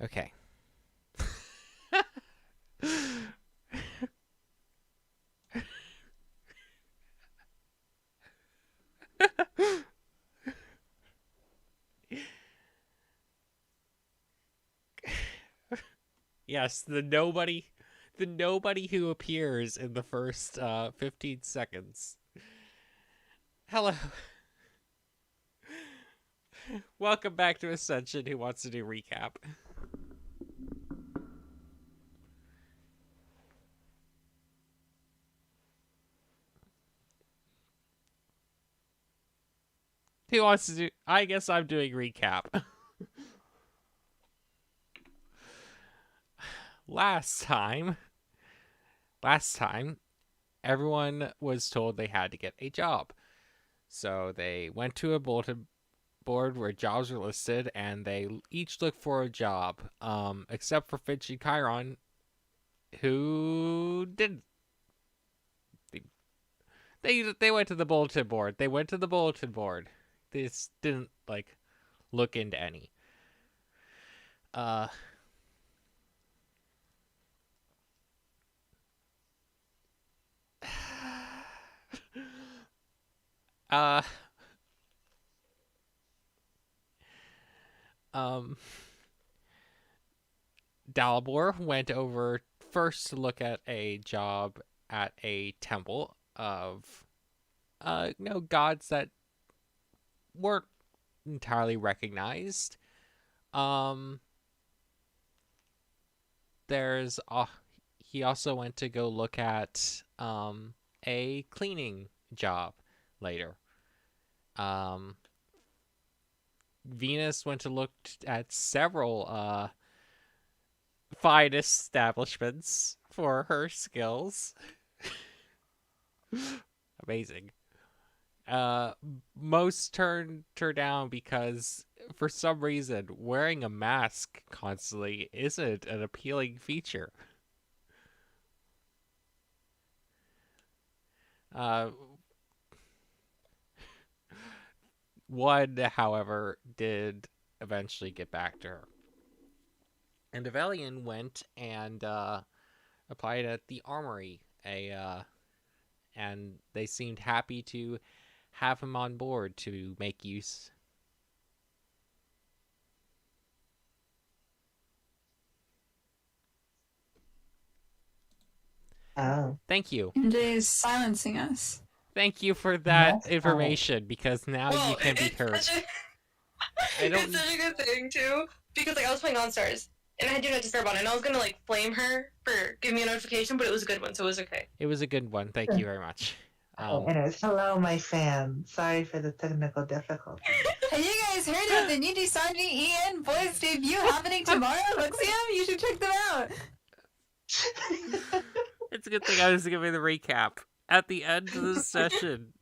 Okay. Yes, the nobody who appears in the first 15 seconds. Hello. Welcome back to Ascension. Who wants to do recap? Who wants to do? I guess I'm doing recap. last time, last time, everyone was told they had to get a job. So they went to a bulletin board where jobs were listed, and they each looked for a job, except for Finch and Chiron, who didn't. They went to the bulletin board. They went to the bulletin board. They just didn't look into any. Uh, uh, um, Dalibor went over first to look at a job at a temple of, gods that weren't entirely recognized. Um, there's he also went to go look at a cleaning job later. Um, Venus went to look at several fine establishments for her skills. Amazing. Most turned her down because for some reason wearing a mask constantly isn't an appealing feature. Uh, One, however, did eventually get back to her. And Avelian went and applied at the armory, and they seemed happy to have him on board to make use. Oh. Thank you. MJ is silencing us. Thank you for that Yes, information, because now you can be heard. It's such a good thing too, because I was playing On Stars and I had Do Not Disturb on, and I was gonna flame her for giving me a notification, but it was a good one, so it was okay. It was a good one. Thank you very much. Anyways, hello, my fan. Sorry for the technical difficulty. Have you guys heard of the new Sanji Ian boys debut happening tomorrow? Luxium, you should check them out. It's a good thing I was giving the recap. At the end of the session,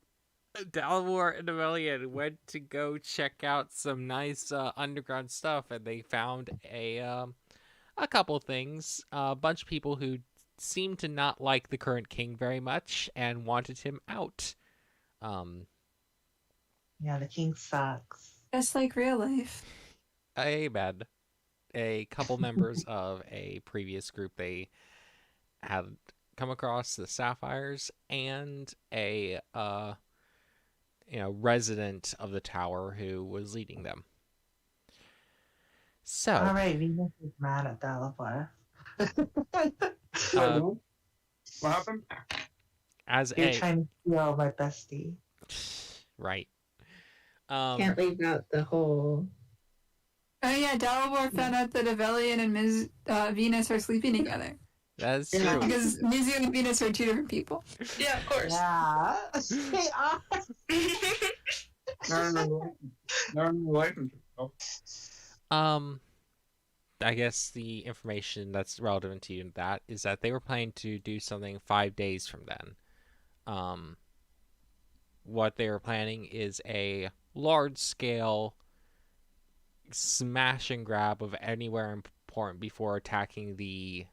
Dalmor and Aurelian went to go check out some nice underground stuff, and they found a couple things. A bunch of people who seemed to not like the current king very much and wanted him out. Yeah, the king sucks. Just like real life. Amen. A couple members of a previous group they had come across, the Sapphires, and a resident of the tower who was leading them. So, all right, Venus is mad at Dalibor. What happened? You're trying to steal my bestie. Right. Can't leave out the whole. Oh yeah, Dalibor found out that Avelian and Ms. Venus are sleeping together. That's Yeah. true. Because Mizu and Venus are two different people. Yeah, of course. Yeah. Stay off. No relationship. Oh. I guess the information that's relevant to you in that is that they were planning to do something 5 days from then. What they were planning is a large-scale smash and grab of anywhere important before attacking the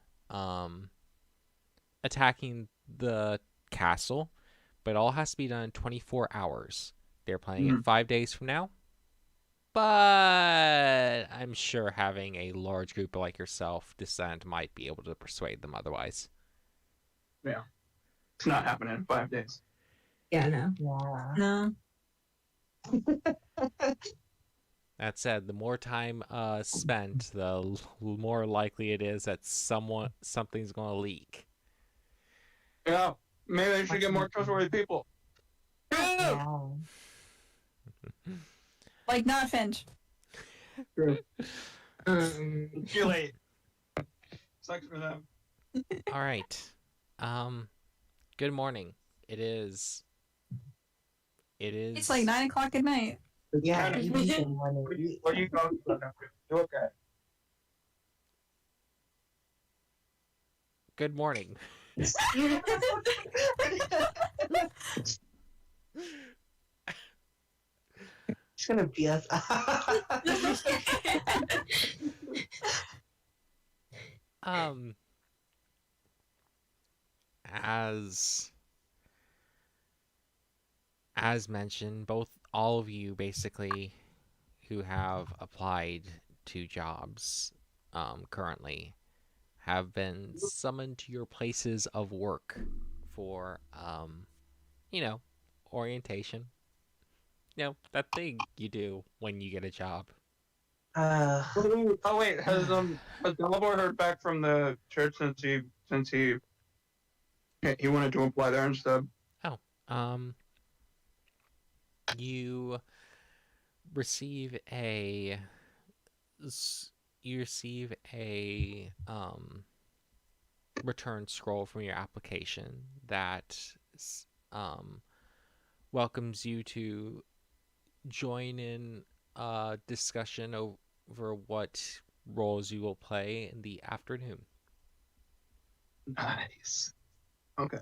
castle, but it all has to be done in 24 hours. They're planning it 5 days from now. but I'm sure having a large group like yourself descend might be able to persuade them otherwise. Yeah. It's not happening in 5 days. Yeah, no. Yeah. No. That said, the more time spent, the more likely it is that something's going to leak. Yeah. Maybe they should get more trustworthy people. Yeah. Like not Finch. True. Um, Too late. Sucks for them. All right. Good morning. It's It's like 9 o'clock at night. Yeah. Kind of- you need some money. What are you talking about? You okay? Good morning. She's gonna beat us up. As mentioned, all of you basically who have applied to jobs currently have been summoned to your places of work for orientation. That thing you do when you get a job. Oh wait, has Dalibor heard back from the church since he wanted to apply there instead? You receive a return scroll from your application that welcomes you to join in a discussion over what roles you will play in the afternoon. Nice. Okay.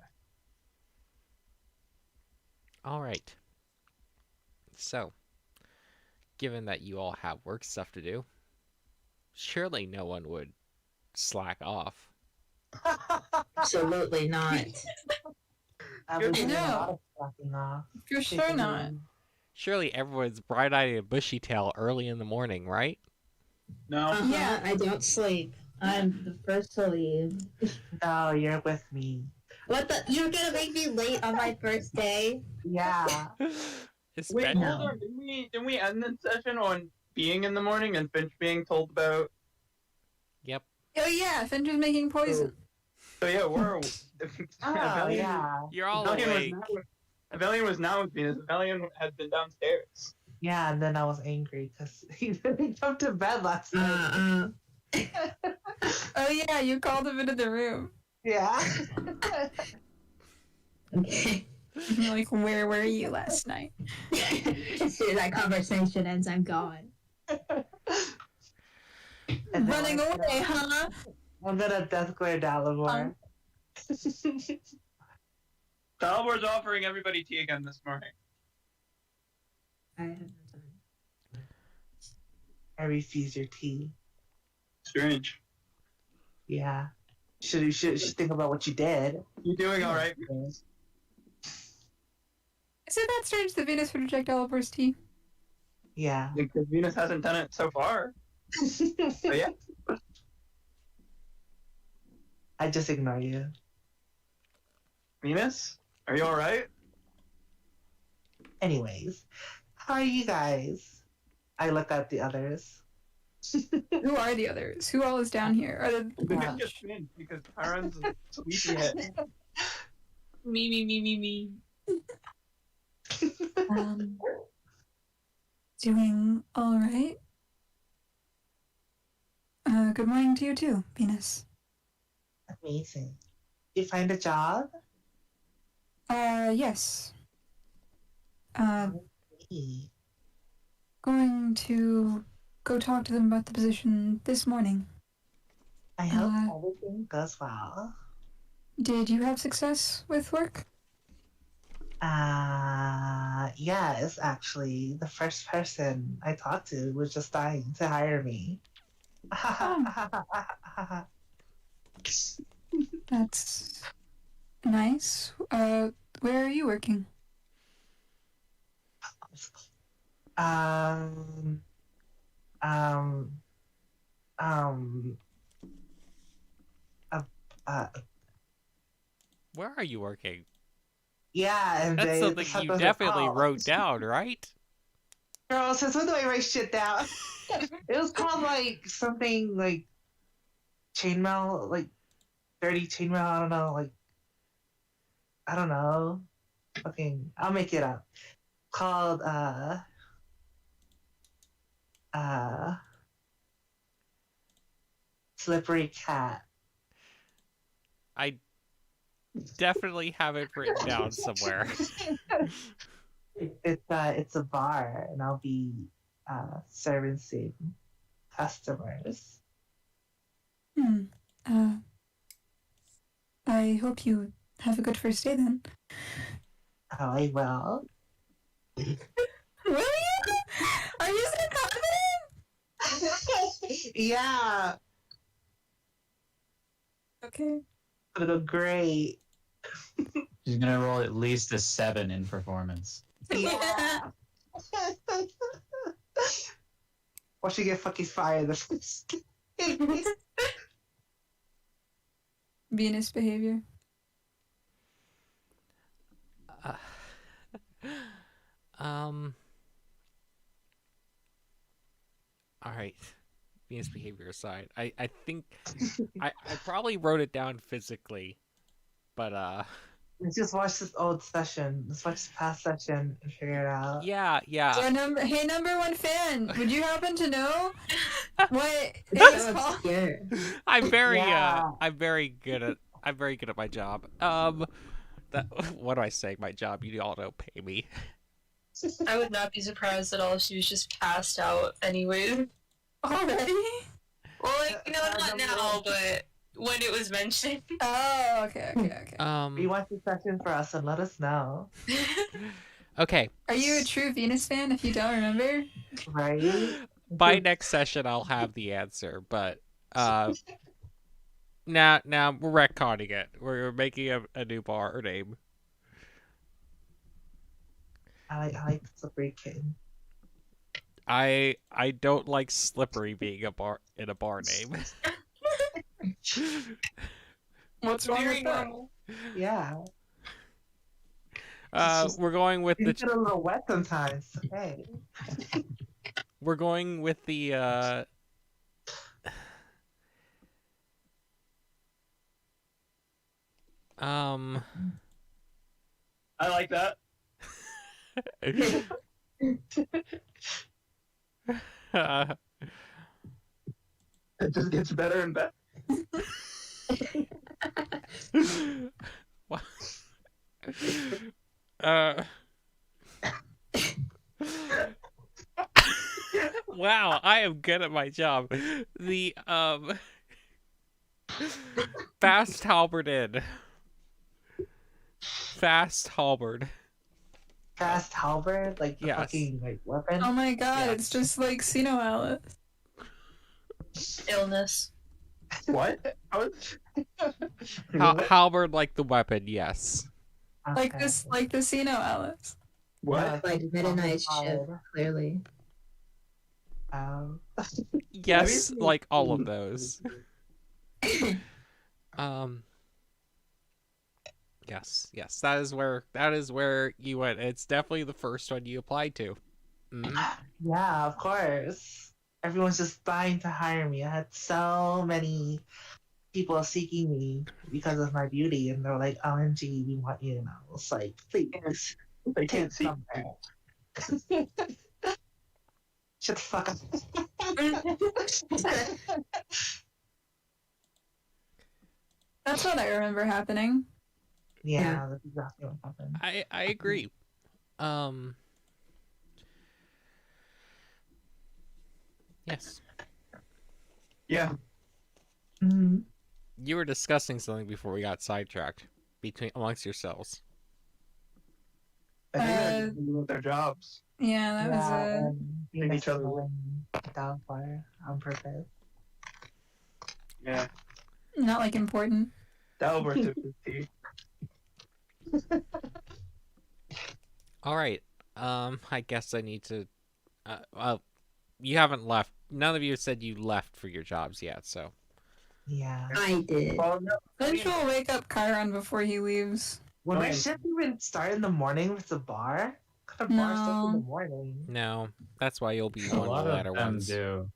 All right. So, given that you all have work stuff to do, surely no one would slack off. absolutely not. I was doing a No. lot of slacking off. For sure not. Surely everyone's bright-eyed and bushy-tailed early in the morning, right? No. Yeah. I don't sleep. I'm the first to leave. No, you're with me. What the? You're gonna make me late on my first day? Yeah. Wait, No. hold on. Didn't we end the session on being in the morning and Finch being told about? Yep. Oh yeah, Finch is making poison. So yeah, we're. Oh, yeah. You're all Valian awake. Was now with Venus. Valian had been downstairs. Yeah, and then I was angry because he didn't come to bed last night. Oh yeah, you called him into the room. Yeah. Okay. You're like, where were you last night? As soon as that conversation ends, I'm gone. And then Running I'm away, huh? gonna death glare Dalibor. Dalibor's offering everybody tea again this morning. I have no time. I refuse your tea. Strange. Yeah. You should think about what you did. You doing all right? Is it that strange that Venus would reject Oliver's tea? Yeah. Because Venus hasn't done it so far. But yeah. I just ignore you. Venus, are you all right? Anyways, how are you guys? I look at the others. Who are the others? Who all is down here? Are I think the it's just Finch because Tyron's a sleepyhead. Me. doing all right? Good morning to you too, Venus. Amazing. You find a job? Yes. Hey. Going to go talk to them about the position this morning. I hope everything goes well. Did you have success with work? Yes, actually. The first person I talked to was just dying to hire me. That's nice. Where are you working? um, um, uh, uh, Where are you working? yeah, and That's they something just have you to definitely call. wrote down, right? Girl, since when do I write shit down? It was called like something like chainmail, like dirty chainmail. I don't know, like I don't know. Fucking, I'll make it up. Called uh slippery cat. I definitely have it written down somewhere. It's a bar, and I'll be servicing customers. Hmm. I hope you have a good first day then. Oh, I will. Will you? Are you so confident? Yeah, Okay. it'll go great. She's gonna roll at least a 7 in performance. Yeah. Or she get fucking fired the first. Venus behavior. All right. Venus behavior aside, I think I probably wrote it down physically, but Let's just watch this old session. Let's watch this past session and figure it out. yeah. Hey, number one fan, would you happen to know what it That's is called? obscure. I'm very Yeah. I'm very good at my job. What do I say? My job. You all don't pay me. I would not be surprised at all if she was just passed out anyway. Already? Well, like, no, not now, but when it was mentioned. Oh, okay. You watch the session for us and let us know. Okay. Are you a true Venus fan if you don't remember? Right? By next session, I'll have the answer, but now we're retconning it. We're making a new bar name. I like slippery kitten. I don't like slippery being a bar name. What's wrong Very with that? normal. Yeah. We're going with You the get a little wet sometimes. Hey. we're going with the I like that. It just gets better and better. Wow, I am good at my job. The fast halberded. Fast halberd. Fast halberd, like the Yes. fucking like weapon. Oh my god, Yeah. it's just like Sino Alice. Illness. What? Halberd like the weapon, yes. Like Okay. this, like the Sino Alice. What? Like Meta Knight's ship, Halberd. clearly. Um, Yes, Maybe- like all of those. Yes, that is where you went. It's definitely the first one you applied to. Mhm. yeah, of course. Everyone's just dying to hire me. I had so many people seeking me because of my beauty, and they're like, "OMG, we want you." And I was like, "Please, They can't take see. something." Shut the fuck up. That's what I remember happening. Yeah, that's exactly what happened. I agree. Yes. Yeah. Mm-hmm. You were discussing something before we got sidetracked amongst yourselves. I think they're Uh, doing their jobs. Yeah, that was a. and Hit each other. downfire on purpose. Yeah. Not like important. Dalbert took his tea. All right. I guess I need to. You haven't left none of you said you left for your jobs yet, so. Yeah. I did. Well, no, Finch will wake up Chiron before he leaves. When Oh, our yeah. shift even start in the morning with the bar? What kind of bar starts in the No. morning? No, that's why you'll be A one of lot the of latter them ones. do.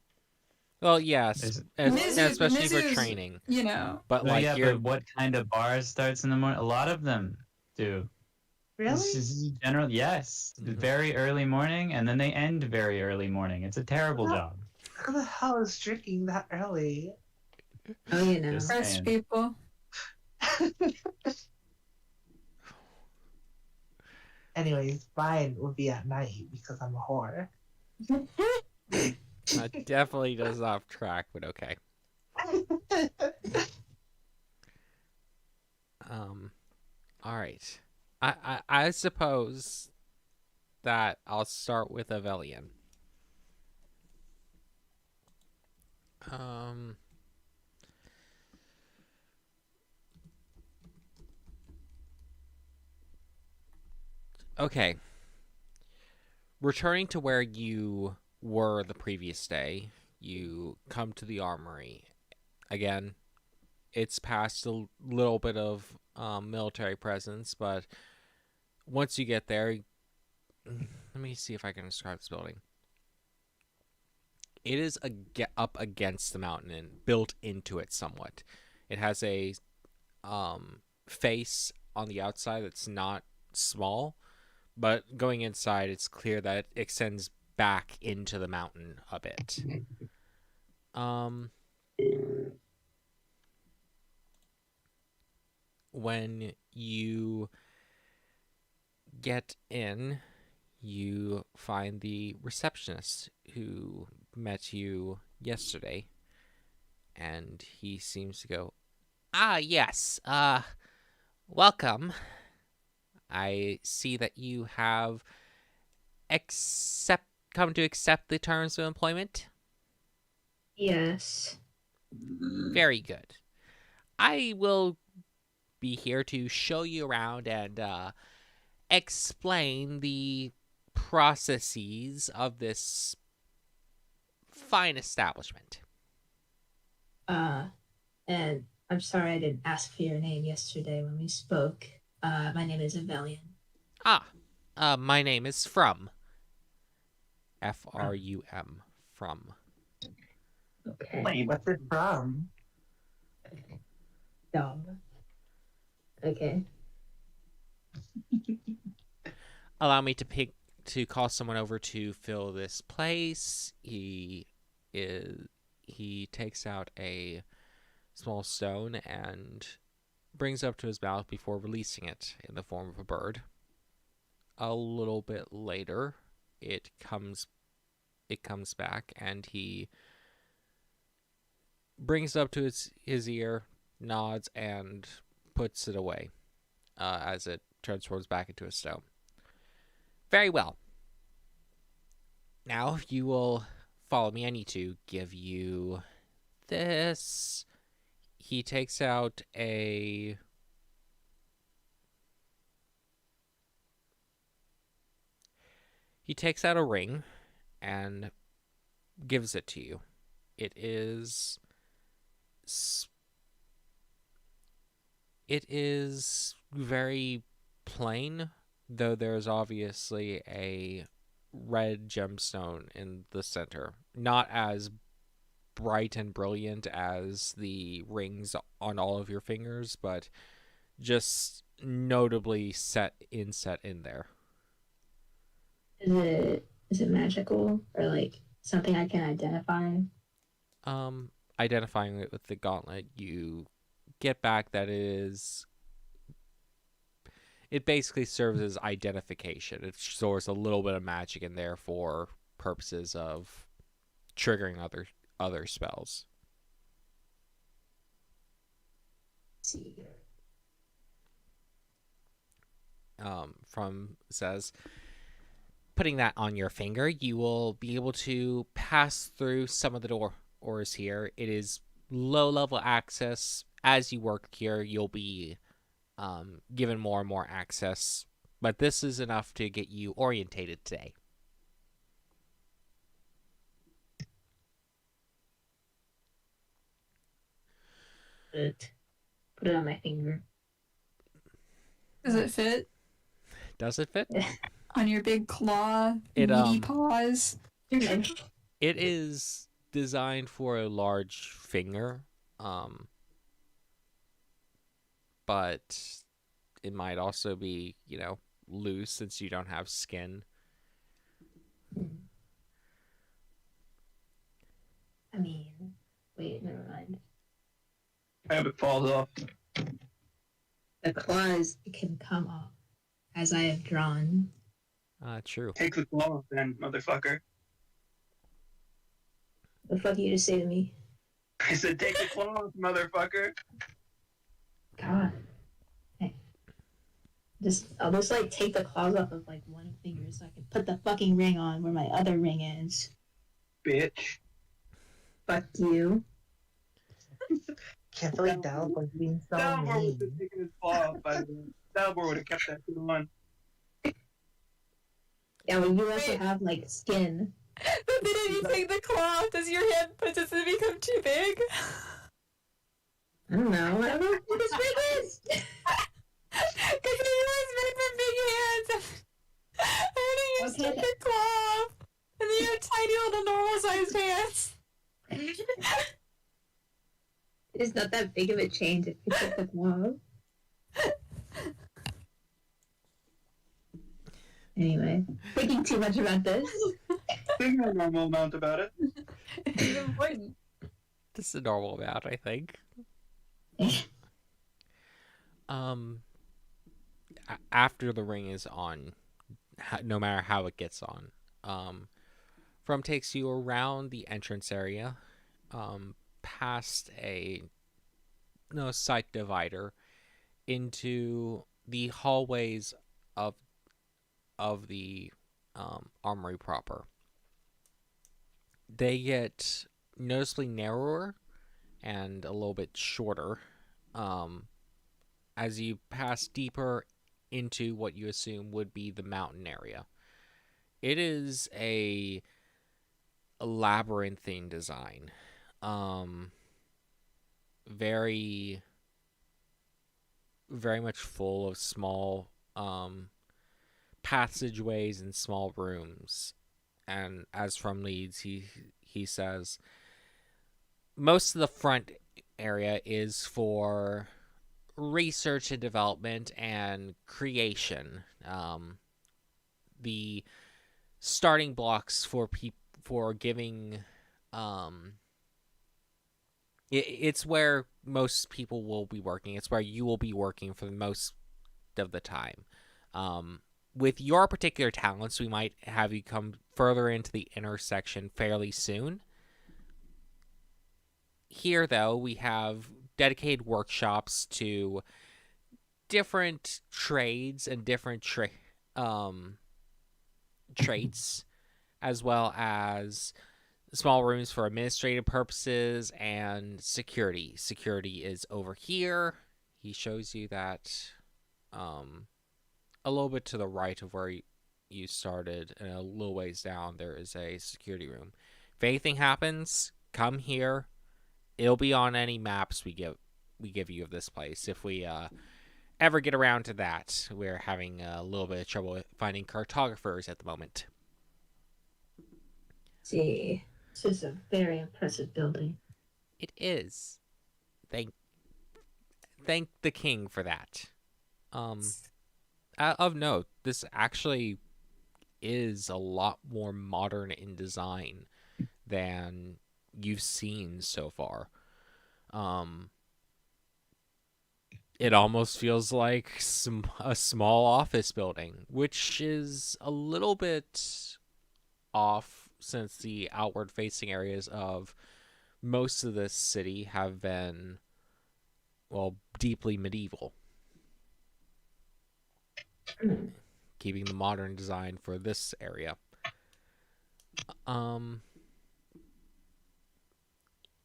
Well, yes, Is- especially for Mizu's, training. You know. But Well, like yeah, you're but what kind of bars starts in the morning? A lot of them do. Really? This is general, yes. Mhm. Very early morning, and then they end very early morning. It's a terrible Well, job. Who the hell is drinking that early? Oh, you know. Just Fresh saying. people. Anyways, mine would be at night because I'm a whore. that definitely does off track, but okay. All right. I suppose that I'll start with Avelian. Okay. Returning to where you were the previous day, you come to the armory. Again, it's past a little bit of military presence, but once you get there, let me see if I can describe this building. It is up against the mountain and built into it somewhat. It has a face on the outside that's not small, but going inside, it's clear that it extends back into the mountain a bit. When you get in, you find the receptionist who met you yesterday, and he seems to go, "Ah, yes, welcome. I see that you have come to accept the terms of employment. Yes. Very good. I will be here to show you around and explain the processes of this fine establishment." And I'm sorry I didn't ask for your name yesterday when we spoke. My name is Avelian. My name is From. F-R-U-M. From. Okay. Wait, what's it from? Dog. Okay. Allow me to call someone over to fill this place. He takes out a small stone and brings it up to his mouth before releasing it in the form of a bird. A little bit later, it comes back, and he brings it up to his ear, nods, and puts it away as it transforms back into a stone. Very well. Now, if you will follow me, I need to give you this. He takes out a ring and gives it to you. It is very plain, though there's obviously a red gemstone in the center. Not as bright and brilliant as the rings on all of your fingers, but just notably set in there. Is it magical or like something I can identify? Identifying it with the gauntlet, you get back that it basically serves as identification. It stores a little bit of magic in there for purposes of triggering other spells. Let's see. From says, putting that on your finger, you will be able to pass through some of the doors here. It is low-level access. As you work here, you'll be given more and more access, but this is enough to get you orientated today. put it on my finger. Does it fit Does it fit? on your big claw, It, meaty paws? It is designed for a large finger, but it might also be, loose since you don't have skin. I mean, wait, never mind. If it falls off. The claws can come off, as I have drawn. True. Take the claw off then, motherfucker. The fuck you just say to me? I said take the claw off, motherfucker. God. I'll just like take the claws off of like one finger so I can put the fucking ring on where my other ring is. Bitch. Fuck you. Can't believe that was being so Dalmor would mean. have taken his claw off by the way. Dalmor would have kept that shit on. Yeah, well, you also have like skin. But then if you take the claw off, does your hand does it become too big? I don't know what this ring is. Because it was made for big hands. And then you just Okay. take your claw off, and then you have tiny little normal-sized hands. It's not that big of a change if you take the claw off. Anyway, thinking too much about this. Think a normal amount about it. It's important. This is a normal amount, I think. After the ring is on, no matter how it gets on, From takes you around the entrance area, past a site divider into the hallways of the armory proper. They get noticeably narrower and a little bit shorter as you pass deeper into what you assume would be the mountain area. It is a labyrinthine design. Very, very much full of small passageways and small rooms. And as From leads, he says most of the front area is for research and development and creation. The starting blocks for giving it's where most people will be working. It's where you will be working for most of the time. With your particular talents, we might have you come further into the intersection fairly soon. Here, though, we have dedicated workshops to different trades and different traits, as well as small rooms for administrative purposes and security. Security is over here. He shows you that a little bit to the right of where you started, and a little ways down, there is a security room. If anything happens, come here. It'll be on any maps we give you of this place. If we ever get around to that, we're having a little bit of trouble finding cartographers at the moment. See, this is a very impressive building. It is. Thank the king for that. Of note, this actually is a lot more modern in design than you've seen so far. It almost feels like a small office building, which is a little bit off since the outward facing areas of most of this city have been, well, deeply medieval. Keeping the modern design for this area.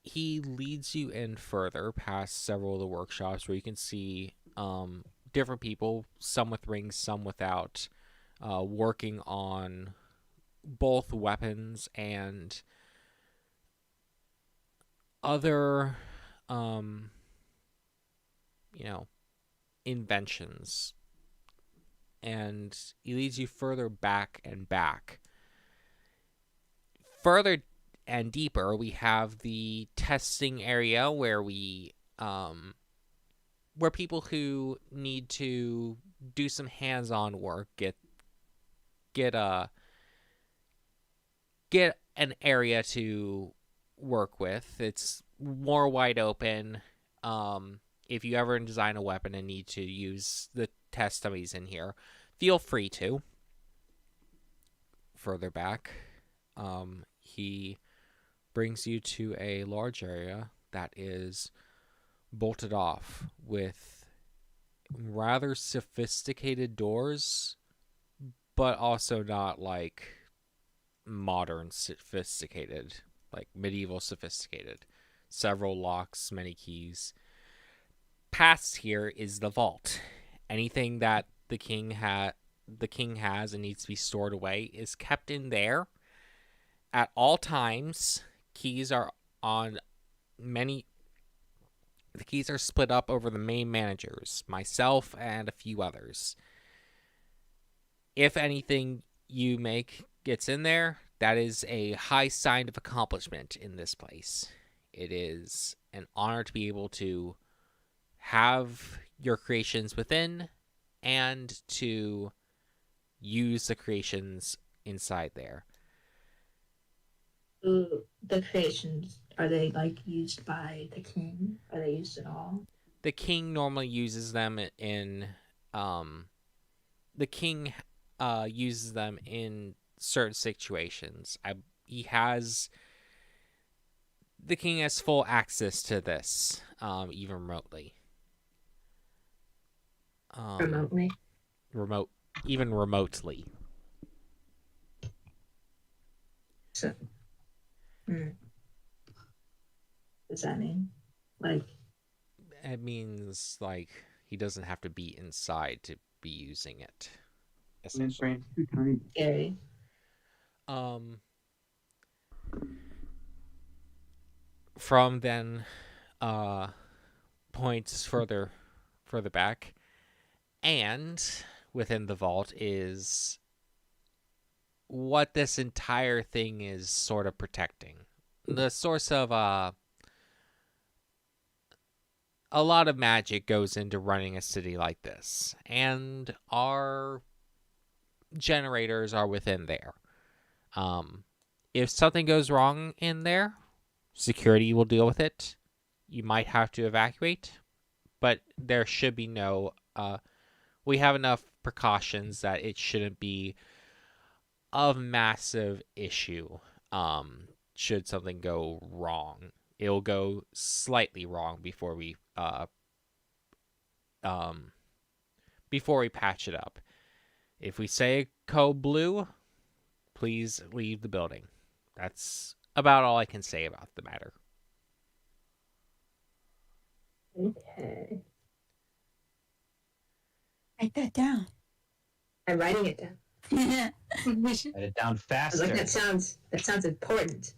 He leads you in further past several of the workshops where you can see different people, some with rings, some without, working on both weapons and other inventions. And he leads you further back and back. Further and deeper, we have the testing area where where people who need to do some hands-on work get an area to work with. It's more wide open. If you ever design a weapon and need to use the test dummies in here, feel free to. Further back, he brings you to a large area that is bolted off with rather sophisticated doors, but also not like modern sophisticated, like medieval sophisticated. Several locks, many keys. Past here is the vault. Anything that the king has and needs to be stored away is kept in there at all times. The keys are split up over the main managers, myself, and a few others. If anything you make gets in there, that is a high sign of accomplishment in this place. It is an honor to be able to have your creations within and to use the creations inside there. The creations, are they like used by the king? Are they used at all? The king normally uses them in uses them in certain situations. The king has full access to this, even remotely. Remotely? Even remotely. So, does that mean? Like, it means like he doesn't have to be inside to be using it. Essentially. scary. From then points further back, and within the vault is what this entire thing is sort of protecting. The source of a lot of magic goes into running a city like this, and our generators are within there. If something goes wrong in there, security will deal with it. You might have to evacuate, but there should be no... we have enough precautions that it shouldn't be a massive issue. Should something go wrong, it'll go slightly wrong before we patch it up. If we say code blue, please leave the building. That's about all I can say about the matter. Okay. Write that down. I'm writing it down. Write it down I was faster. like, that sounds important.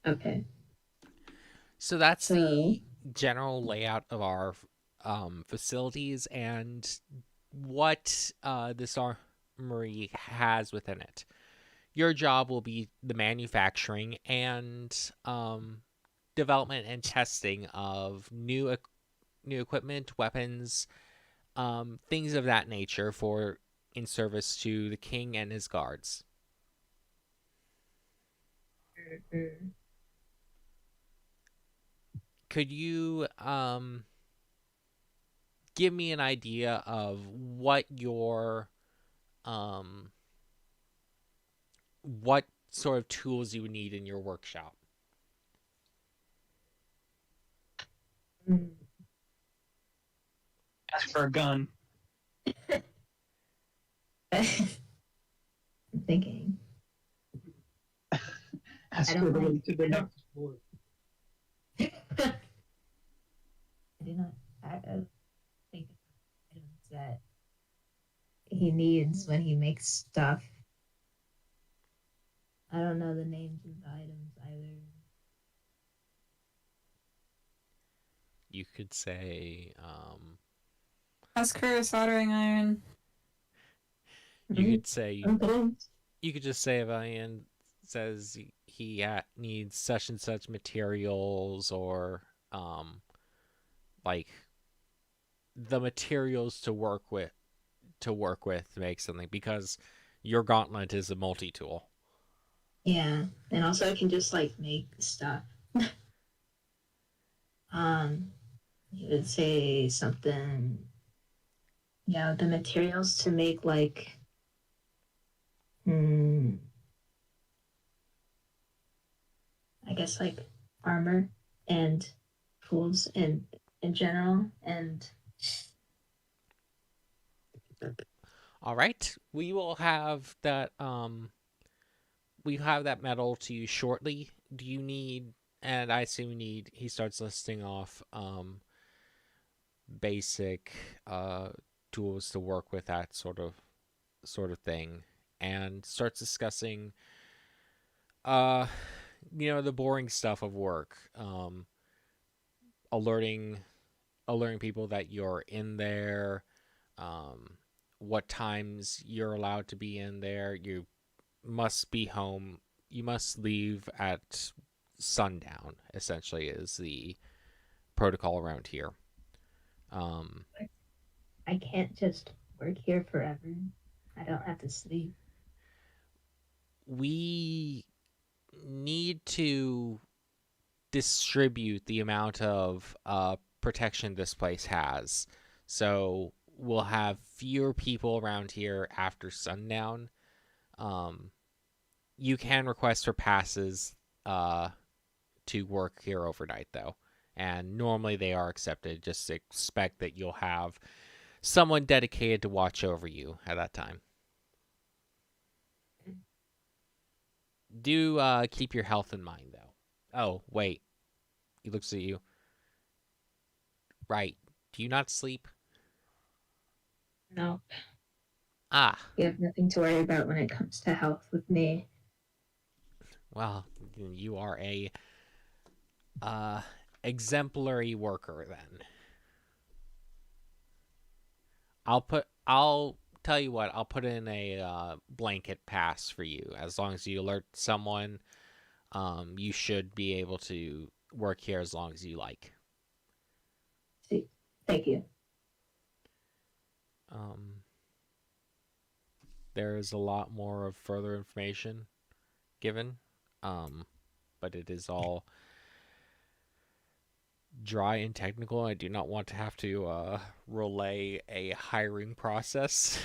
Okay. So that's the general layout of our facilities and what this armory has within it. Your job will be the manufacturing and development and testing of new equipment, weapons, things of that nature in service to the king and his guards. Mm-hmm. Could you give me an idea of what your what sort of tools you would need in your workshop? Ask for a gun. I'm thinking. Ask I for don't the way like- to the next floor. I do not. I think items that he needs when he makes stuff. I don't know the names of the items either. You could say, Ask for a soldering iron. you could say, Okay. you could just say Valiant says he needs such and such materials, or like the materials to work with to make something, because your gauntlet is a multi-tool. Yeah, and also I can just like make stuff. You would say something. Yeah, the materials to make like. I guess like armor and tools in general, and All right, we will have that. We have that metal to you shortly. Do you need? And I assume you need. He starts listing off basic tools to work with, that sort of thing, and starts discussing the boring stuff of work, alerting people that you're in there, what times you're allowed to be in there. You must be home. You must leave at sundown, essentially, is the protocol around here. I can't just work here forever. I don't have to sleep. We need to distribute the amount of protection this place has. So we'll have fewer people around here after sundown. You can request for passes to work here overnight, though. And normally they are accepted. Just expect that you'll have someone dedicated to watch over you at that time. Do keep your health in mind, though. Oh, wait. He looks at you. Right. Do you not sleep? No, Ah, you have nothing to worry about when it comes to health with me. well, you are a exemplary worker, then. I'll tell you what, I'll put in a blanket pass for you. As long as you alert someone, you should be able to work here as long as you like. See, thank you. There's a lot more of further information given, but it is all dry and technical. I do not want to have to relay a hiring process.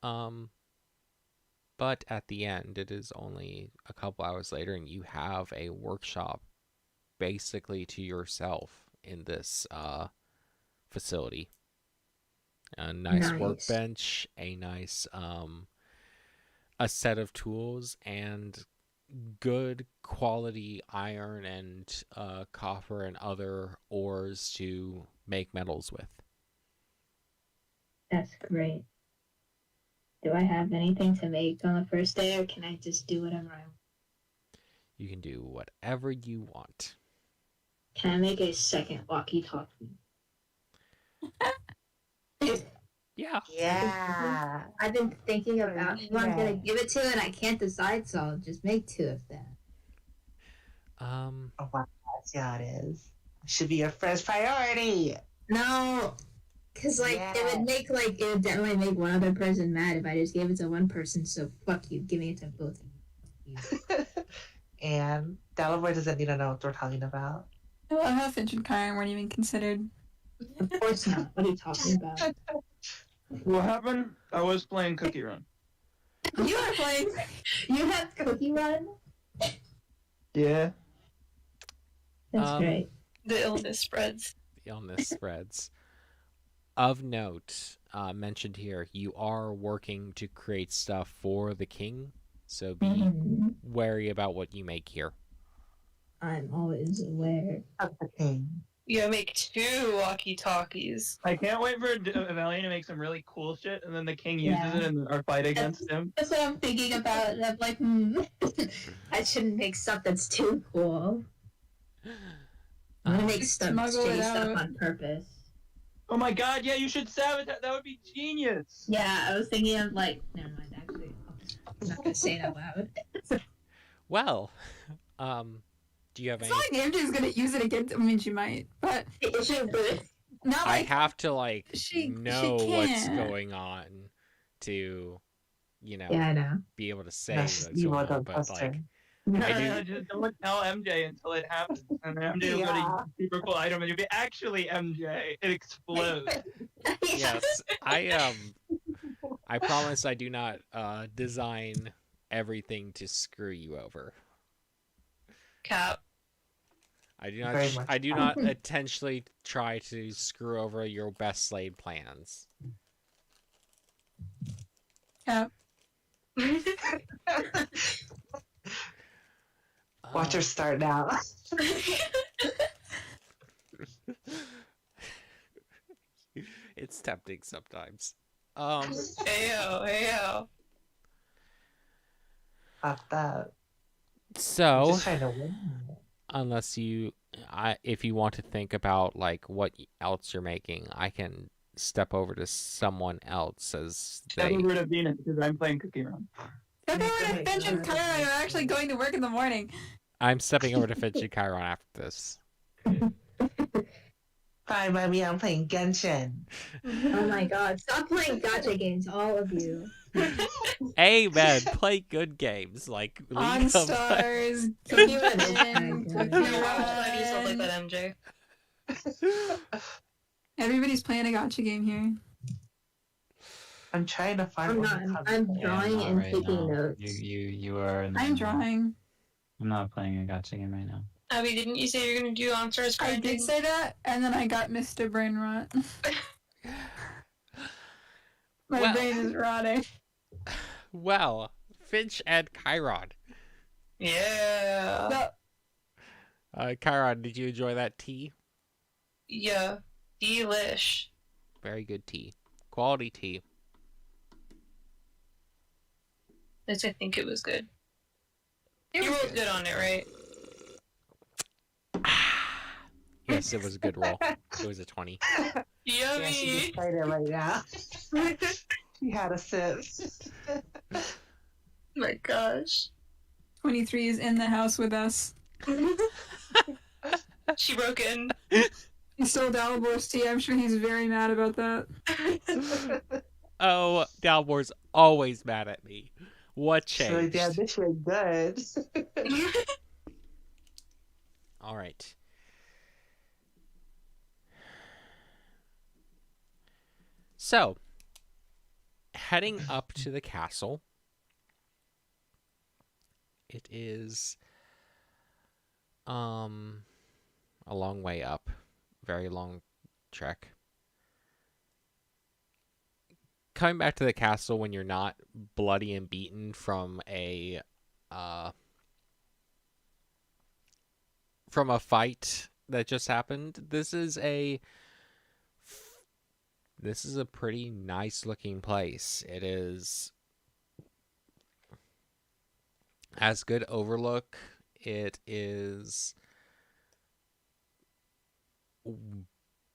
But at the end, it is only a couple hours later, and you have a workshop basically to yourself in this facility. A nice workbench, a nice a set of tools, and good quality iron and copper and other ores to make metals with. That's great. Do I have anything to make on the first day, or can I just do whatever I want? You can do whatever you want. Can I make a second walkie-talkie? Yeah. Yeah. I've been thinking about who I'm gonna give it to, and I can't decide, so I'll just make 2 of them. Oh my God, yeah, it is. Should be your first priority. No, because it would make it would definitely make one other person mad if I just gave it to one person. So fuck you, giving it to both of you. And Dalibor doesn't need to know what we're talking about. Well, Ascension and Kyron weren't even considered. Of course not. What are you talking about? What happened? I was playing Cookie Run. You are playing. You have Cookie Run? Yeah. That's great. The illness spreads. The illness spreads. Of note, mentioned here, you are working to create stuff for the king, so be wary about what you make here. I'm always aware. Of the king. You gotta make 2 walkie-talkies. I can't wait for Valiant to make some really cool shit, and then the king uses it in our fight against him. That's what I'm thinking about. I'm like, I shouldn't make stuff that's too cool. I'm gonna Um, make stuff, smuggle shitty it stuff out. on purpose. Oh my god, yeah, you should sabotage. That would be genius. Yeah, I was thinking of like. Never mind. Actually, I'm not gonna say it out loud. well, do you have It's any? not like Andrew's gonna use it against. I mean, she might, but It should, but not I like have to like she know what's can't. going on to, yeah, I know. be able to say That's what's you going want on. to But trust like, her. I do- Just don't tell MJ until it happens. And then MJ will go to super cool item and you'll be actually MJ. It explodes. yes, I promise I do not design everything to screw you over. Cap. I do not. Very much. I do not intentionally try to screw over your best laid plans. Cap. Watch her start now. It's tempting sometimes. Ayo, ayo. Fuck that. So Just trying to win. unless if you want to think about like what else you're making, I can step over to someone else as Step they. over to Venus because I'm playing Cookie Run. Okay, we're to Finch and Kyra are actually going to work in the morning. I'm stepping over to Finch and Chiron after this. Fine by me, I'm playing Genshin. Oh my god! Stop playing gacha games, all of you. Hey man, play good games like On League of Stars, Cookie Cookie Run is Run, kinda good. Cookie No, I'm glad you still like Run. that, MJ. Everybody's playing a gotcha game here. I'm trying to find I'm one not. that I'm comes- drawing not and right taking now. notes. You are. In the I'm middle. drawing. I'm not playing a gacha game right now. Abby, didn't you say you're gonna do on stars I grinding? did say that, and then I got Mr. Brain Rot. My Well. brain is rotting. Well, Finch and Chiron. Yeah. So, Chiron, did you enjoy that tea? Yeah. Delish. Very good tea. Quality tea. At least I think it was good. it You was rolled good on it, right? Yes, it was a good roll. It was a 20. Yeah, she Yummy. just tried it right now. She had a sip. My gosh. 23 is in the house with us. She broke in. He stole Dalabor's tea. I'm sure he's very mad about that. Oh, Dalbor's always mad at me. What She's like, yeah, changed? this was good. All right. So, heading up to the castle. It is a long way up. Very long trek. Coming back to the castle when you're not bloody and beaten from a fight that just happened. This is a pretty nice looking place. It has good overlook. It is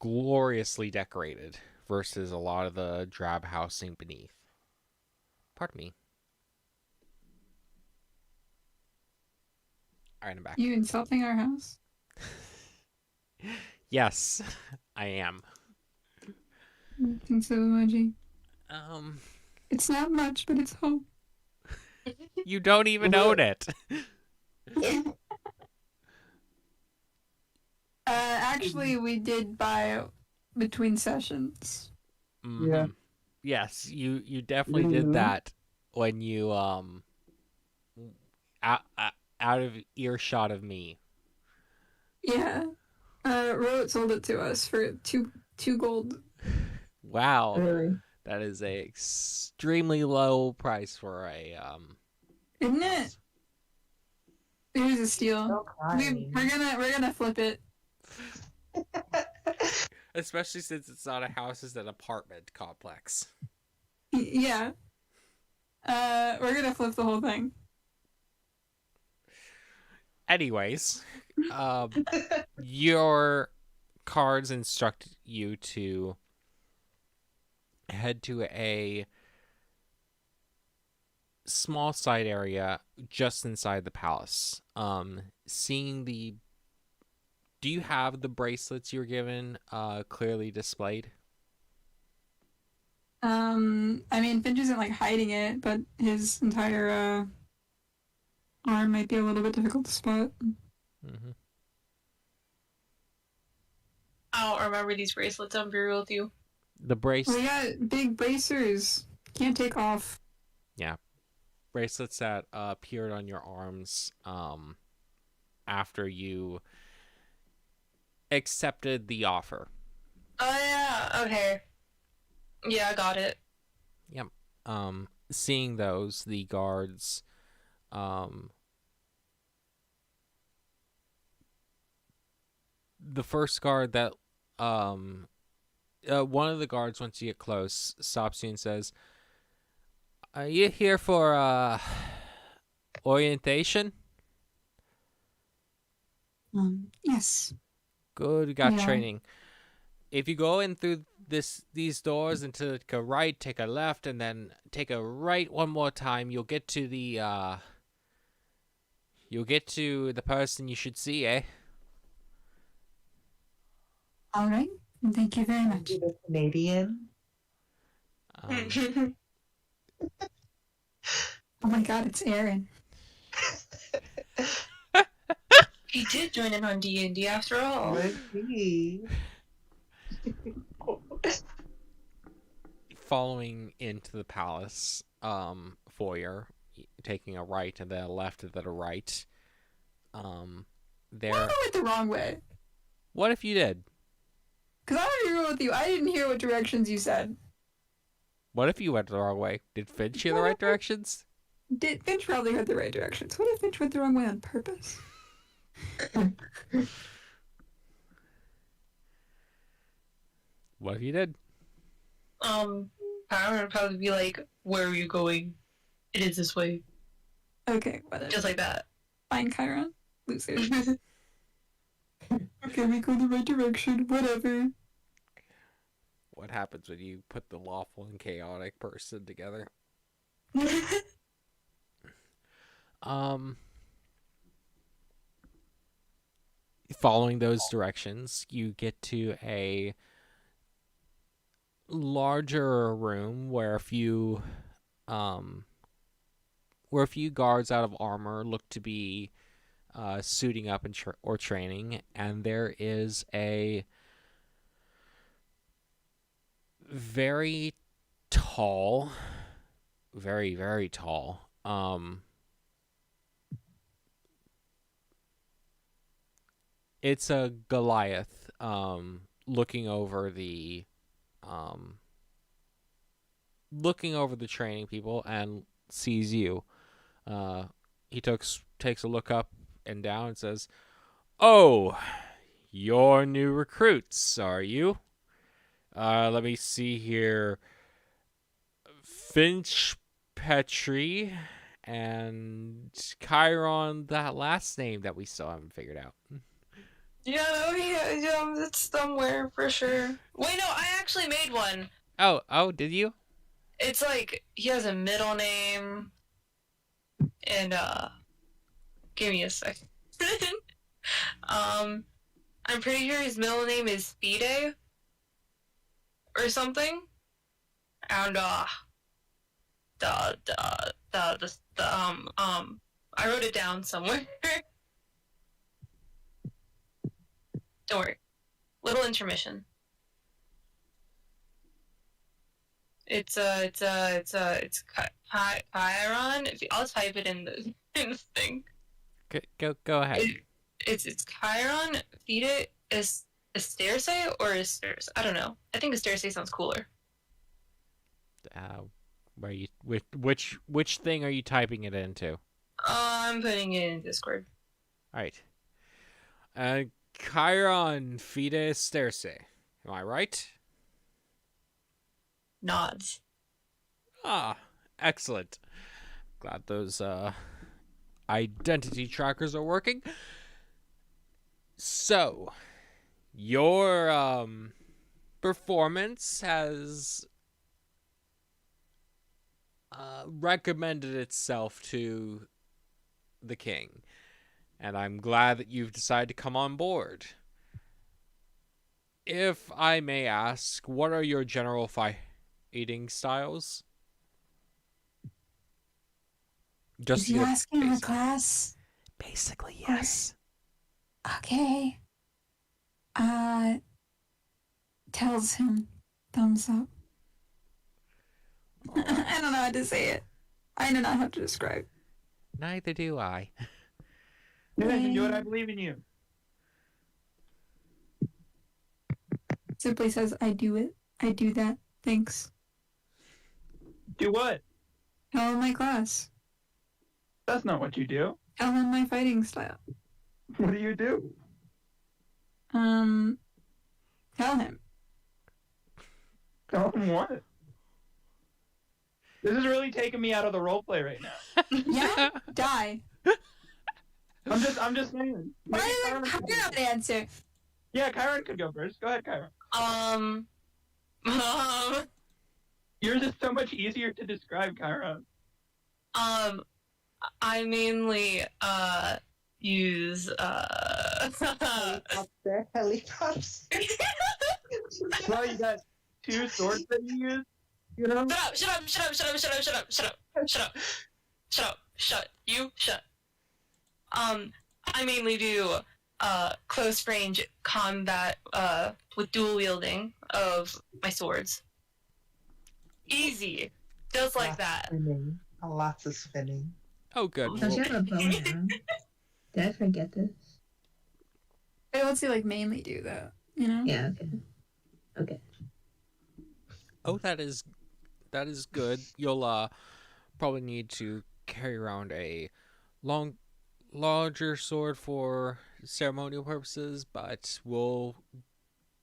gloriously decorated versus a lot of the drab housing beneath. Pardon me. All right, I'm back. You insulting our house? Yes, I am. I think so, emoji. It's not much, but it's home. You don't even own it. Actually, we did buy between sessions. Mhm. Yeah. Yes, you definitely did Mhm. that when you out of earshot of me. Yeah. Rote sold it to us for two gold. Wow, Really? that is a extremely low price for a Isn't it? It was a steal. No crying. We're gonna flip it. Especially since it's not a house, it's an apartment complex. Yeah. We're gonna flip the whole thing. Anyways, Your cards instruct you to head to a small side area just inside the palace. Do you have the bracelets you were given clearly displayed? I mean, Finch isn't like hiding it, but his entire arm might be a little bit difficult to spot. Mm-hmm. I don't remember these bracelets. I'm be real with you. The bracelets. We got big bracers. Can't take off. Yeah, bracelets that appeared on your arms after you accepted the offer. Oh yeah. Okay. Yeah, I got it. Yep. Seeing those, the guards the first guard that one of the guards, once you get close, stops you and says, "Are you here for orientation?" Yes. Good, you got Yeah. training. If you go in through these doors and take a right, take a left, and then take a right one more time, you'll get to the person you should see, eh? All right. Thank you very much. The Canadian. Oh my god, it's Aaron. He did join in on D&D after all. Let's see. Following into the palace foyer, taking a right and then a left and then a right. There. What if I went the wrong way? What if you did? Because I'm gonna be real with you. I didn't hear what directions you said. What if you went the wrong way? Did Finch hear the right directions? Finch probably heard the right directions. What if Finch went the wrong way on purpose? What if you did? Power would probably be like, "Where are you going? It is this way." Okay, whatever. Just like that. Fine, Chiron. Loser. Okay, we go the right direction. Whatever. What happens when you put the lawful and chaotic person together? Following those directions, you get to a larger room where a few guards out of armor look to be suiting up and or training, and there is a very tall, very, very tall, it's a Goliath, looking over the training people and sees you. He takes a look up and down and says, "Oh, you're new recruits, are you? Let me see here. Finch, Petrie, and Chiron, that last name that we still haven't figured out." Yeah, it's somewhere for sure. Wait, no, I actually made one. Oh, did you? It's like, he has a middle name, and, give me a second. I'm pretty sure his middle name is Fide, or something, and, I wrote it down somewhere. Don't worry. Little intermission. It's Chiron. I'll type it in the thing. Go ahead. It's Chiron, Fide, Esterse, or Esters. I don't know. I think Esterse sounds cooler. Which thing are you typing it into? I'm putting it in Discord. All right. Chiron, Fide, Esterse. Am I right? Nods. Ah, excellent. Glad those identity trackers are working. So, your performance has recommended itself to the king, and I'm glad that you've decided to come on board. If I may ask, what are your general fighting styles? Is he your asking the basic. class? Basically, yes. Okay. Tells him thumbs up. All right. I don't know how to say it. I do not have to describe. Neither do I. You guys can do it. I believe in you. Simply says, I do it. I do that. Thanks. Do what? Tell him my class. That's not what you do. Tell him my fighting style. What do you do? Tell him. Tell him what? This is really taking me out of the roleplay right now. Yeah? Die. I'm just saying. Maybe Why Kyron did could I go. not answer? Yeah, Kyron could go first. Go ahead, Kyron. Yours is so much easier to describe, Kyron. I mainly use Helicopter. Well, you got 2 swords that you use. You know. Shut. I mainly do close range combat with dual wielding of my swords. Easy. Just like that. Spinning. Lots of spinning. Oh, good. Don't you have a bow now? Did I forget this? But what's he like mainly do though? You know? Yeah, okay. Oh, that is good. You'll probably need to carry around a larger sword for ceremonial purposes, but we'll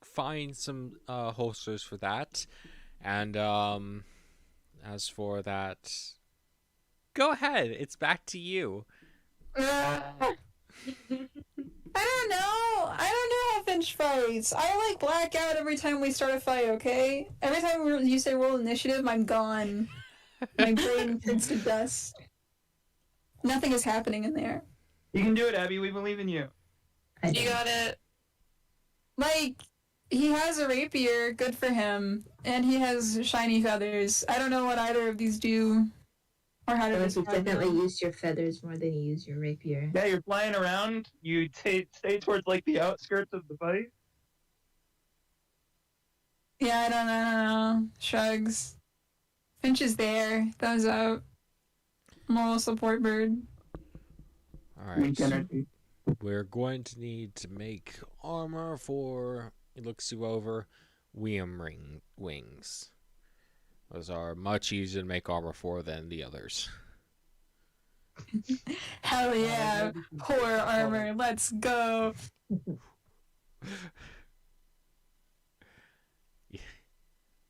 find some holsters for that. And as for that, go ahead. It's back to you. I don't know. I don't know how Finch fights. I like black out every time we start a fight, okay? Every time you say roll initiative, I'm gone. My brain turns to dust. Nothing is happening in there. You can do it, Abby. We believe in you. You got it. Like, he has a rapier, good for him, and he has shiny feathers. I don't know what either of these do, or how to Unless you describe definitely them. use your feathers more than you use your rapier. Yeah, you're flying around. You stay towards like the outskirts of the fight. Yeah, I don't know. Shrugs. Finch is there. Thumbs up. Moral support bird. All Weak right. energy. We're going to need to make armor for, he looks you over, Viermon wings. Those are much easier to make armor for than the others. Hell yeah. Horror armor. Let's go.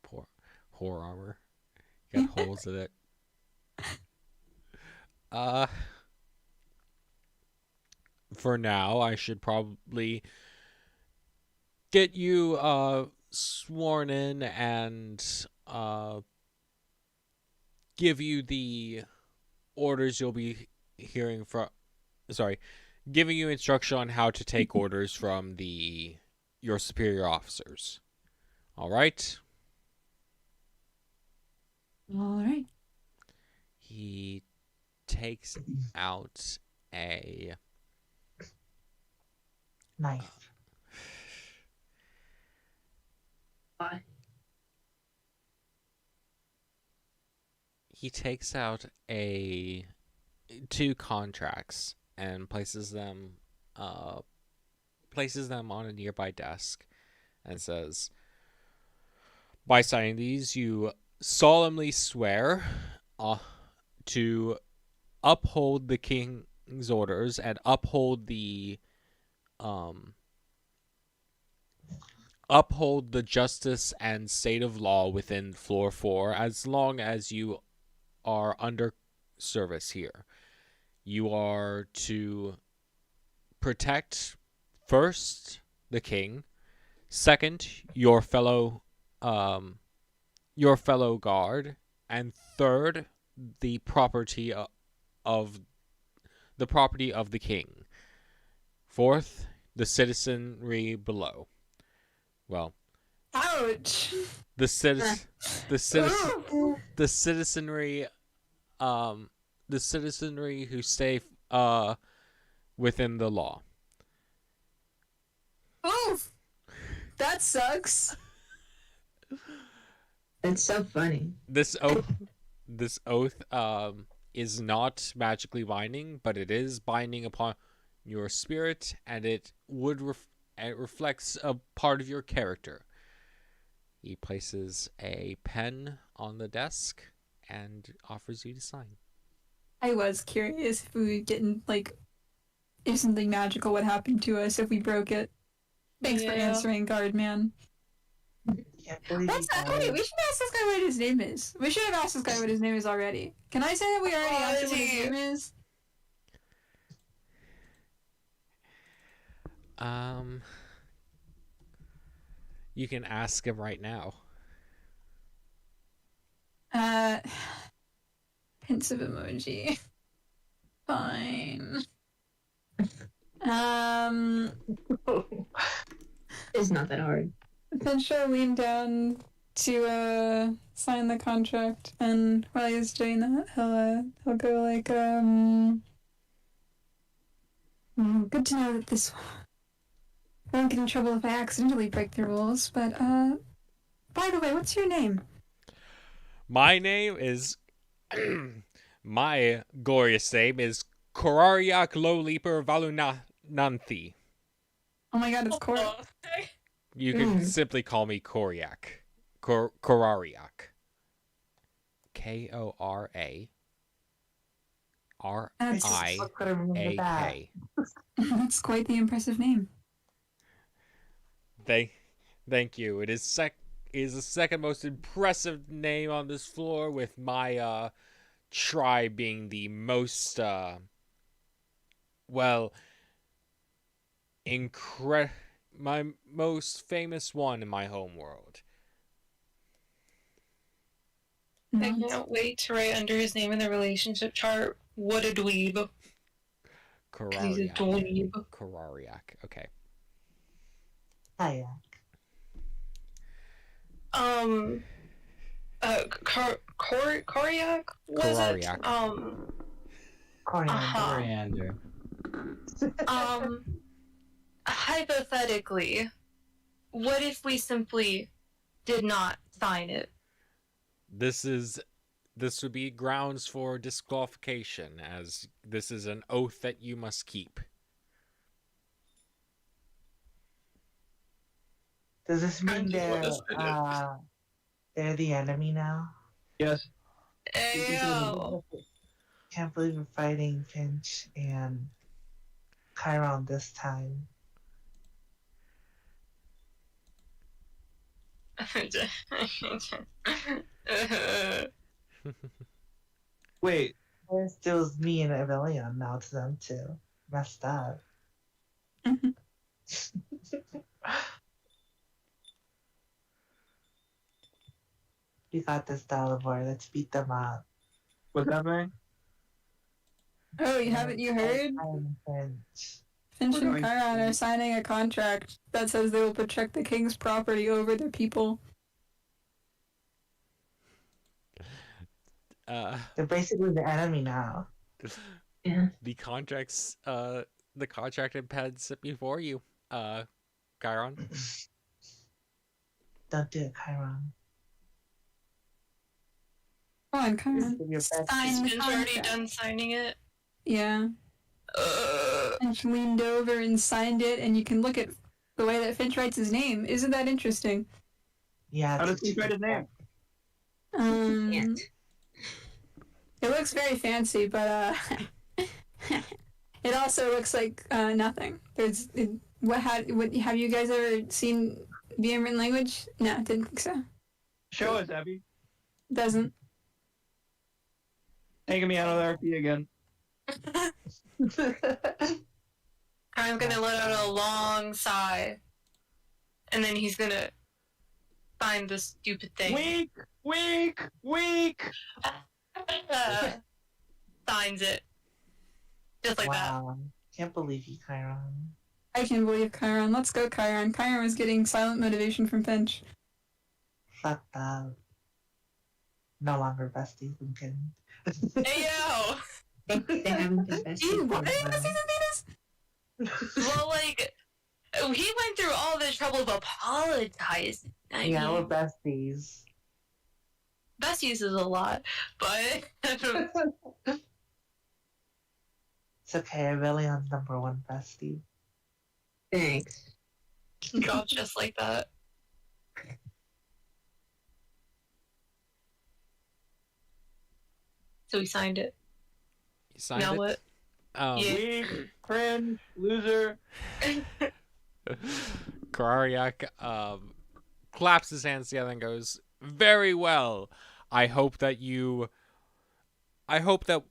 Poor horror armor. Got holes in it. For now, I should probably get you sworn in and give you the orders you'll be hearing from. Sorry, giving you instruction on how to take orders from your superior officers. All right. All right. He takes out a Knife. Why? he takes out two contracts and places them on a nearby desk and says, by signing these, you solemnly swear to uphold the king's orders and uphold the justice and state of law within floor 4 as long as you are under service here. You are to protect first, the king. Second, your fellow guard, and third, the property of the king. Fourth, the citizenry below. Well, Ouch. the citizenry the citizenry who stay within the law. Oof. That sucks. That's so funny. This oath is not magically binding, but it is binding upon your spirit, and it reflects a part of your character. He places a pen on the desk and offers you to sign. I was curious if we didn't, like, if something magical would happen to us if we broke it. Thanks for Yeah. answering, guard man. Can't believe What's you that? guys- Okay, we should ask this guy what his name is. We should have asked this guy what his name is already. Can I say that we already asked him what his name is? You can ask him right now. Pensive emoji. Fine. It's not that hard. Fincher leaned down to sign the contract, and while he's doing that, he'll go like, good to know that this won't get in trouble if I accidentally break the rules, but by the way, what's your name? My name is my glorious name is Korariak Lowleaper Valunanthi. Oh my god, it's Cor. You can simply call me Korariak. Korariak. K-O-R-A-R-I-A-K. That's quite the impressive name. Thank you. It is the second most impressive name on this floor, with my tribe being the most my most famous one in my home world. I can't wait to write under his name in the relationship chart. What a dweeb. 'Cause he's a dweeb. Korariak. Okay. Hiya. Koryak? Was it? Korariak. Coriander. Hypothetically, what if we simply did not sign it? This would be grounds for disqualification, as this is an oath that you must keep. Does this mean Thank they're the enemy now? Yes. Ayo. Can't believe we're fighting Finch and Chiron this time. Wait. First it was me and Evelion, now it's them two. Messed up. You got this, Dalibor. Let's beat them up. What's happening? Oh, haven't you heard? I'm Finch. Finch We're and going Chiron to- are signing a contract that says they will protect the king's property over their people. They're basically the enemy now. Yeah. The contract had pen sit before you, Chiron. Don't do it, Chiron. Come on, Chiron. Do your best. Sign the Finch already contract. done signing it? Yeah. Finch leaned over and signed it, and you can look at the way that Finch writes his name. Isn't that interesting? Yeah. How does he write his name? Can't. It looks very fancy, but it also looks like nothing. What have you guys ever seen Viermon language? No, didn't think so. Show us, Abby. Doesn't. Taking me out of the RP again. Kyron's gonna let out a long sigh. And then he's gonna find the stupid thing. Weak. Signs it. Just like that. Wow. Can't believe you, Chiron. I can't believe Chiron. Let's go, Chiron. Chiron was getting silent motivation from Finch. Fuck that. No longer besties, I'm kidding. Hey yo! They haven't been best. Dude, what? Season Venus? Well, like, he went through all the trouble of apologizing. I Yeah, we're mean, besties. besties is a lot, but It's okay, Aurelion's #1 bestie. Thanks. God, just like that. So he signed it. You signed Now it? what? Um, Yeah. Weak, cringe, loser. Karariak claps his hands together and goes, "Very well. I hope that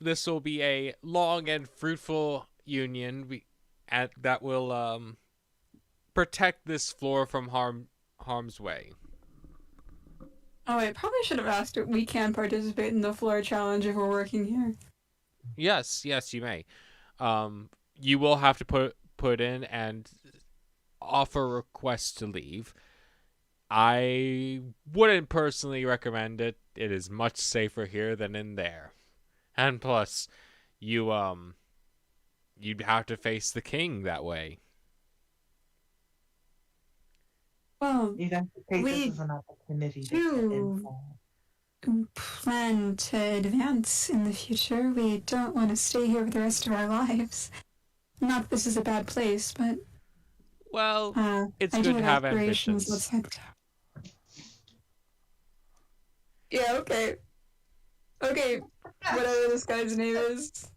this will be a long and fruitful union that will protect this floor from harm's way." Oh, I probably should have asked if we can participate in the floor challenge if we're working here. Yes, you may. You will have to put in and offer requests to leave. I wouldn't personally recommend it. It is much safer here than in there. And plus, you'd have to face the king that way. Well, You'd have to take We this as an opportunity to get do. info. plan to advance in the future. We don't want to stay here for the rest of our lives. Not that this is a bad place, but Well, it's I good do to have aspirations ambitions. outside. Yeah, okay. Okay, whatever this guy's name is.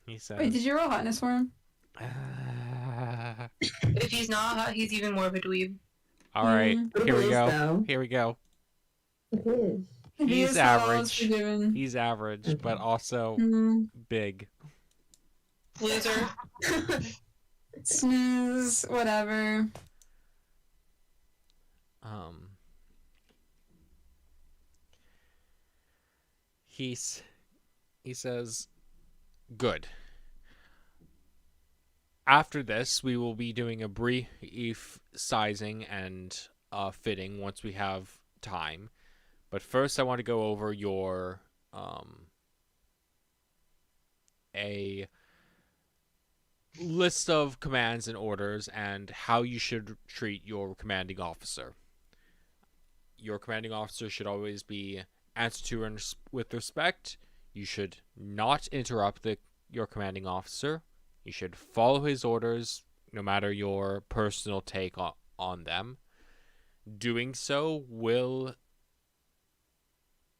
He says, Wait, did you roll hotness for him? If he's not hot, he's even more of a dweeb. all right, But here it we is, go. though. Here we go. It is. If he He's is hot, all is average. forgiven. He's average, Okay. but also Hmm. big. Loser. Snooze, whatever. He says, "Good. After this, we will be doing a brief sizing and fitting once we have time. But first, I want to go over your a list of commands and orders and how you should treat your commanding officer. Your commanding officer should always be answered to with respect. You should not interrupt your commanding officer. You should follow his orders, no matter your personal take on them. Doing so will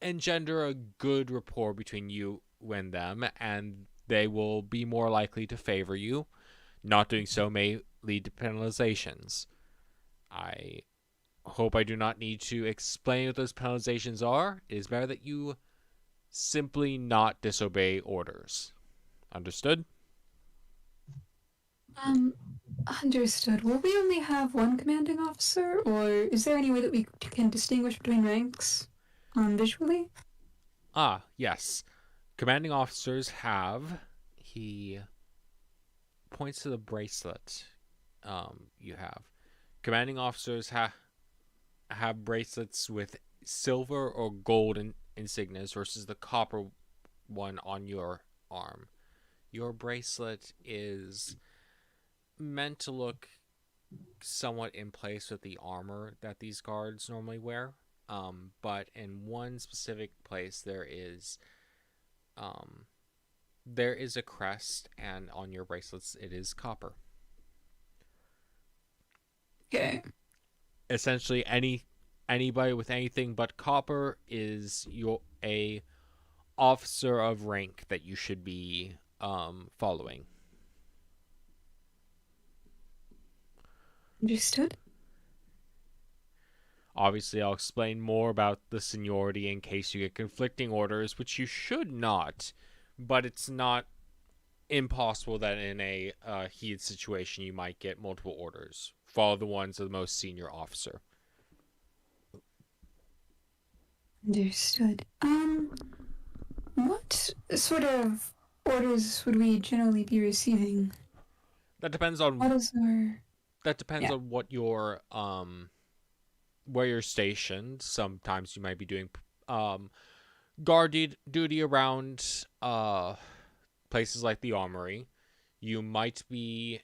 engender a good rapport between you and them, and they will be more likely to favor you. Not doing so may lead to penalizations. I hope I do not need to explain what those penalizations are. It is better that you simply not disobey orders. Understood?" Understood. Will we only have one commanding officer, or is there any way that we can distinguish between ranks, visually? Ah, yes. Commanding officers have... He points to the bracelet you have. Commanding officers have bracelets with silver or gold insignias versus the copper one on your arm. Your bracelet is meant to look somewhat in place with the armor that these guards normally wear. But in one specific place there is a crest, and on your bracelets it is copper. Okay. Essentially, anybody with anything but copper is a officer of rank that you should be following. Understood. Obviously, I'll explain more about the seniority in case you get conflicting orders, which you should not, but it's not impossible that in a heated situation you might get multiple orders. Follow the ones of the most senior officer. Understood. What sort of orders would we generally be receiving? That depends on What is our... Yeah. on what your where you're stationed. Sometimes you might be doing guard duty around places like the armory. You might be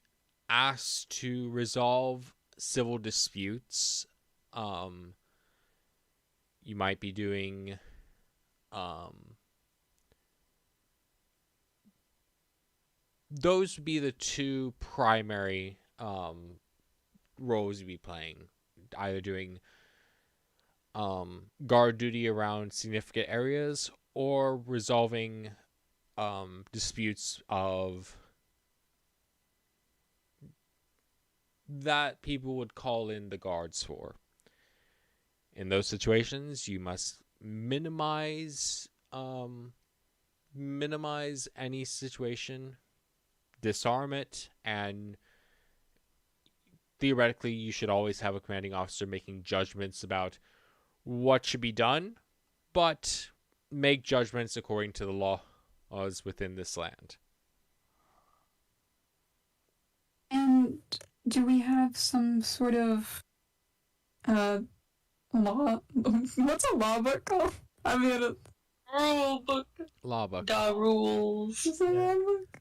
asked to resolve civil disputes. You might be doing those would be the two primary roles you'd be playing. Either doing guard duty around significant areas or resolving disputes of that people would call in the guards for. In those situations, you must minimize any situation, disarm it, and theoretically you should always have a commanding officer making judgments about what should be done, but make judgments according to the laws within this land. And do we have some sort of law? What's a law book called? I mean, Rule book. Law book. The rules. is it a law book?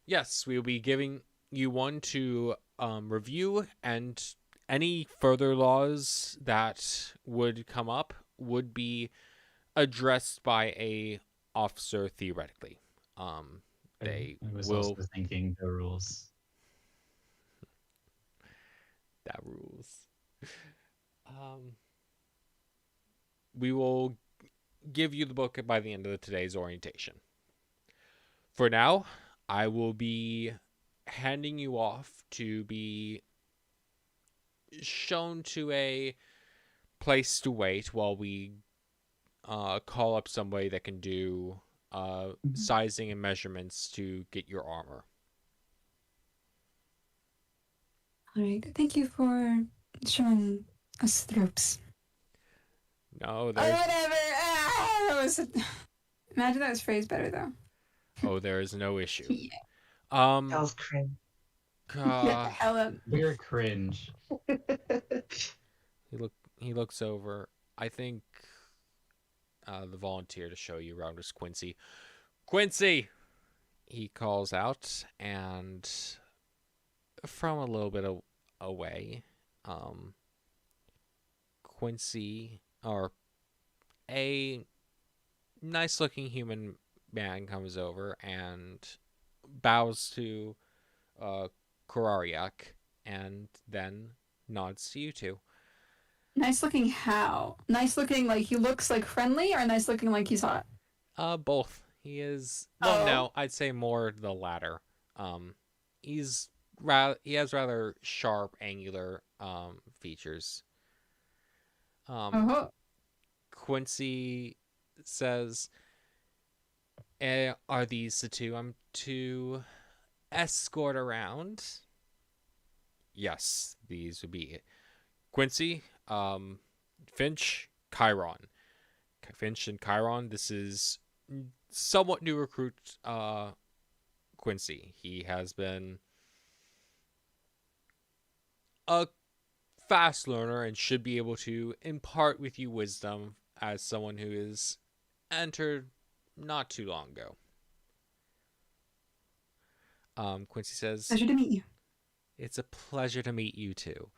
Yes, we will be giving you one to review, and any further laws that would come up would be addressed by a officer theoretically. They I was will... also thinking the rules. That rules. We will give you the book by the end of today's orientation. For now, I will be handing you off to be shown to a place to wait while we call up somebody that can do sizing and measurements to get your armor. Alright, thank you for showing us the ropes. No, Oh, there's... whatever! Ah, that was... Imagine that was phrased better, though. Oh, there is no issue. Yeah. That was cringe. Get the hell up. We're cringe. He looks over. I think the volunteer to show you around is Quincy. Quincy! He calls out, and from a little bit away, Quincy, or a nice-looking human man, comes over and bows to Korariak, and then nods to you two. Nice looking how? Nice looking like he looks like friendly, or nice looking like he's hot? Both. He is... Well, Oh. no, I'd say more the latter. He has rather sharp, angular features. Oh. Quincy says, are these the two I'm to escort around? Yes, these would be it. Quincy, Finch, Chiron. Finch and Chiron, this is somewhat new recruit Quincy. He has been a fast learner and should be able to impart with you wisdom as someone who is entered not too long ago. Quincy says, Pleasure to meet you. it's a pleasure to meet you too.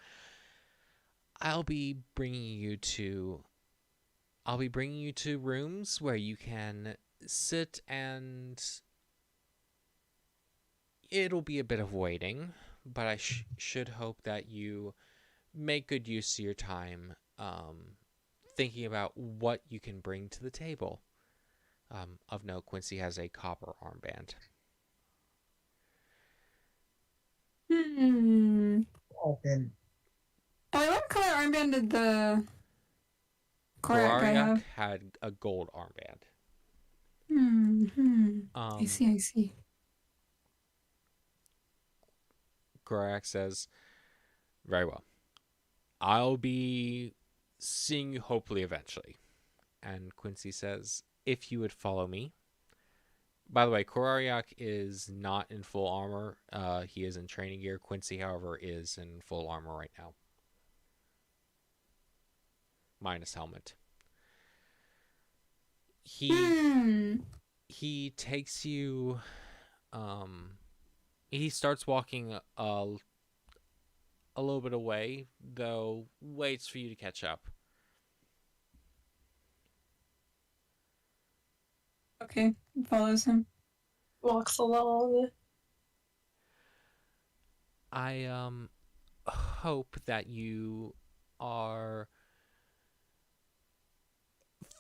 I'll be bringing you to rooms where you can sit, and it'll be a bit of waiting, but I should hope that you make good use of your time thinking about what you can bring to the table. Of note, Quincy has a copper armband. Hmm. Open. What color armband did the Korak I have. had a gold armband. I see. Korak says, "Very well. I'll be seeing you hopefully eventually." And Quincy says, "If you would follow me." By the way, Korariak is not in full armor. He is in training gear. Quincy, however, is in full armor right now. Minus helmet. He takes you. He starts walking a little bit away, though waits for you to catch up. Okay, follows him. Walks along. I hope that you are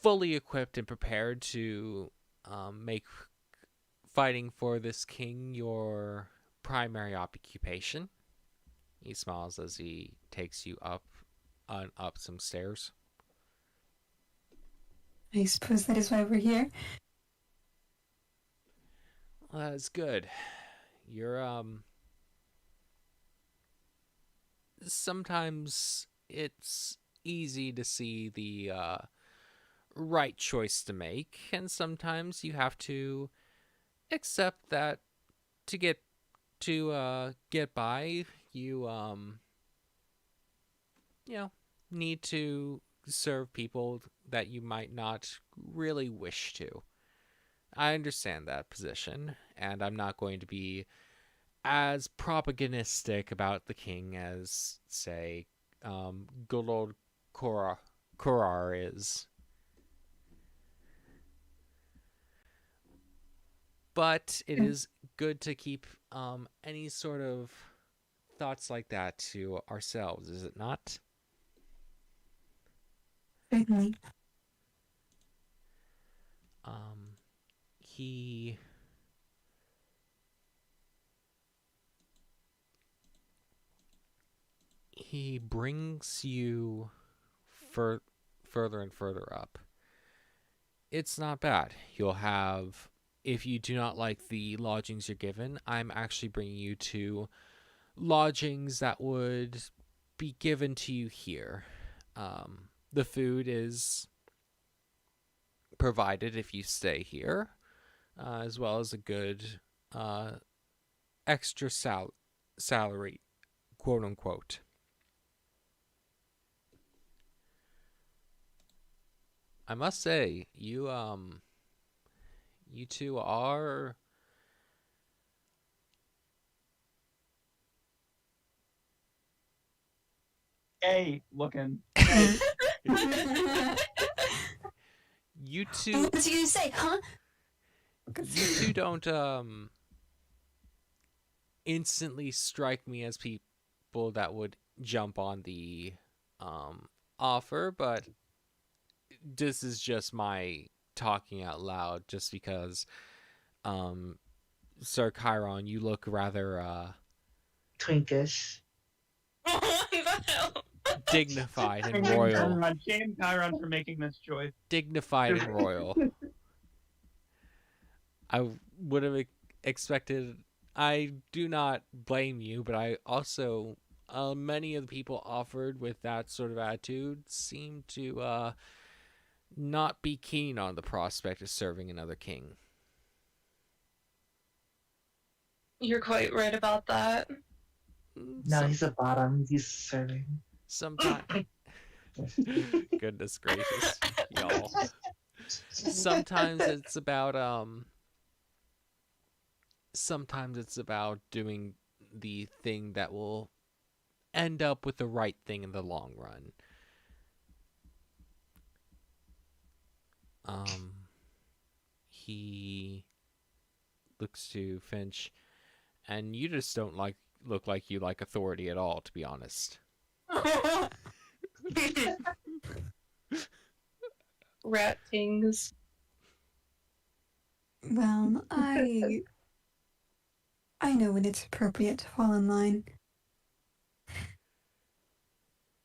fully equipped and prepared to make fighting for this king your primary occupation. He smiles as he takes you up some stairs. I suppose that is why we're here. Well, that's good. You're sometimes it's easy to see the right choice to make, and sometimes you have to accept that to get by, you need to serve people that you might not really wish to. I understand that position, and I'm not going to be as propagandistic about the king as, say, good old Korar is. But it is good to keep any sort of thoughts like that to ourselves, is it not? Certainly. He brings you further and further up. It's not bad. You'll have, if you do not like the lodgings you're given, I'm actually bringing you to lodgings that would be given to you here. The food is provided if you stay here, as well as a good extra salary, quote unquote. I must say, you two are A looking. You two. What was you gonna say, huh? You two don't instantly strike me as people that would jump on the offer, but this is just my talking out loud, just because Sir Chiron, you look rather Twinkish. What the hell? dignified and royal. Shame Chiron for making this choice. Dignified and royal. I would have expected. I do not blame you, but I also many of the people offered with that sort of attitude seem to not be keen on the prospect of serving another king. You're quite right about that. No, he's a bottom. He's serving. Sometimes. Goodness gracious, y'all. Sometimes it's about doing the thing that will end up with the right thing in the long run. He looks to Finch, and you just don't look like you like authority at all, to be honest. Rat things. Well, I know when it's appropriate to fall in line.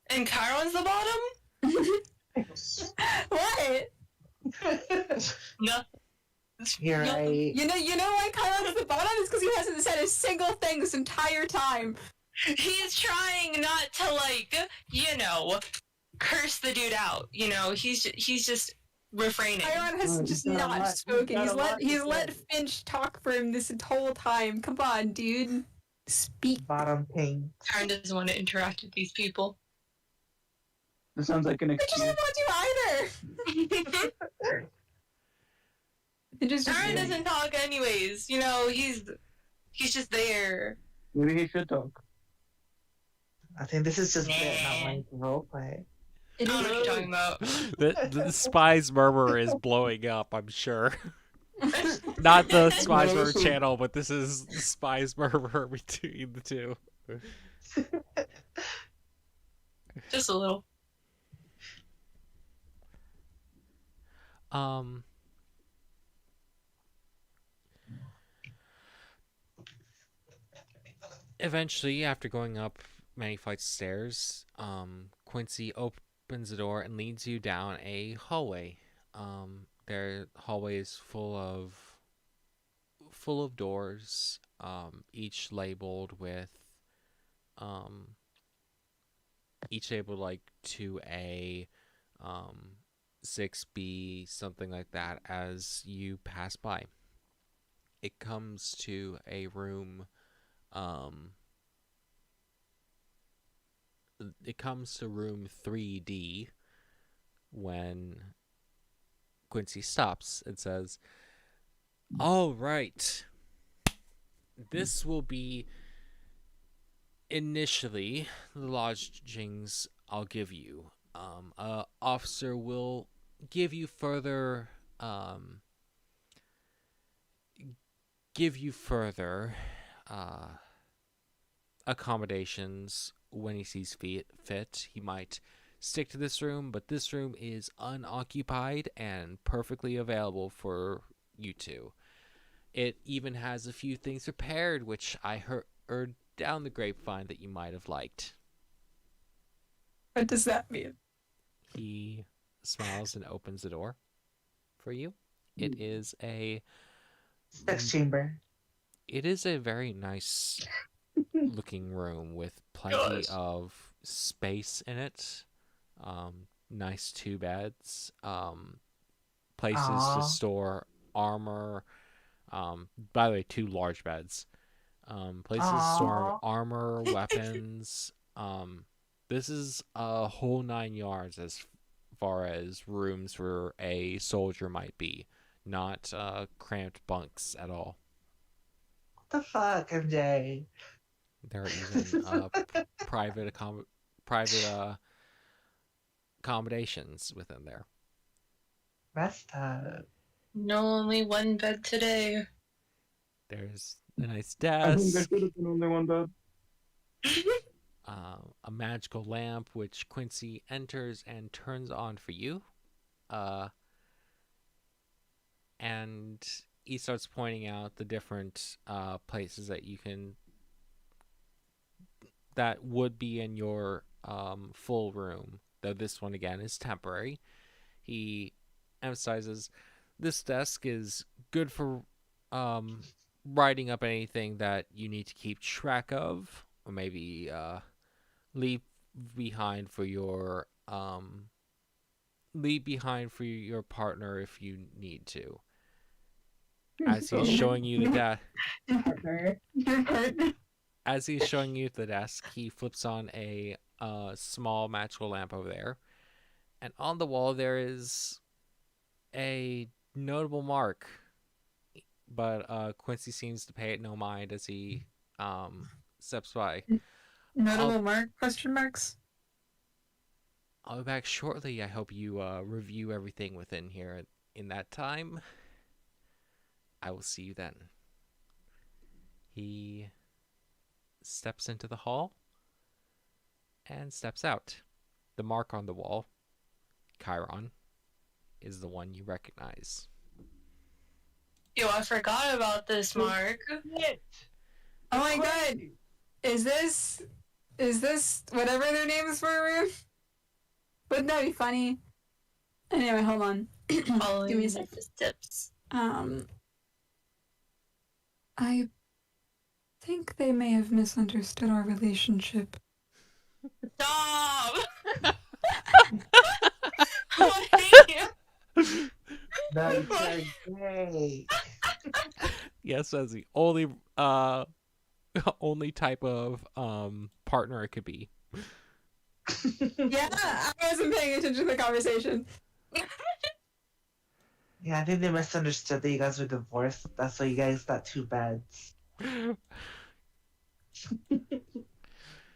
And Chiron's the bottom? What? No. You're No. right. You know why Kyron's the bottom is because he hasn't said a single thing this entire time. He's trying not to, like, curse the dude out. He's just refraining. Kyron has Oh, just he's got a not lot- spoken. he's got a lot to He's let say. Finch talk for him this whole time. Come on, dude. Speak. Bottom ping. Karen doesn't want to interact with these people. This sounds like an I just excuse. don't want to either. It just Karen doesn't talk anyways. He's just there. Maybe he should talk. I think this is just Nah. bit, not like roleplay. I don't know what you're talking about. The Spies Murmur is blowing up, I'm sure. Not the Spies Murmur channel, but this is the Spies Murmur between the two. Just a little. Eventually, after going up many flights of stairs, Quincy opens the door and leads you down a hallway. Their hallway is full of doors, each labeled with, like 2A, 6B, something like that. As you pass by, it comes to a room. It comes to room 3D when Quincy stops and says, "All right, this will be initially the lodgings I'll give you. Officer will give you further accommodations when he sees fit. He might stick to this room, but this room is unoccupied and perfectly available for you two. It even has a few things prepared, which I heard down the grapevine that you might have liked." What does that mean? He smiles and opens the door for you. It is a Sex chamber. It is a very nice looking room with plenty of space in it. Nice 2 beds. Places to store armor. By the way, 2 large beds. Places to store armor, weapons. This is a whole 9 yards as far as rooms where a soldier might be. Not cramped bunks at all. What the fuck, MJ? There are even private accommodations within there. Messed up. No, only one bed today. There's a nice I think there desk, should have been only one bed. a magical lamp which Quincy enters and turns on for you. And he starts pointing out the different places that would be in your full room, though this one again is temporary. He emphasizes this desk is good for writing up anything that you need to keep track of, or maybe leave behind for your partner if you need to. As he's showing you the desk, as he's showing you the desk, he flips on a small magical lamp over there, and on the wall there is a notable mark. But Quincy seems to pay it no mind as he steps by. Notable mark? Question marks? I'll be back shortly. I hope you review everything within here. In that time, I will see you then. He steps into the hall and steps out. The mark on the wall, Chiron, is the one you recognize. Yo, I forgot about this, Mark. Oh my god! Is this whatever their name is for a room? Wouldn't that be funny? Anyway, hold on. Following Give me a the sec. tips. I think they may have misunderstood our relationship. Stop! Oh, thank you. No, you're gay. Yes, as the only only type of partner it could be. Yeah, I wasn't paying attention to the conversation. Yeah, I think they misunderstood that you guys were divorced. That's why you guys got 2 beds.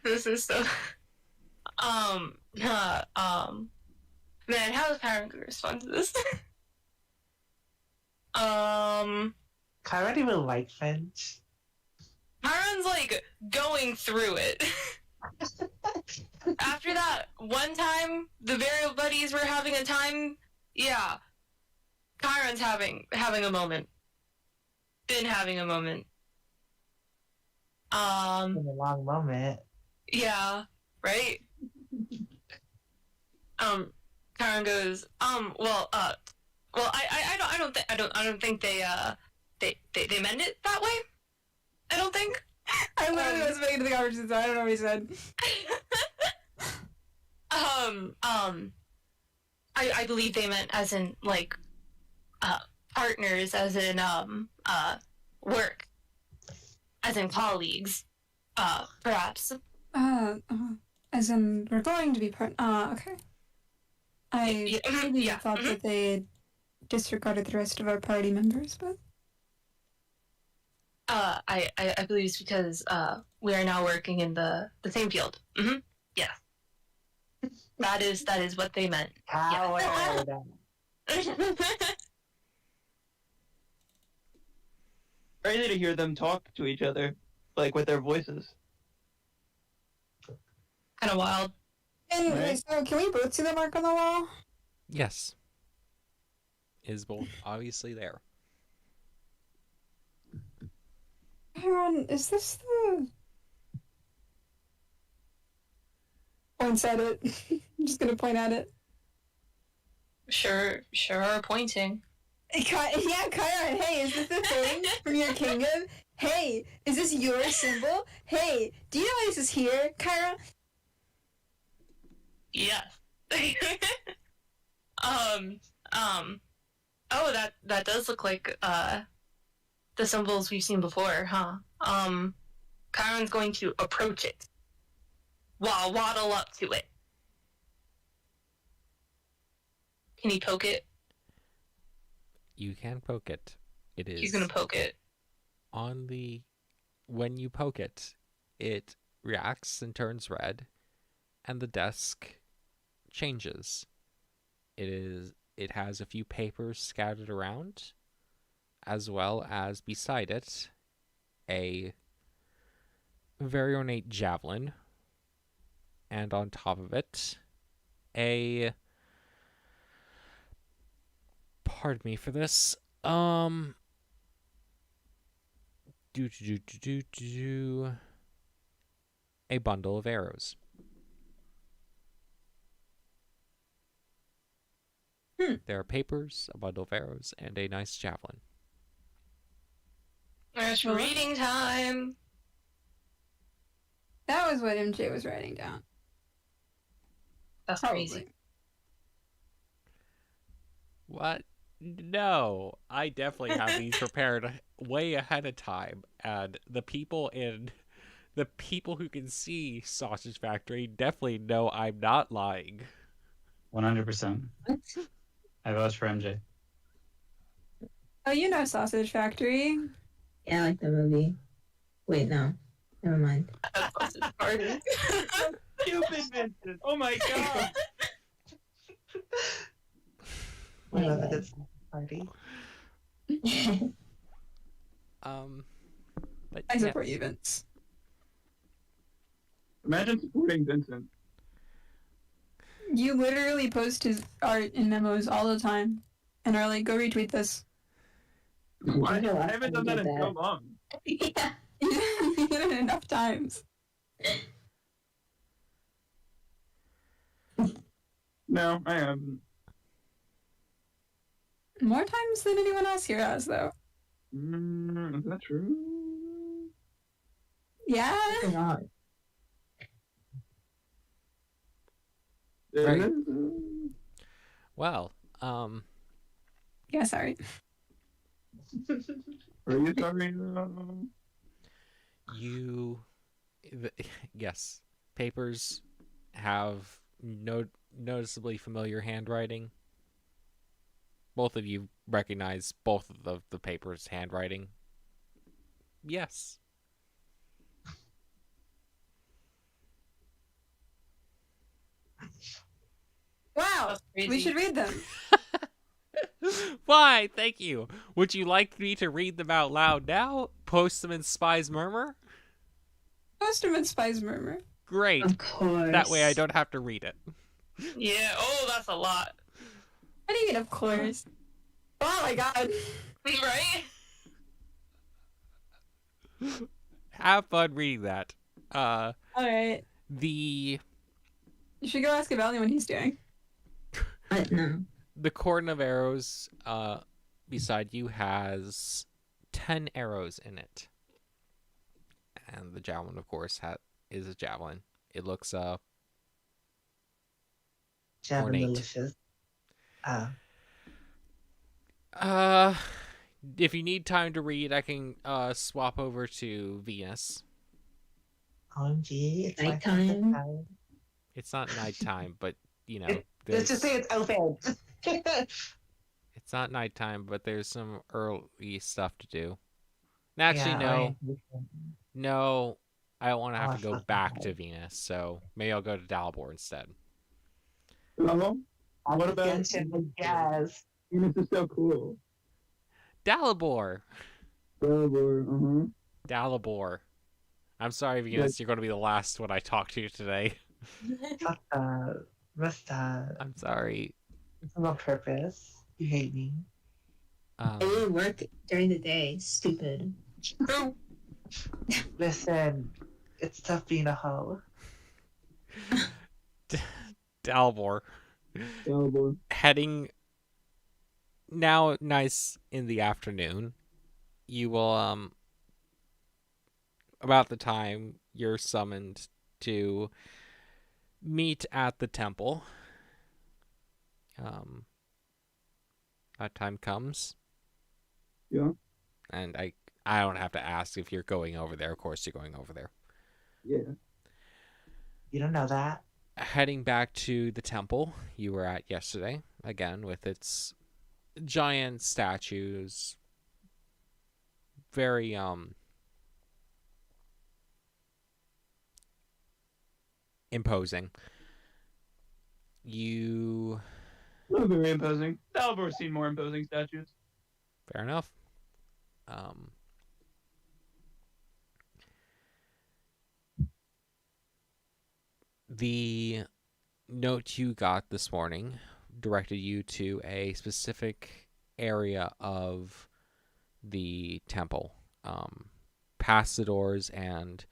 This is so. Man, how is Karen gonna respond to this? Kyra didn't even like Finch. Karen's like going through it. After that one time, the variable buddies were having a time. Yeah, Kyron's having a moment. Been having a moment. In a long moment. Yeah, right. Karen goes, well, I don't think they meant it that way. I don't think. I literally was making the conversation, so I don't know what he said. I believe they meant as in like, partners, as in work, as in colleagues, perhaps. As in, we're going to be okay. I really Yeah. thought that they had disregarded the rest of our party members, but... I believe it's because, we are now working in the same field. Mm-hmm. Yeah. That is what they meant. Howard. Crazy to hear them talk to each other, like with their voices. Kind of wild. And Right. so, can we both see the mark on the wall? Yes. Is both obviously there. Aaron, is this the... Points at it. I'm just gonna point at it. Sure, pointing. Yeah, Kyra, hey, is this the thing from your kingdom? Hey, is this your symbol? Hey, do you know why this is here, Kyra? Yeah. Oh, that does look like, the symbols we've seen before, huh? Kyron's going to approach it. Waddle up to it. Can he poke it? You can poke it. It is He's gonna poke it. on the... When you poke it, it reacts and turns red, and the desk changes. It has a few papers scattered around, as well as beside it a very ornate javelin, and on top of it a... Pardon me for this. A bundle of arrows. There are papers, a bundle of arrows, and a nice javelin. It's Well, reading time. That was what MJ was writing down. That's Probably. crazy. What? No, I definitely have these prepared way ahead of time, and the people who can see Sausage Factory definitely know I'm not lying. 100%. What? I vouch for MJ. Oh, you know Sausage Factory. Yeah, I like the movie. Wait, no. Never mind. That's party. Stupid Vincent! Oh my god! We love a good party. But I yeah. support you, Vince. Imagine supporting Vincent. You literally post his art in memos all the time, and are like, go retweet this. Why? know I haven't done that in so long. Yeah. You did it enough times. No, I haven't. More times than anyone else here has, though. Is that true? Yeah. That's a lot. Right. Well, Yeah, sorry. Are you sorry? yes, papers have noticeably familiar handwriting. Both of you recognize both of the papers' handwriting. Yes. Wow. That's crazy. We should read them. Why? Thank you. Would you like me to read them out loud now? Post them in Spy's Murmur? Post them in Spy's Murmur. Great. Of course. That way I don't have to read it. Yeah. Oh, that's a lot. What do you mean, of course? Oh my god. Right? Have fun reading that. Alright. The You should go ask Evalion what he's doing. No. the cordon of arrows beside you has 10 arrows in it. And the javelin, of course, is a javelin. It looks ornate. Delicious. If you need time to read, I can swap over to Venus. OMG, it's my Nighttime. perfect time. It's not nighttime, but you know, Let's just say it's open. it's not nighttime, but there's some early stuff to do. Actually, Yeah, no, I- no, I don't want to Oh, have to go fuck back that. to Venus, so maybe I'll go to Dalibor instead. Hello? What about Genshin, yes. Venus is so cool. Dalibor! Uh-huh. Dalibor. I'm sorry, Venus, you're going to be the last one I talk to today. Fuck that. What's that? I'm sorry. It's on purpose. You hate me. I didn't work during the day. Stupid. Listen, it's tough being a hoe. Dalibor. Dalibor. Heading now nice in the afternoon. You will about the time you're summoned to meet at the temple. That time comes. Yeah. And I don't have to ask if you're going over there. Of course you're going over there. Yeah. You don't know that. Heading back to the temple you were at yesterday, again with its giant statues, very imposing. You Not very imposing. Dalibor's seen more imposing statues. fair enough. The note you got this morning directed you to a specific area of the temple, past the doors and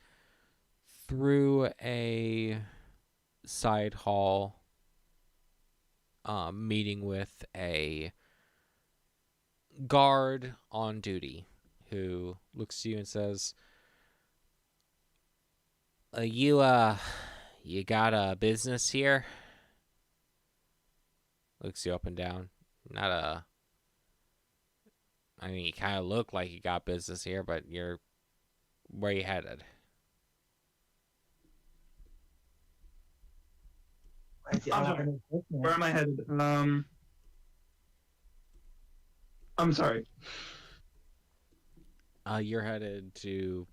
through a side hall, meeting with a guard on duty who looks to you and says, you got a business here? Looks you up and down. I mean, you kind of look like you got business here, but where you headed? Where's the I'm other sorry. business? Where am I headed? I'm sorry. You're headed to,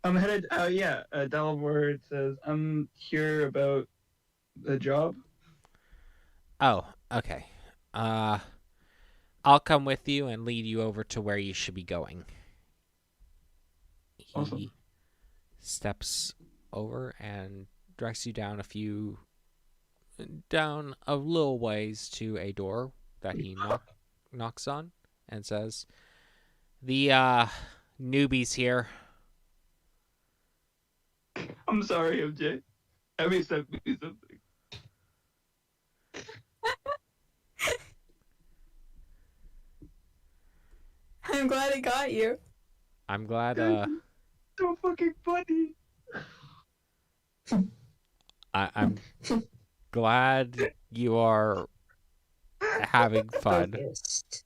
I'm headed. Dalibor says I'm here about the job. Oh, okay. I'll come with you and lead you over to where you should be going. He Awesome. steps over and directs you down a little ways to a door that he knocks on and says, "The newbies here." I'm sorry, MJ. I mean, something. I'm glad it got you. I'm glad. So fucking funny. I'm glad you are having fun. Focused.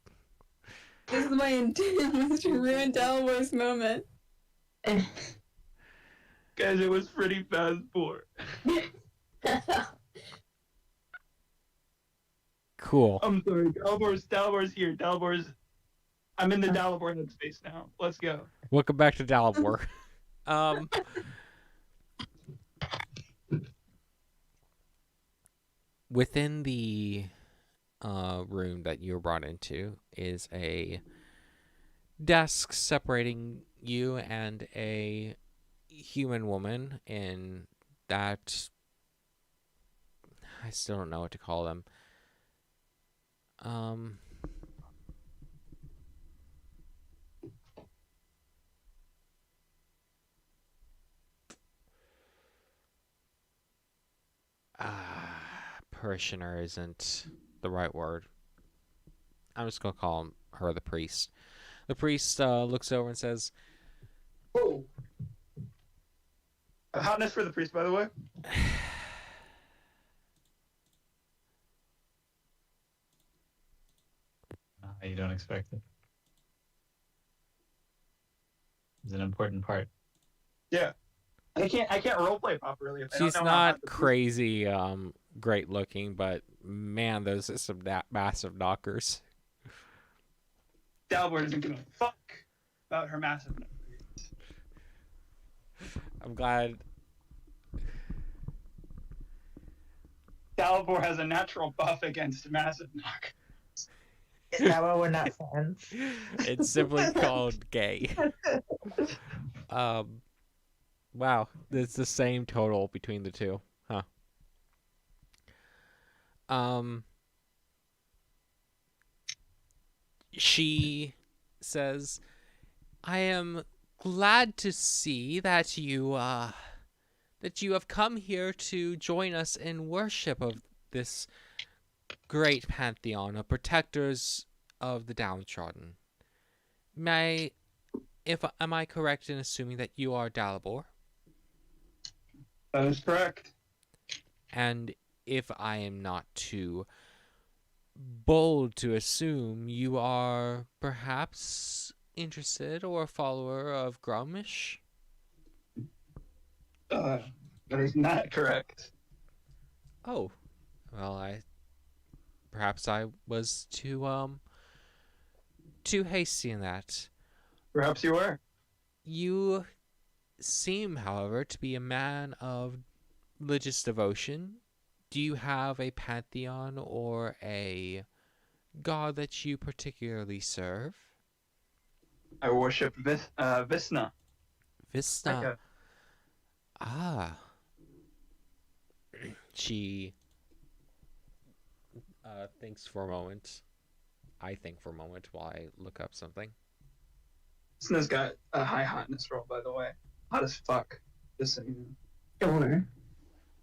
This is my intent was to ruin Delaware's moment. Guys, it was pretty fast for. Cool. I'm sorry. Dalabor's here. I'm in the Dalibor headspace now. Let's go. Welcome back to Dalibor. Within the room that you were brought into is a desk separating you and a human woman in that I still don't know what to call them. Parishioner isn't the right word. I'm just gonna call her the priest. The priest looks over and says, Whoa. Hotness for the priest, by the way. You don't expect it. It's an important part. Yeah. I can't roleplay properly if I don't she's know not how to crazy great looking, but man, those are some massive knockers. Dalibor isn't gonna fuck about her massive numbers. I'm glad. Dalibor has a natural buff against massive knock. Is that why we're not friends? It's simply called gay. Wow, it's the same total between the two, huh? She says, "I am glad to see that you have come here to join us in worship of this great pantheon of protectors of the downtrodden. Am I correct in assuming that you are Dalibor? That is correct. And if I am not too bold to assume, you are perhaps interested or a follower of Grumish?" That is not correct. Oh, well, perhaps I was too hasty in that. Perhaps you were. You seem, however, to be a man of religious devotion. Do you have a pantheon or a god that you particularly serve? I worship Visna. Vista. Okay. Ah. She thinks for a moment. I think for a moment while I look up something. Visna's got a high hotness roll, by the way. Hot as fuck. Just so you know. Sure.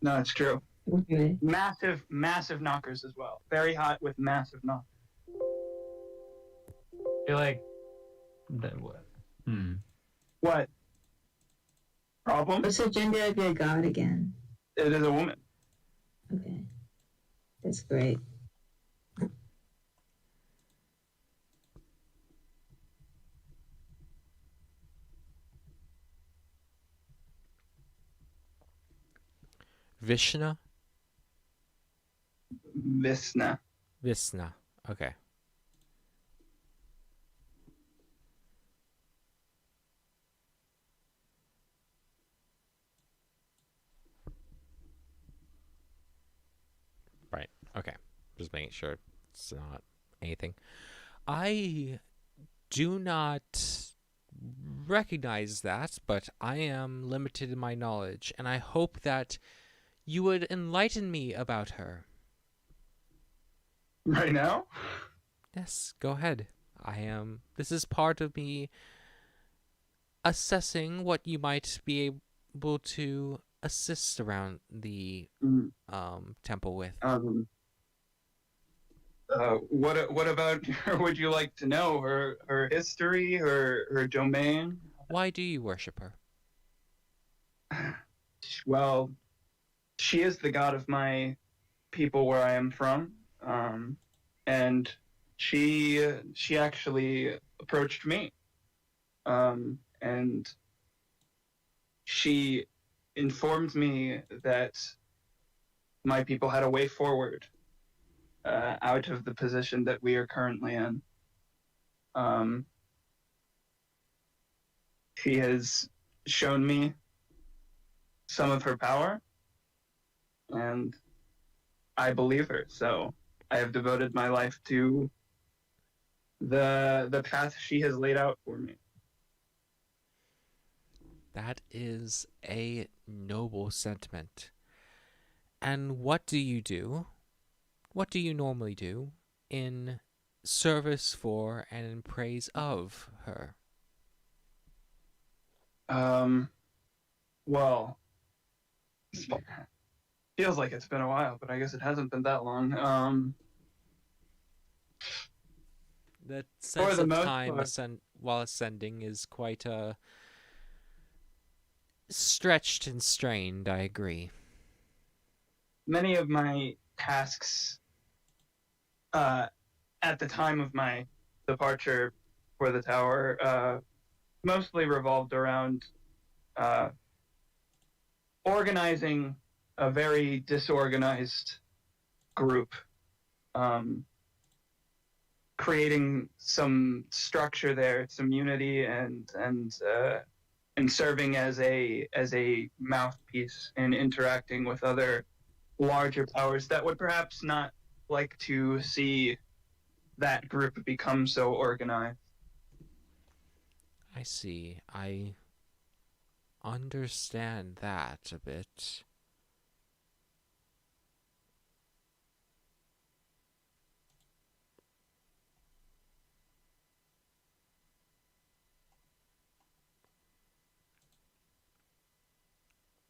No, it's true. Okay. Massive knockers as well. Very hot with massive knockers. I feel like that. What? Problem? What's the gender of your god again? It is a woman. Okay. That's great. Vishna? Visna. Visna. Okay. Right. Okay. Just making sure it's not anything. I do not recognize that, but I am limited in my knowledge, and I hope that you would enlighten me about her. Right now? Yes, go ahead. This is part of me assessing what you might be able to assist around the temple with. What about her? Would you like to know her history, her domain? Why do you worship her? Well, she is the god of my people where I am from, and she actually approached me, and she informed me that my people had a way forward out of the position that we are currently in. She has shown me some of her power, and I believe her. So I have devoted my life to the path she has laid out for me. That is a noble sentiment. And what do you do? What do you normally do in service for and in praise of her? Well, feels like it's been a while, but I guess it hasn't been that long. The For sense the of most time part. while ascending is quite stretched and strained, I agree. Many of my tasks at the time of my departure for the tower mostly revolved around organizing a very disorganized group, creating some structure there, some unity, and serving as a mouthpiece and interacting with other larger powers that would perhaps not like to see that group become so organized. I see. I understand that a bit.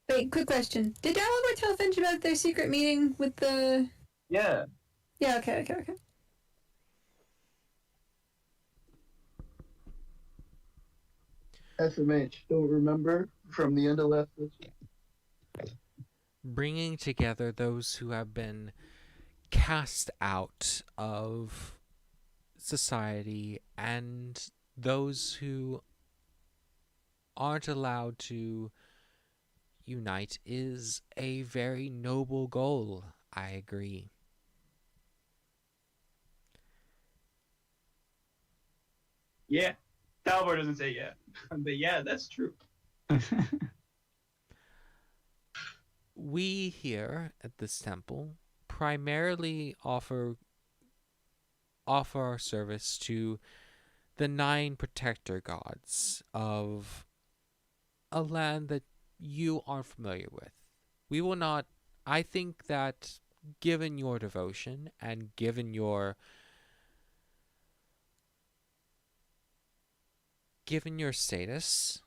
Wait, quick question. Did Dalibor tell Finch about their secret meeting with the... Yeah. Yeah, okay. SMH, don't remember from the end of last session. Bringing together those who have been cast out of society and those who aren't allowed to unite is a very noble goal. I agree. Yeah. Talbot doesn't say yeah. But yeah, that's true. We here at this temple primarily offer our service to the 9 protector gods of a land that you aren't familiar with. We will not. I think that given your devotion and given your status,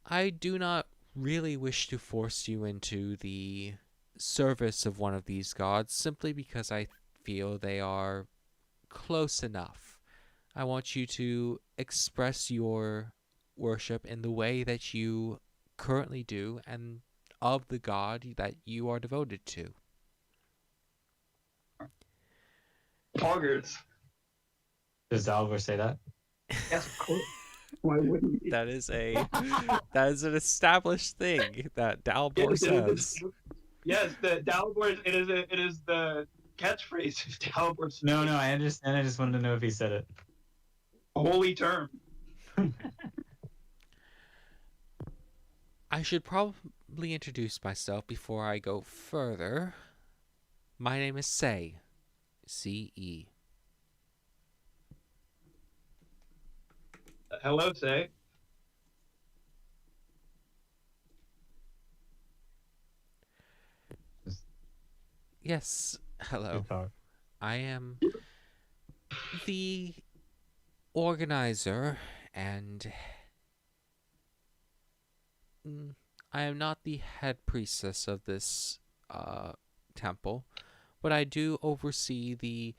I do not really wish to force you into the service of one of these gods simply because I feel they are close enough. I want you to express your worship in the way that you currently do and of the god that you are devoted to. Poggers. Does Dalibor say that? Yes, of course. Why wouldn't he? That is an established thing that Dalibor says. Yes, the Dalibor. It is the catchphrase of Dalibor. No, I understand. I just wanted to know if he said it. A holy term. I should probably introduce myself before I go further. My name is Sei. C-E. Hello, Say. Yes, hello. I am the organizer, and I am not the head priestess of this temple, but I do oversee the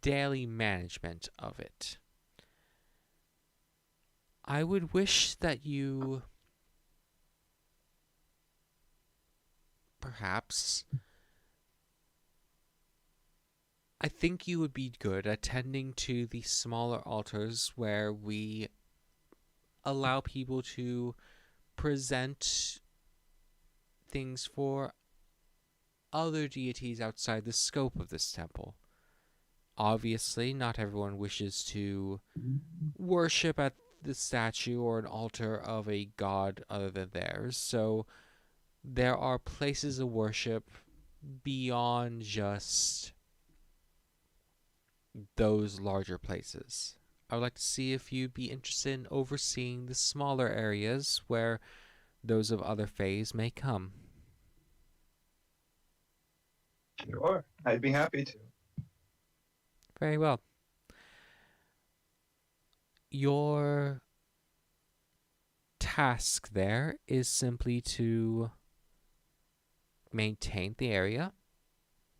daily management of it. I would wish that you perhaps, I think you would be good at tending to the smaller altars where we allow people to present things for other deities outside the scope of this temple. Obviously, not everyone wishes to worship at the statue or an altar of a god other than theirs, so there are places of worship beyond just those larger places. I would like to see if you'd be interested in overseeing the smaller areas where those of other faiths may come. Sure, I'd be happy to. Very well. Your task there is simply to maintain the area,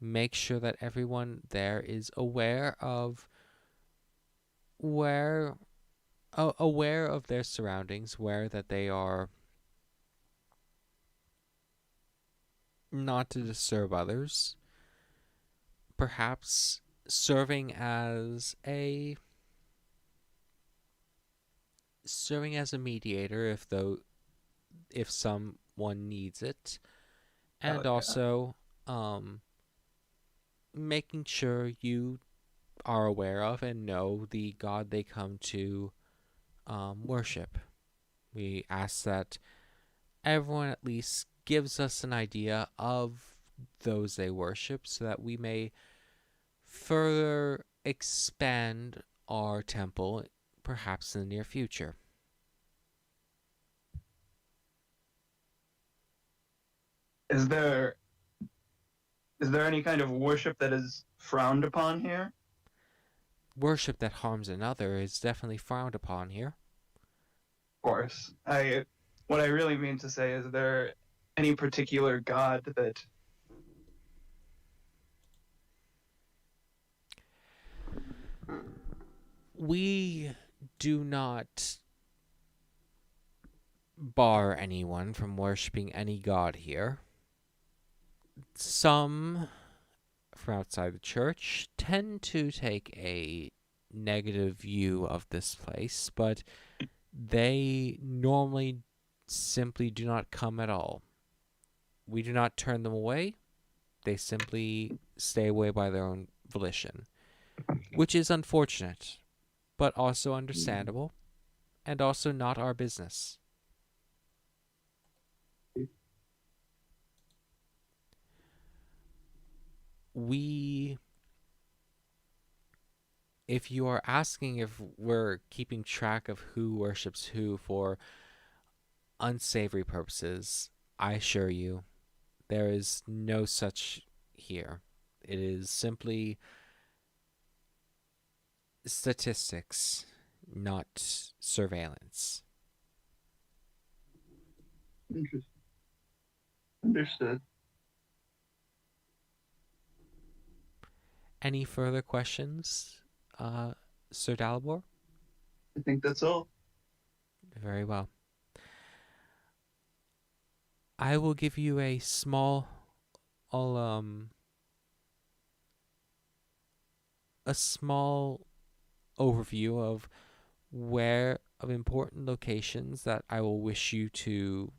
make sure that everyone there is aware of their surroundings, aware that they are not to disturb others, perhaps serving as a mediator if someone needs it, and yeah. also making sure you are aware of and know the god they come to worship. We ask that everyone at least gives us an idea of those they worship so that we may further expand our temple perhaps in the near future. Is there any kind of worship that is frowned upon here? Worship that harms another is definitely frowned upon here. Of course. What I really mean to say is there any particular god that we do not bar anyone from worshiping any god here. Some from outside the church tend to take a negative view of this place, but they normally simply do not come at all. We do not turn them away. They simply stay away by their own volition, which is unfortunate, but also understandable, and also not our business. If you are asking if we're keeping track of who worships who for unsavory purposes, I assure you, there is no such here. It is simply statistics, not surveillance. Interesting. Understood. Any further questions, Sir Dalibor? I think that's all. Very well. I will give you a small overview of important locations that I will wish you to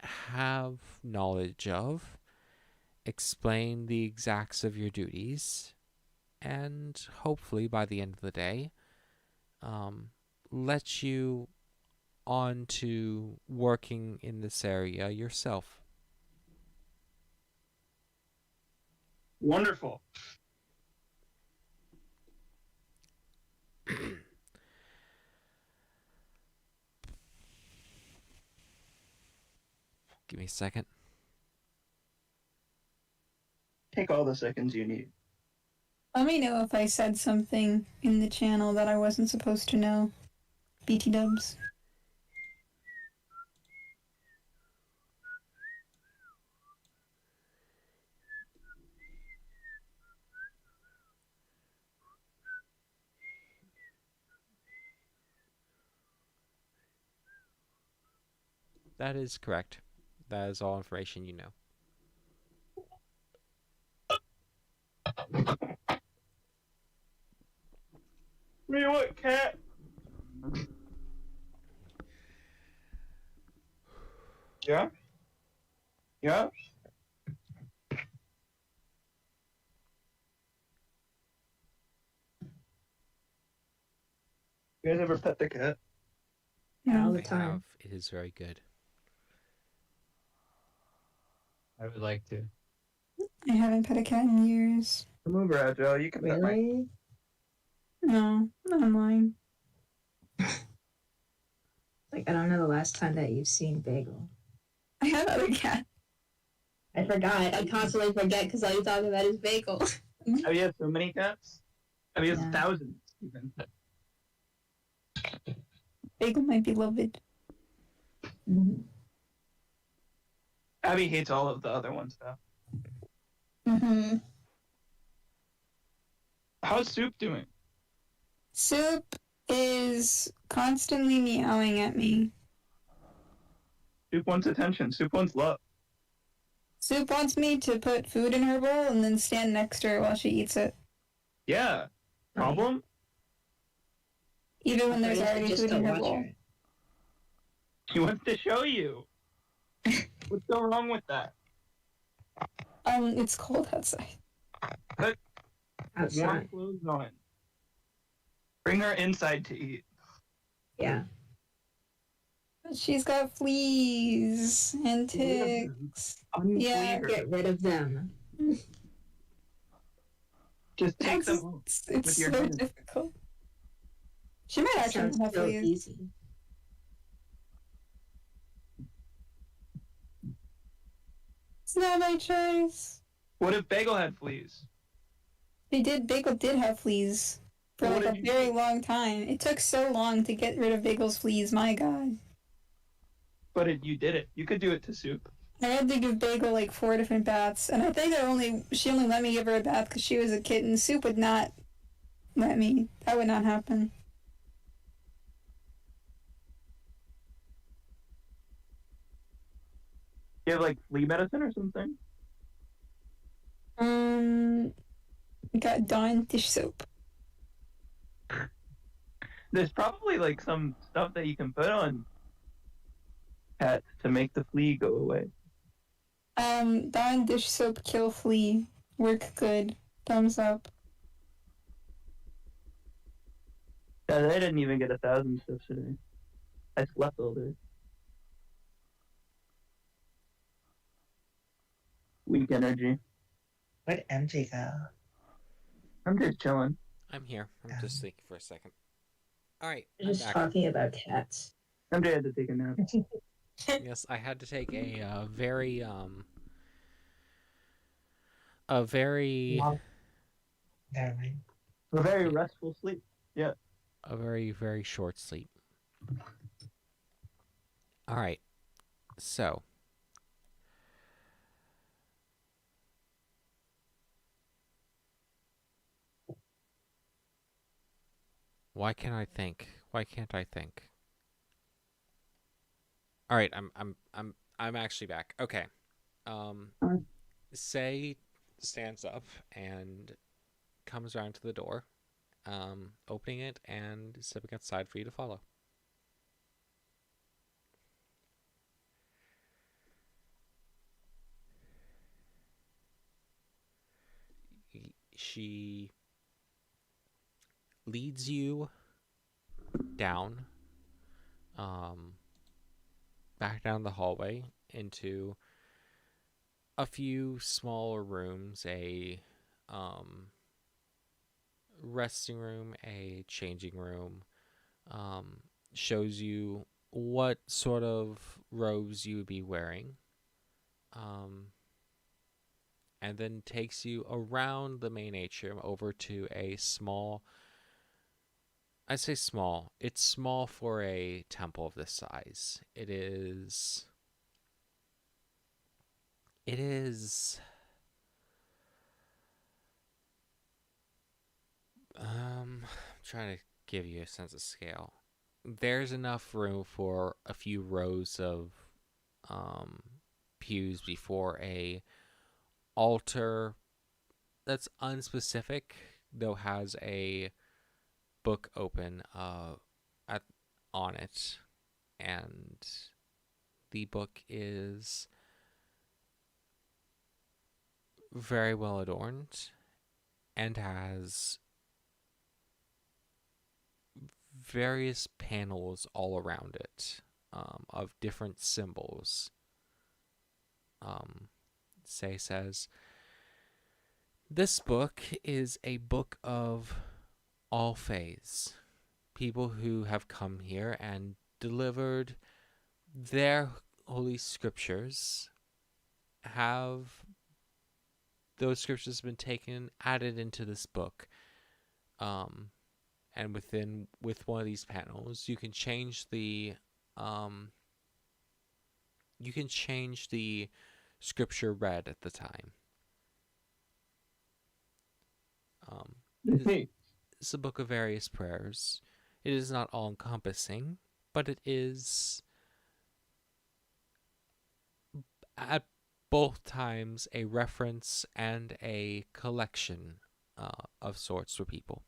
have knowledge of, explain the exacts of your duties, and hopefully by the end of the day, let you on to working in this area yourself. Wonderful. Give me a second. Take all the seconds you need. Let me know if I said something in the channel that I wasn't supposed to know. BT dubs. That is correct. That is all information you know. Me what, cat? Yeah? Yeah? You guys ever pet the cat? all No. the I time. have. It is very good. I would like to. I haven't pet a cat in years. Come over, Agile. You can pet my. Really? No, I'm lying. Like, I don't know the last time that you've seen Bagel. I have other cat. I forgot. I constantly forget because all you talk about is Bagel. Oh, you have so many cats? I mean, it's Yeah. thousands, even. Bagel might be loved. Mhm. Abby hates all of the other ones, though. Mm-hmm. How's Soup doing? Soup is constantly meowing at me. Soup wants attention. Soup wants love. Soup wants me to put food in her bowl and then stand next to her while she eats it. Yeah. Problem? Even when there's Afraid already just food to in her watch bowl. her. He wants to show you. What's so wrong with that? It's cold outside. Warm Outside. clothes on. Bring her inside to eat. Yeah. She's got fleas and Get rid of them. ticks. Unflee Yeah. her. Get rid of them. Just take That's- them off. It's with your so hands. difficult. She might actually Sounds have so fleas. easy. It's not my choice. What if Bagel had fleas? Bagel did have fleas for What like a did you very do? long time. It took so long to get rid of Bagel's fleas, my god. But you did it. You could do it to Soup. I had to give Bagel like 4 different baths, and I think she only let me give her a bath because she was a kitten. Soup would not let me. That would not happen. You have like flea medicine or something? We got Dawn dish soap. There's probably like some stuff that you can put on cats to make the flea go away. Dawn dish soap kill flea. Work good. Thumbs up. Yeah, they didn't even get 1,000 steps today. I slept all day. Weak energy. Where'd MJ go? I'm just chilling. I'm here. I'm just thinking for a second. All right. We're I'm just back. talking about cats. MJ had to take a nap. Yes, I had to take a very a very Long. Never mind. A very restful sleep. a very very short sleep. All right. So, why can't I think? Why can't I think? All right, I'm actually back. Okay. Say stands up and comes around to the door, opening it and stepping outside for you to follow. She leads you down, back down the hallway into a few smaller rooms, a resting room, a changing room, shows you what sort of robes you would be wearing, and then takes you around the main atrium over to a small, I say small, it's small for a temple of this size. It is I'm trying to give you a sense of scale. There's enough room for a few rows of pews before a altar that's unspecific, though has a book open on it, and the book is very well adorned and has various panels all around it, of different symbols. Says, this book is a book of all faiths. People who have come here and delivered their holy scriptures have those scriptures been taken, added into this book. And with one of these panels, you can change the scripture read at the time. It's a book of various prayers. It is not all encompassing, but it is at both times a reference and a collection of sorts for people.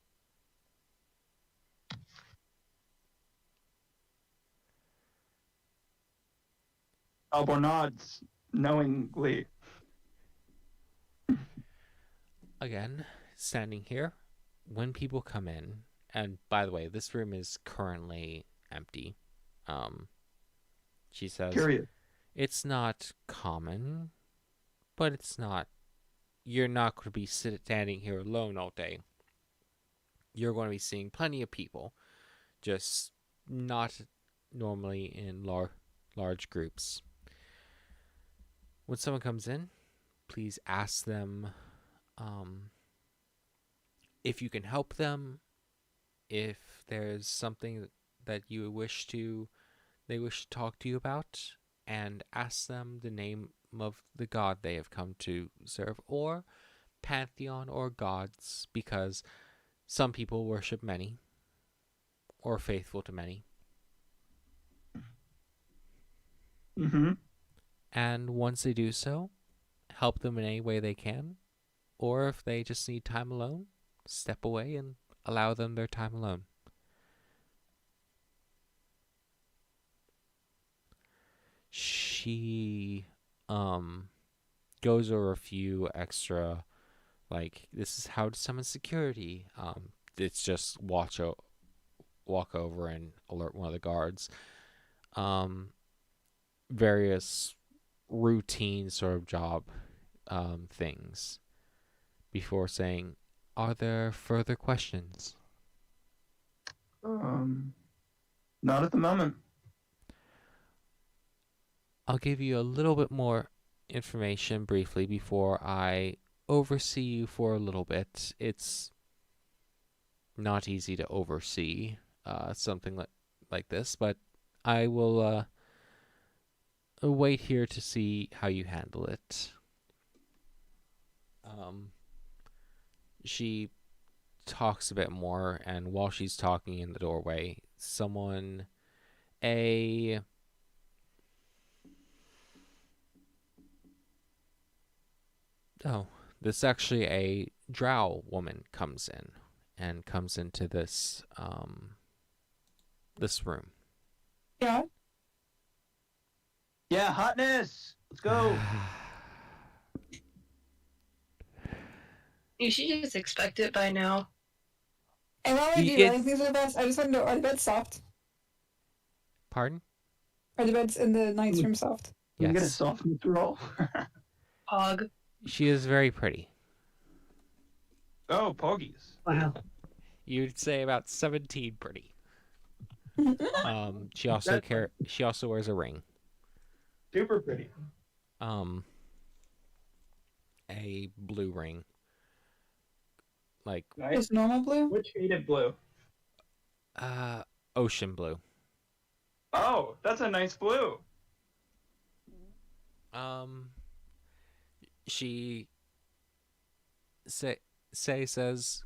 Albor nods knowingly. Again, standing here, when people come in, and by the way, this room is currently empty. She says, Curious. it's not common, but you're not going to be standing here alone all day. You're going to be seeing plenty of people, just not normally in large groups. When someone comes in, please ask them if you can help them, if there's something that they wish to talk to you about, and ask them the name of the god they have come to serve, or pantheon or gods, because some people worship many, or are faithful to many. Mm-hmm. And once they do so, help them in any way they can, or if they just need time alone, step away and allow them their time alone. She goes over a few extra, like, this is how to summon security. It's just walk over and alert one of the guards. Various routine sort of job things before saying, are there further questions? Not at the moment. I'll give you a little bit more information briefly before I oversee you for a little bit. It's not easy to oversee something like this, but I will wait here to see how you handle it. She talks a bit more, and while she's talking in the doorway, this actually a drow woman comes in, and comes into this room. Yeah. Yeah, hotness. Let's go. You should just expect it by now. And while I do that, I think these are the best. I just want to know, are the beds soft? Pardon? Are the beds in the knight's room soft? Can we get a Yes. softness roll? Pog. She is very pretty. Oh, poggies. Wow. You'd say about 17 pretty. She also she also wears a ring. Super pretty. A blue ring. Like Nice. Just normal blue? Which shade of blue? ocean blue. Oh, that's a nice blue. She says,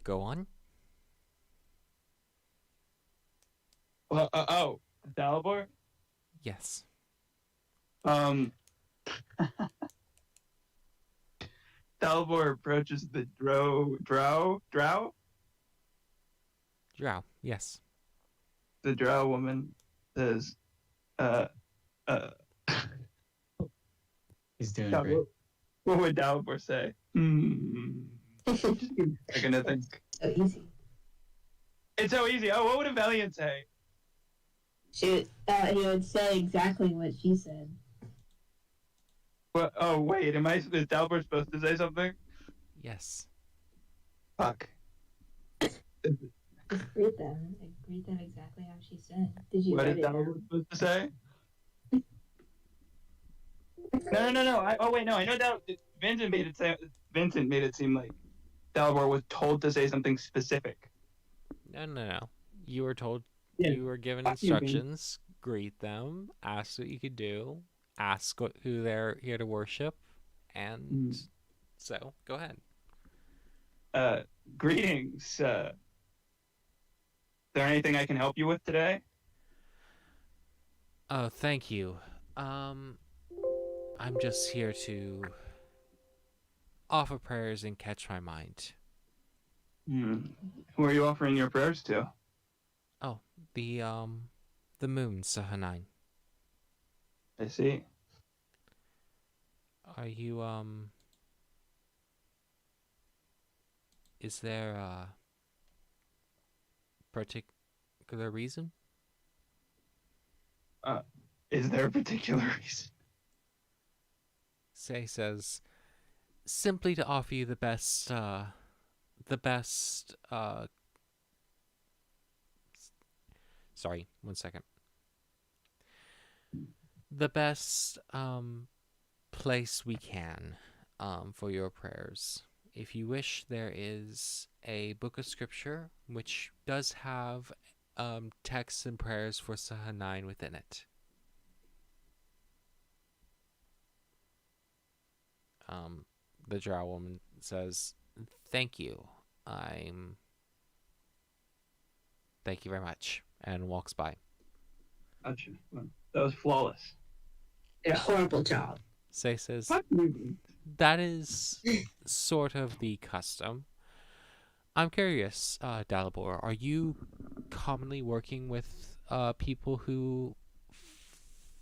go on. Oh, Dalibor? Yes. Um, Dalbor approaches the drow. Drow, yes. The drow woman says, uh, uh, He's doing God, great. what would Dalbor say? Just give me a second to think. So easy. It's so easy. Oh, what would a Valiant say? He would say exactly what she said. What? Oh, wait. Is Dalbor supposed to say something? Yes. Fuck. Just greet them. Greet them exactly how she said. Did you What write is it Dalbor down? supposed to say? No. Oh, wait, no. I know that Vincent made it seem like Dalbor was told to say something specific. No. You were told, Yeah. you were given Fuck you, Vin. instructions, greet them, ask what you could do, ask who they're here to worship, and so, go ahead. Greetings. Is there anything I can help you with today? Oh, thank you. I'm just here to offer prayers and catch my mind. Who are you offering your prayers to? Oh, the moon, Sahanine. I see. Are you, is there a particular reason? Is there a particular reason? Say says, simply to offer you the best, sorry, one second. The best, place we can, for your prayers. If you wish, there is a book of scripture which does have, texts and prayers for Sahanine within it. The drow woman says, "Thank you. Thank you very much," and walks by. Gotcha. Well, that was flawless. Did a horrible job. Say says, Fuck you. that is sort of the custom. I'm curious, Dalibor, are you commonly working with people who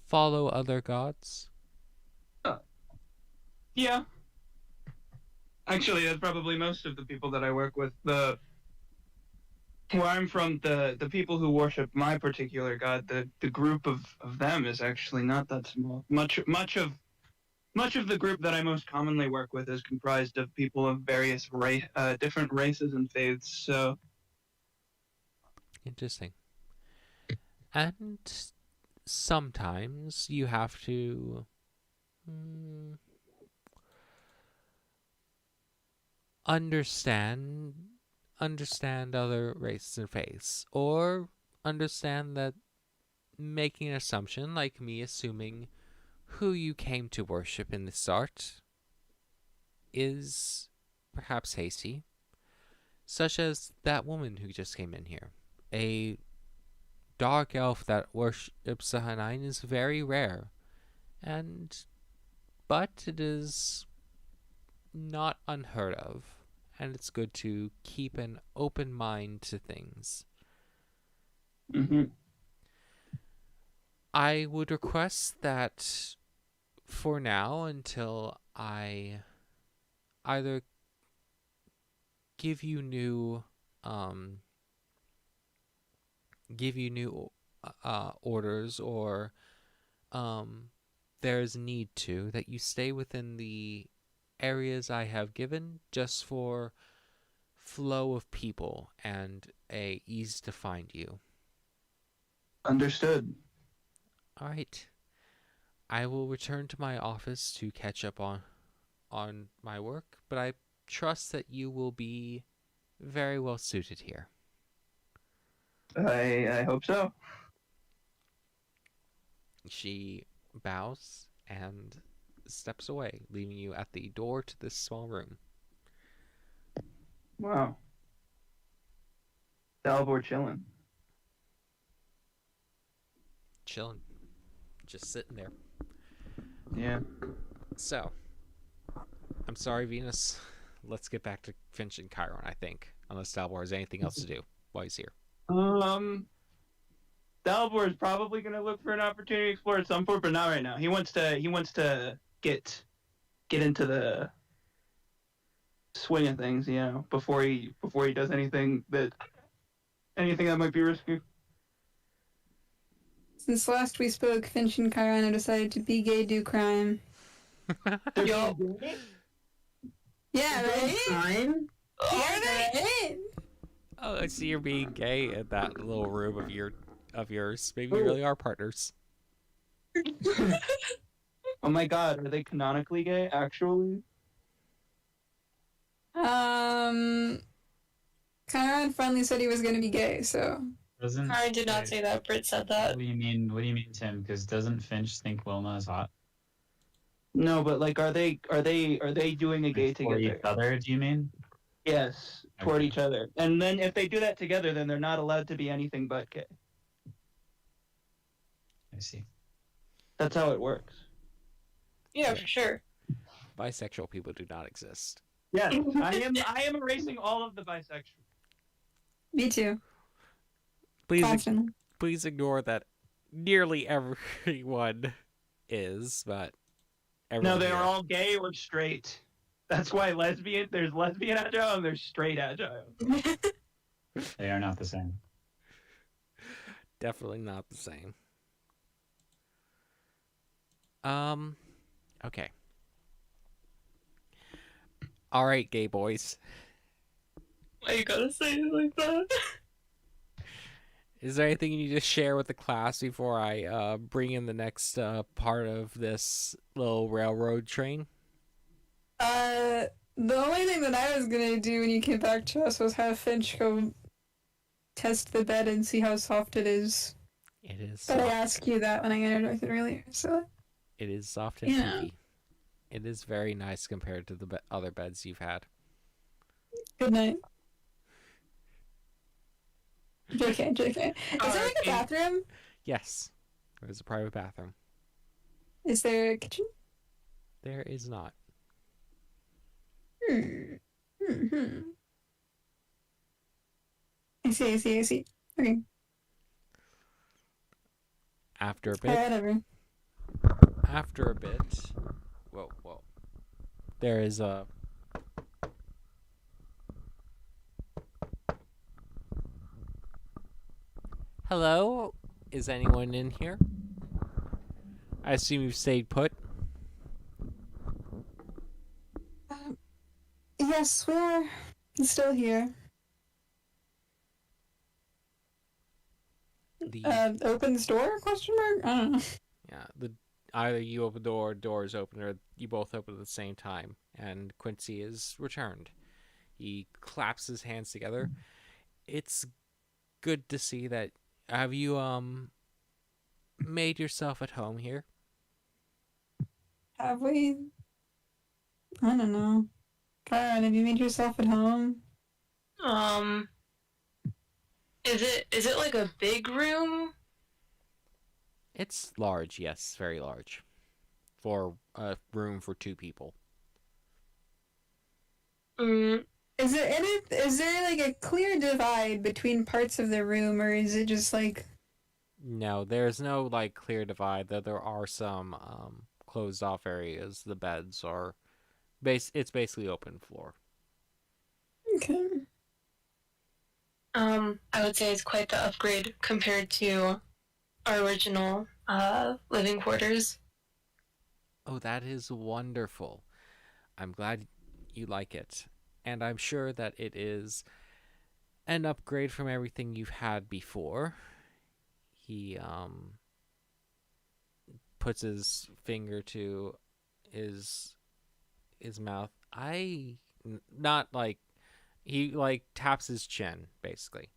follow other gods? Yeah. Actually, that's probably most of the people that I work with. Where I'm from, the people who worship my particular god, the group of them is actually not that small. Much of the group that I most commonly work with is comprised of people of various different races and faiths. So Interesting. And sometimes you have to understand other races and faiths, or understand that making an assumption, like me assuming who you came to worship in the start, is perhaps hasty, such as that woman who just came in here. A dark elf that worships Sahanine is very rare, but it is not unheard of, and it's good to keep an open mind to things. I would request that for now, until I either give you new orders, or there's need to, that you stay within the areas I have given, just for flow of people and a ease to find you. Understood. All right. I will return to my office to catch up on my work, but I trust that you will be very well suited here. I hope so. She bows and steps away, leaving you at the door to this small room. Wow. Dalbor chilling. Chilling. Just sitting there. Yeah. So, I'm sorry, Venus. Let's get back to Finch and Chiron, I think. Unless Dalbor has anything else to do while he's here. Dalbor is probably going to look for an opportunity to explore at some point, but not right now. He wants to get into the swing of things, you know, before he does anything that might be risky. Since last we spoke, Finch and Chiron have decided to be gay, do crime. Yo. Yeah, right? Fine. Yeah, right? Oh, I see you're being gay in that little room of yours. Maybe you really are partners. Oh my god, are they canonically gay, actually? Chiron finally said he was going to be gay, so. Doesn't I did not say that. Britt said that. What do you mean? What do you mean, Tim? Because doesn't Finch think Wilma is hot? No, but like, are they doing a gay For each together? other, do you mean? Yes, toward Okay. each other. And then if they do that together, then they're not allowed to be anything but gay. I see. That's how it works. Yeah, for sure. Bisexual people do not exist. Yes, I am erasing all of the bisexual. Me too. Please, Constantly. please ignore that nearly everyone is, but No, everyone they here- are all gay or straight. That's why there's lesbian agile and there's straight agile. They are not the same. definitely not the same. Okay. All right, gay boys. Why you gotta say it like that? Is there anything you need to share with the class before I bring in the next part of this little railroad train? The only thing that I was gonna do when you came back to us was have Finch go test the bed and see how soft it is. It is But I soft. asked you that when I interacted earlier, so. It is soft and Yeah. fluffy. It is very nice compared to the other beds you've had. Good night. JK. Is there like a bathroom? Yes, there is a private bathroom. Is there a kitchen? There is not. Hmm. I see. Okay. After a Alright, bit, whatever. whoa. There is a Hello? Is anyone in here? I assume you've stayed put. Yes, we're still here. Open this door? Question mark? I don't know. Yeah, either you open the door is open, or you both open at the same time, and Quincy is returned. He claps his hands together. It's good to see that. Have you made yourself at home here? Have we? I don't know. Karen, have you made yourself at home? Is it like a big room? It's large, yes, very large. For a room for 2 people. Is there like a clear divide between parts of the room, or is it just like? No, there's no like clear divide, though there are some closed off areas. The beds are it's basically open floor. Okay. I would say it's quite the upgrade compared to our original living quarters. Oh, that is wonderful. I'm glad you like it. And I'm sure that it is an upgrade from everything you've had before. He puts his finger to his mouth. Not like he like taps his chin basically.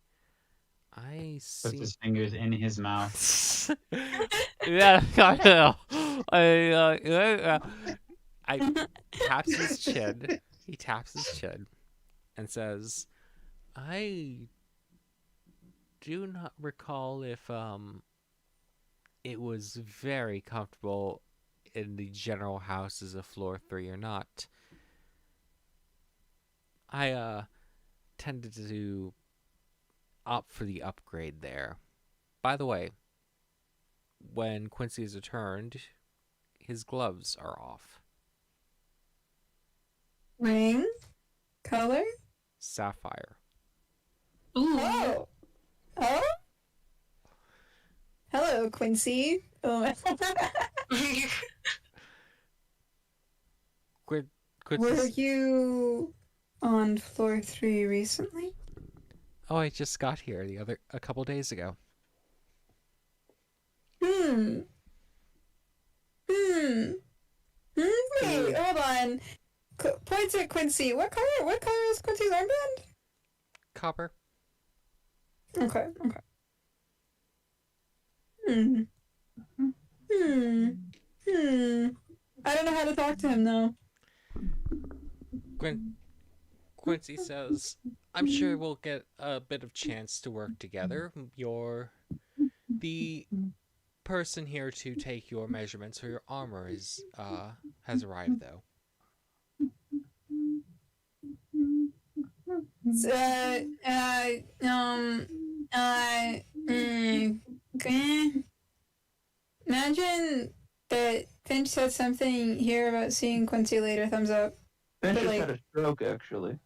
I Puts see. his fingers in his mouth. Yeah, I know. I taps his chin. He taps his chin and says, "I do not recall if it was very comfortable in the general houses of floor 3 or not. I tended to opt for the upgrade there. By the way, when Quincy is returned, his gloves are off. Ring? Color? Sapphire. Ooh. Oh! Oh? Hello, Quincy. Oh. Were Quincy's... you on floor 3 recently? Oh, I just got here a couple days ago. Hmm. Wait, hold on. Points at Quincy. What color is Quincy's armband? Copper. Okay. Hmm. I don't know how to talk to him though. Quincy says, I'm sure we'll get a bit of chance to work together. You're the person here to take your measurements for your armor has arrived though. Imagine that Finch said something here about seeing Quincy later. Thumbs up. Finch But, just like- had a stroke, actually.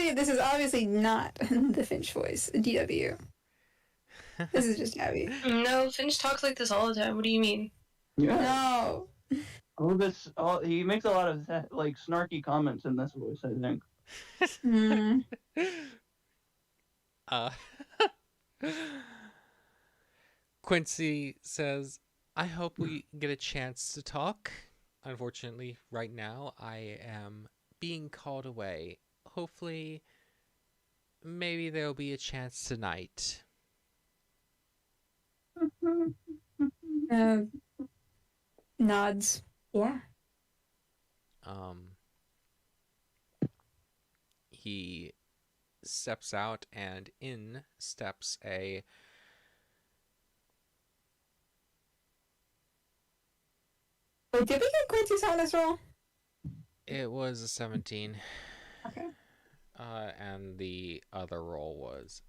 This is obviously not the Finch voice. DW. This is just Abby. No, Finch talks like this all the time. What do you mean? Yeah. No. He makes a lot of like snarky comments in this voice, I think. Hmm. Quincy says, I hope we get a chance to talk. Unfortunately, right now, I am being called away. Hopefully, maybe there'll be a chance tonight. Nods. Yeah. He steps out, and in steps a... Wait, did we get Quincy's honest roll? It was a 17. Okay. And the other roll was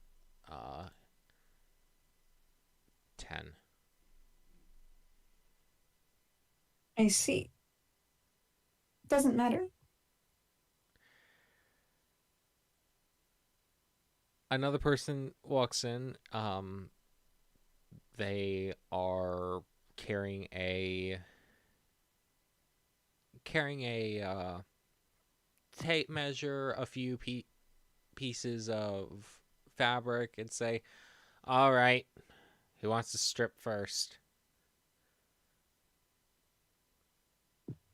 10. I see. Doesn't matter. Another person walks in. They are carrying a tape measure, a few pieces of fabric, and say, all right, who wants to strip first?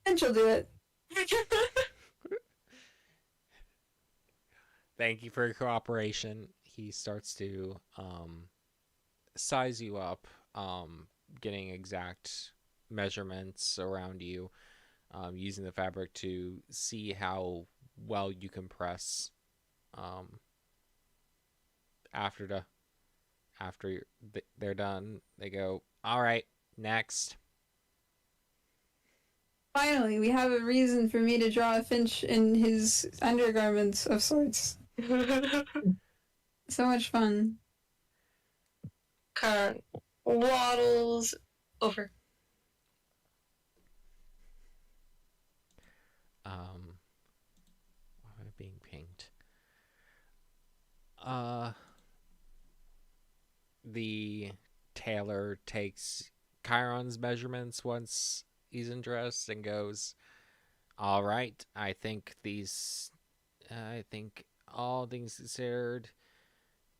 And she'll do it. Thank you for your cooperation. He starts to size you up, getting exact measurements around you, using the fabric to see how well you can press. After they're done, they go, all right, next. Finally, we have a reason for me to draw a Finch in his undergarments of sorts. So much fun. Karen waddles over. Why am I being pinged? The tailor takes Chiron's measurements once he's undressed and goes, all right, I think all things considered,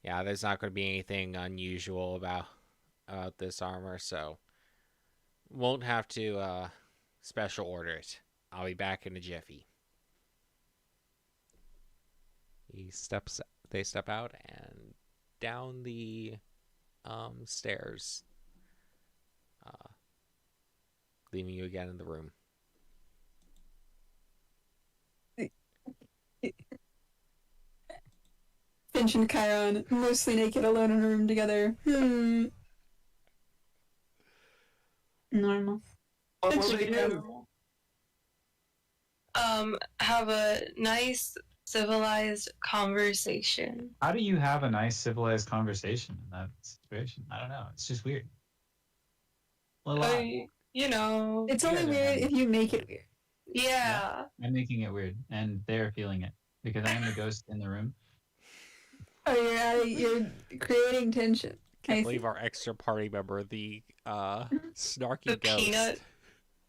yeah, there's not going to be anything unusual about this armor, so won't have to special order it. I'll be back in a jiffy. They step out and down the stairs, leaving you again in the room. Finch and Chiron, mostly naked, alone in a room together. Normal. What That's will they true. do? Have a nice civilized conversation. How do you have a nice civilized conversation in that situation? I don't know. It's just weird. A little odd. You know. It's You only guys are weird having- if you make it weird. Yeah. I'm making it weird, and they're feeling it because I am the ghost in the room. Oh, you're creating tension. Can't I believe see. our extra party member, the snarky The ghost. peanut.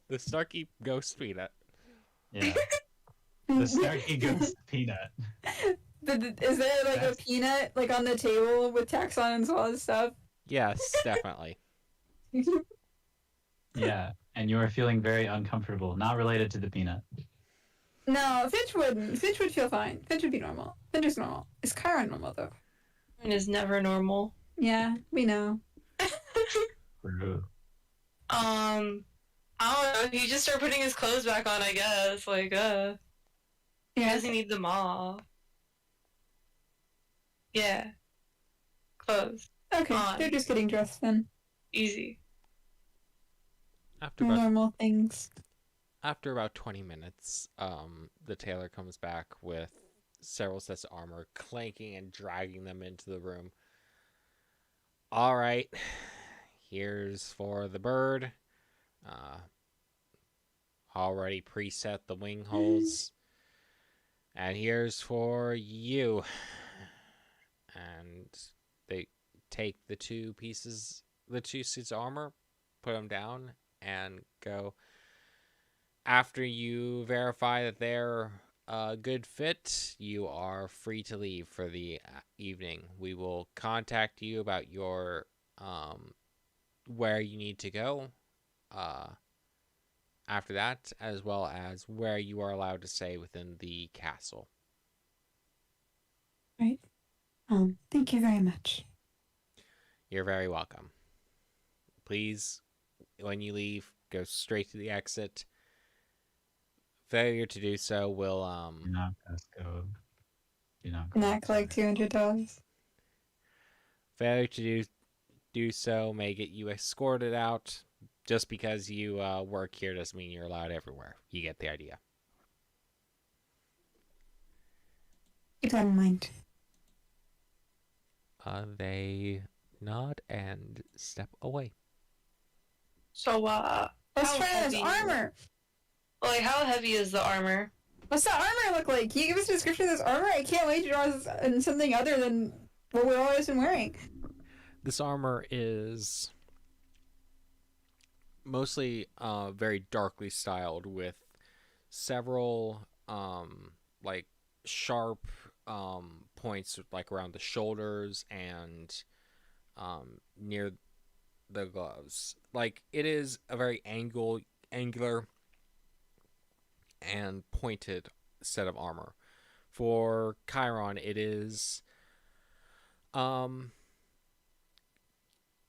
The snarky ghost peanut. Yeah. The snarky ghost peanut. Is there like a That's- peanut like on the table with taxon and all this stuff? Yes, definitely. Yeah. And you are feeling very uncomfortable, not related to the peanut. No, Finch wouldn't. Finch would feel fine. Finch would be normal. Finch is normal. Is Chiron normal though? And is never normal. Yeah, we know. True. I don't know. He just started putting his clothes back on, I guess. Like, he Yeah. doesn't need them off. Yeah. Clothes. Okay, on. they're just getting dressed then. Easy. After about Normal things. 20 minutes, the tailor comes back with several sets of armor, clanking and dragging them into the room. All right, here's for the bird. Already preset the wing holes. And here's for you. And they take the two suits of armor, put them down, and go. After you verify that they're a good fit, you are free to leave for the evening. We will contact you about your where you need to go after that, as well as where you are allowed to stay within the castle. Right. Thank you very much. You're very welcome. Please, when you leave, go straight to the exit. Failure to do so will You're not gonna go. You're not And going act like $200. failure to do so may get you escorted out. Just because you work here doesn't mean you're allowed everywhere. You get the idea. Keep that in mind. They nod and step away. So, Let's How try this heavy? armor. like, how heavy is the armor? What's that armor look like? Can you give us a description of this armor? I can't wait to draw this in something other than what we've always been wearing. This armor is mostly very darkly styled with several like sharp points like around the shoulders and near the gloves. Like it is a very angular and pointed set of armor. For Chiron, it is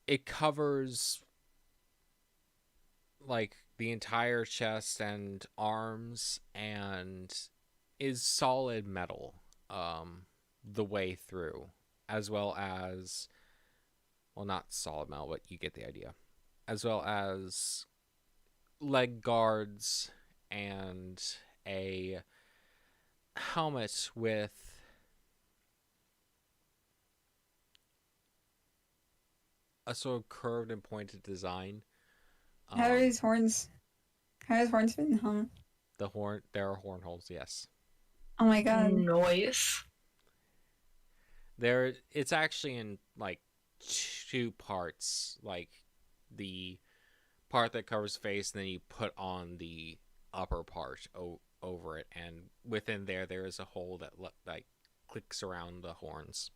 it covers like the entire chest and arms and is solid metal the way through, as well as, well, not solid metal, but you get the idea, as well as leg guards and a helmet with a sort of curved and pointed design. How are his horns? How are his horns fit in the helmet? There are horn holes, yes. Oh my god. Noise. It's actually in like two parts, like the part that covers face, and then you put on the upper part over it, and within there is a hole that like clicks around the horns.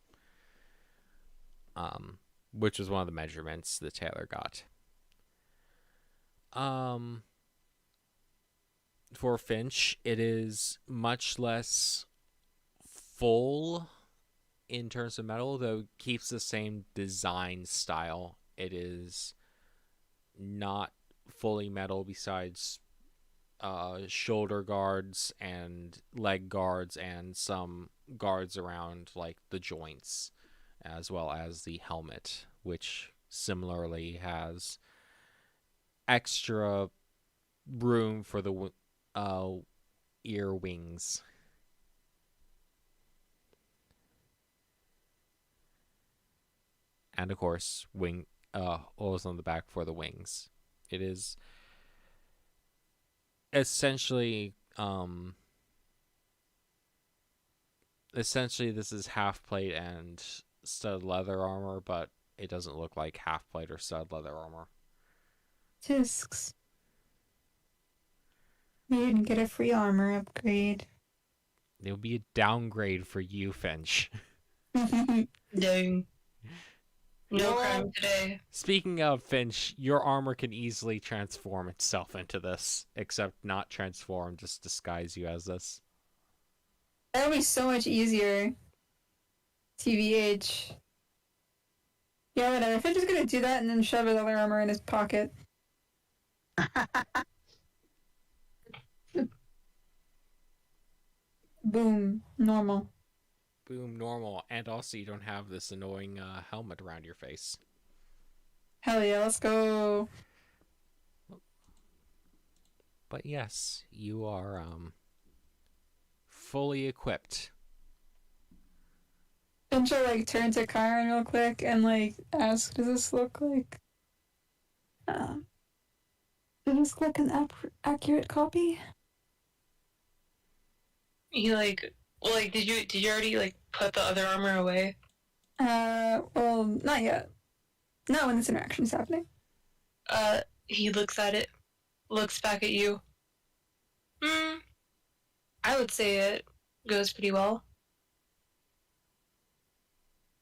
Which was one of the measurements the tailor got. For Finch, it is much less full in terms of metal, though it keeps the same design style. It is not fully metal besides shoulder guards and leg guards and some guards around like the joints, as well as the helmet, which similarly has extra room for the ear wings. And of course, holes on the back for the wings. It is essentially this is half plate and stud leather armor, but it doesn't look like half plate or stud leather armor. Discs. You didn't get a free armor upgrade. It would be a downgrade for you, Finch. Dang. No Well, crime today. Speaking of Finch, your armor can easily transform itself into this, except not transform, just disguise you as this. That would be so much easier. TBH. Yeah, whatever. If I'm just gonna do that and then shove his other armor in his pocket. Boom. Normal. Boom, normal. And also you don't have this annoying helmet around your face. Hell yeah, let's go. But yes, you are fully equipped. Finch will like turn to Kyron real quick and like ask, does this look like does this look an accurate copy? You did you already like put the other armor away? Well, not yet. Not when this interaction's happening. He looks at it, looks back at you. I would say it goes pretty well.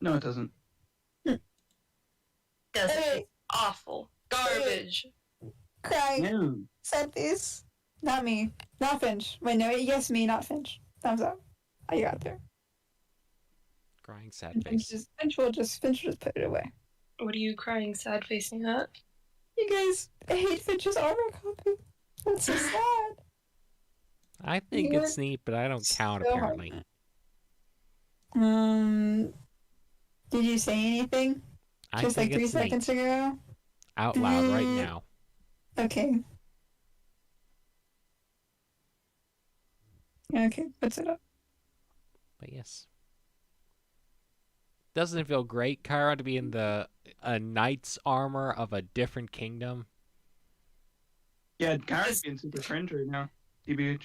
No, it doesn't. Doesn't. Hey, Awful. Garbage. crying. No. Said this. Not me. Not Finch. Wait, no, yes, me, not Finch. Thumbs up. Oh, you got it there. Crying sad Finch face. will just put it away. What are you crying sad facing at? You guys hate Finch's armor copy. That's so sad. I think You're it's neat, but I don't count so apparently. Did you say anything? I Just think like 3 it's neat. seconds ago? Out loud right now. Okay. Okay, puts it up. But yes. Doesn't it feel great, Kyra, to be in a knight's armor of a different kingdom? Yeah, Karen's being super cringe right now. TBH.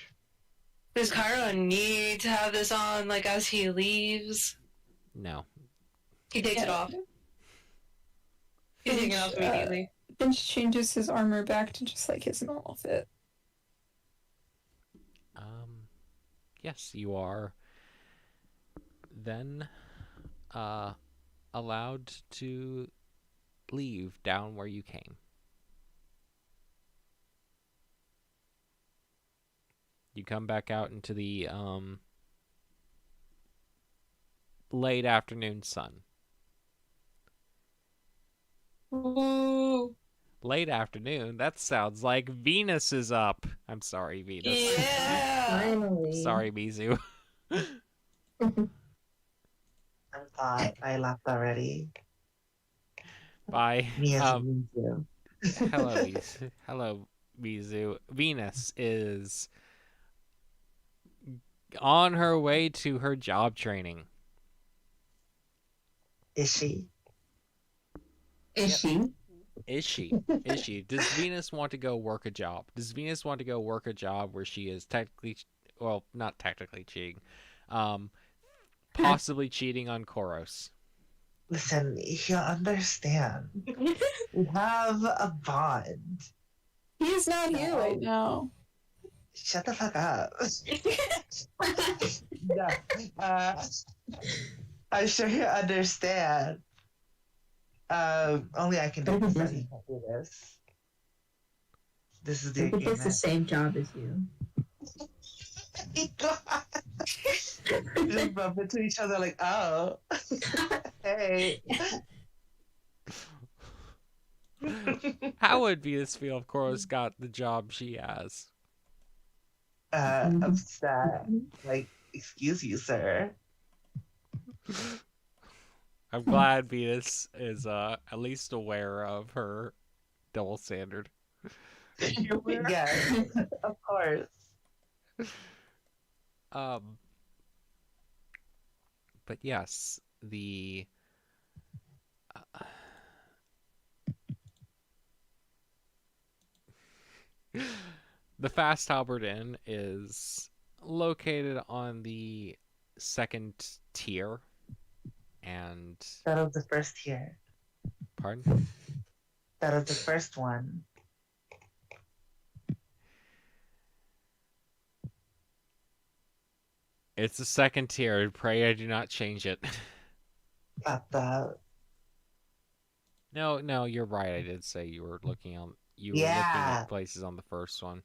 Does Kyra need to have this on, like, as he leaves? No. He takes it off. He's taking it off immediately. Finch changes his armor back to just like his normal fit. Yes, you are then allowed to leave down where you came. You come back out into the late afternoon sun. Ooh. Late afternoon? That sounds like Venus is up. I'm sorry, Venus. Yeah. Finally. Sorry, Mizu. I'm fine. I left already. Bye. Me as you. Hello, Mizu. Hello, Mizu. Venus is on her way to her job training. Is she? Is she? Is she? Is she? Does Venus want to go work a job? Does Venus want to go work a job where she is technically, well, not technically cheating, possibly cheating on Koros? Listen, you understand. We have a bond. He's not here right now. Shut the fuck up. No, I'm sure you understand. Only I can do this. I can't do this. This is the He does the agreement. same job as you. We just bump into each other like, oh, hey. How would Venus feel if Koros got the job she has? Upset. Like, excuse you, sir. I'm glad Venus is at least aware of her double standard. Yes, of course. Um, but yes, the Fast Halberd Inn is located on the second tier, and That was the first tier. pardon. That was the first one. It's the second tier. Pray I do not change it. Got that. No, you're right. I did say you were looking Yeah. at places on the first one.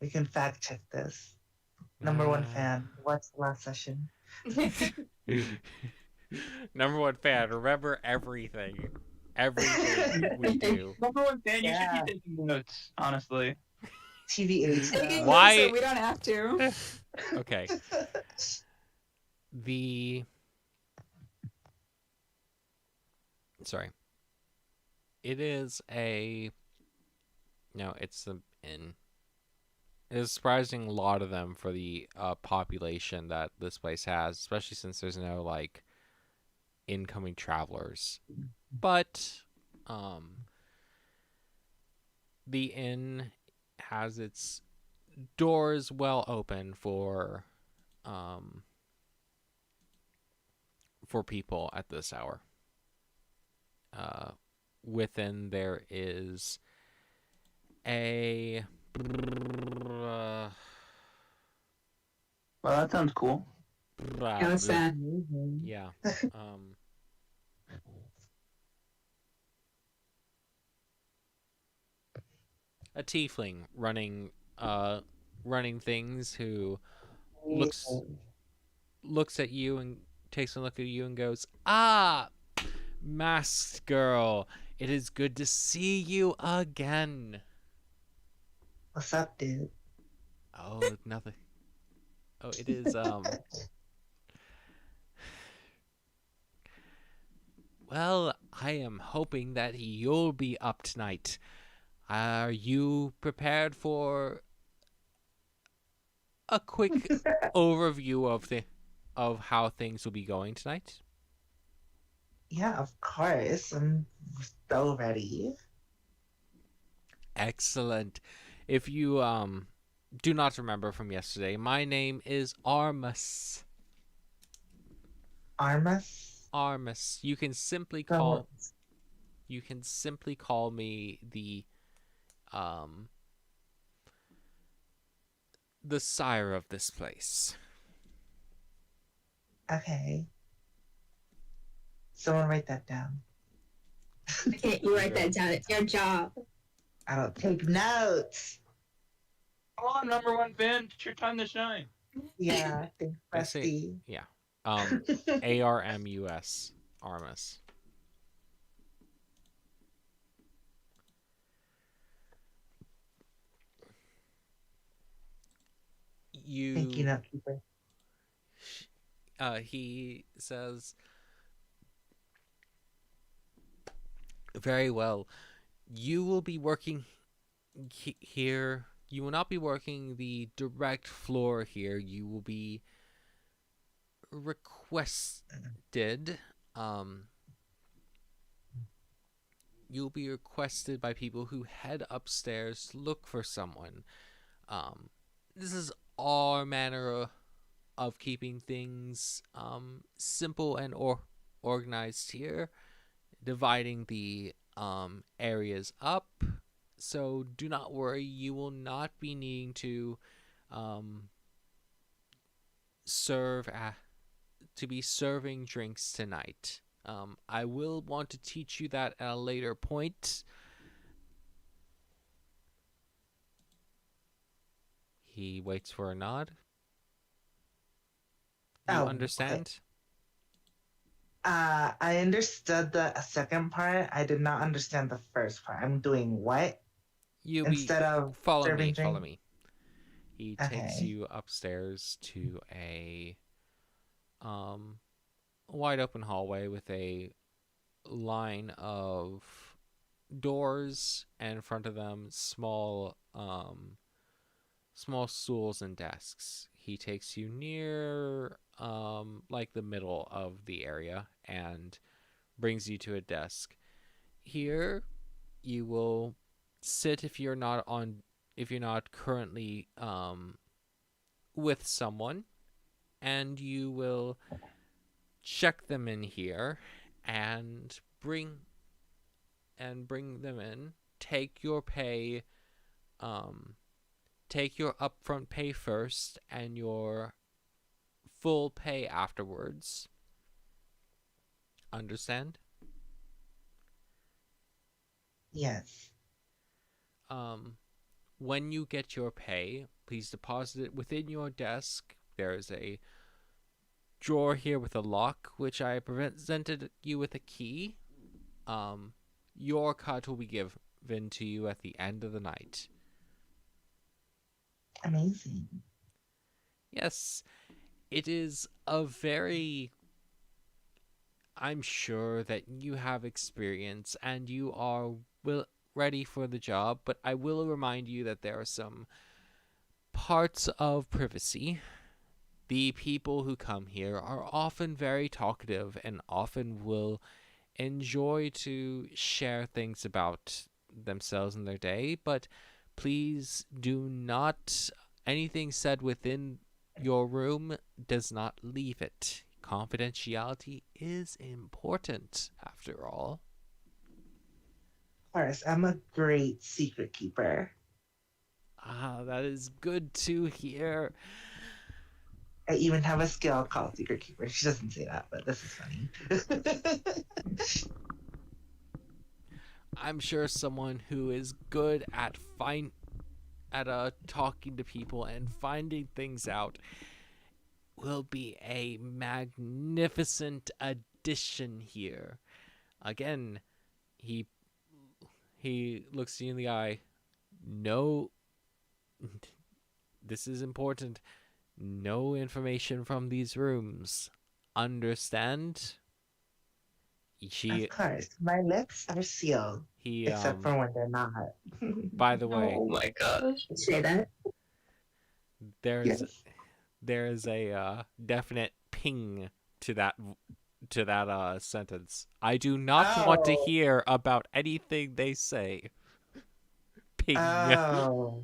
We can fact check this. Number one fan. Watch the last session. Number one fan. Remember everything. Everything we do. Number one fan, you Yeah. should be taking notes, honestly. TVH. Taking Why- notes so we don't have to. Okay. Sorry. It is a. No, it's the inn. It's a surprising lot of them for the population that this place has, especially since there's no like incoming travelers. But the inn has its doors well open for people at this hour. Within there is a Well, that sounds cool. Yeah, what's that? yeah. A tiefling running things who looks at you and takes a look at you and goes, "Ah, masked girl, it is good to see you again." What's up, dude? Oh, nothing. Oh, it is Well, I am hoping that you'll be up tonight. Are you prepared for a quick overview of how things will be going tonight? Yeah, of course. I'm so ready. Excellent. If you do not remember from yesterday, my name is Armus. Armus? Armus. You can simply call me the sire of this place. Okay. Someone write that down. Okay, you write that down. It's your job. I don't take notes. Come on, number one fan, it's your time to shine. Yeah, thanks, I say- Rusty. Yeah. ARMUS. Armus. Thank you, Notekeeper. He says, "Very well. You will be working here. You will not be working the direct floor here. You will be requested. You'll be requested by people who head upstairs to look for someone. This is our manner of keeping things simple and organized here, dividing the areas up. So do not worry, you will not be needing to be serving drinks tonight. I will want to teach you that at a later point." He waits for a nod. You Oh, understand? I understood the second part. I did not understand the first part. I'm doing what? You Instead of follow serving me. drink? Follow me. He takes Okay. you upstairs to a wide open hallway with a line of doors, and in front of them small small stools and desks. He takes you near like the middle of the area and brings you to a desk. Here you will sit if you're not currently with someone, and you will check them in here and bring them in. Take your pay, take your upfront pay first and your full pay afterwards. Understand? Yes. When you get your pay, please deposit it within your desk. There is a drawer here with a lock, which I presented you with a key. Your cut will be given to you at the end of the night. Amazing. Yes, it is a very... I'm sure that you have experience and you are ready for the job, but I will remind you that there are some parts of privacy. The people who come here are often very talkative and often will enjoy to share things about themselves and their day, but please do not... anything said within your room does not leave it. Confidentiality is important, after all. Of course, I'm a great secret keeper. Ah, that is good to hear. I even have a skill called secret keeper. She doesn't say that, but this is funny. I'm sure someone who is good at talking to people and finding things out will be a magnificent addition here. Again, he looks you in the eye. No, this is important. No information from these rooms. Understand? Of course, my lips are sealed, He except for when they're not. by the way, Oh my gosh. Say that. there's Yes. there's a definite ping to that sentence. I do not want to Oh. hear about anything they say. Ping. Oh.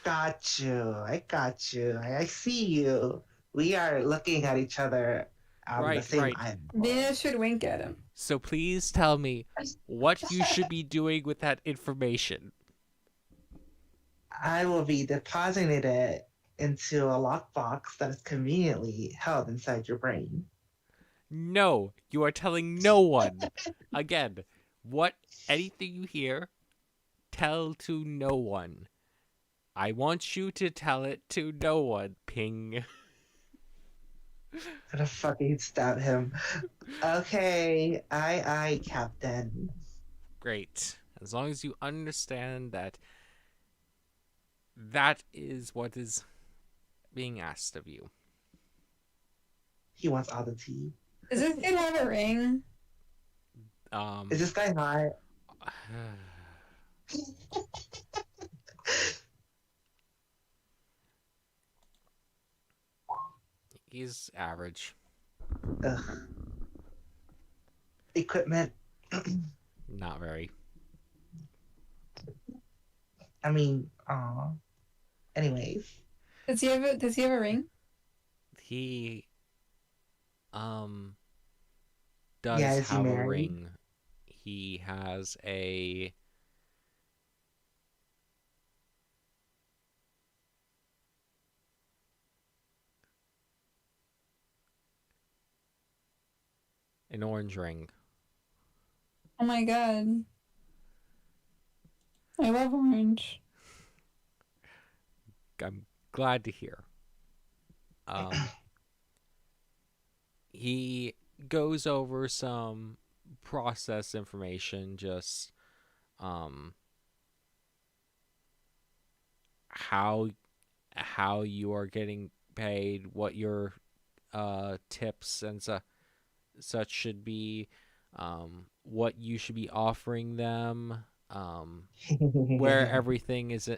Got you. I got you. I see you. We are looking at each other on the Right, same right. island. Venus should wink at him. So please tell me what you should be doing with that information. I will be depositing it into a lockbox that is conveniently held inside your brain. No, you are telling no one. Again, anything you hear, tell to no one. I want you to tell it to no one. Ping. I'm gonna fucking stab him. Okay, aye, Captain. Great. As long as you understand that that is what is being asked of you. He wants all the tea. Does this kid have a ring? Is this guy hot? He's average. Ugh. Equipment. Not very. I mean, aw. Anyways. Does he have a ring? He does Yeah, is he have a married? ring. He has an orange ring. Oh my god. I love orange. I'm glad to hear. He goes over some process information, just how you are getting paid, what your tips and such should be, what you should be offering them, where everything is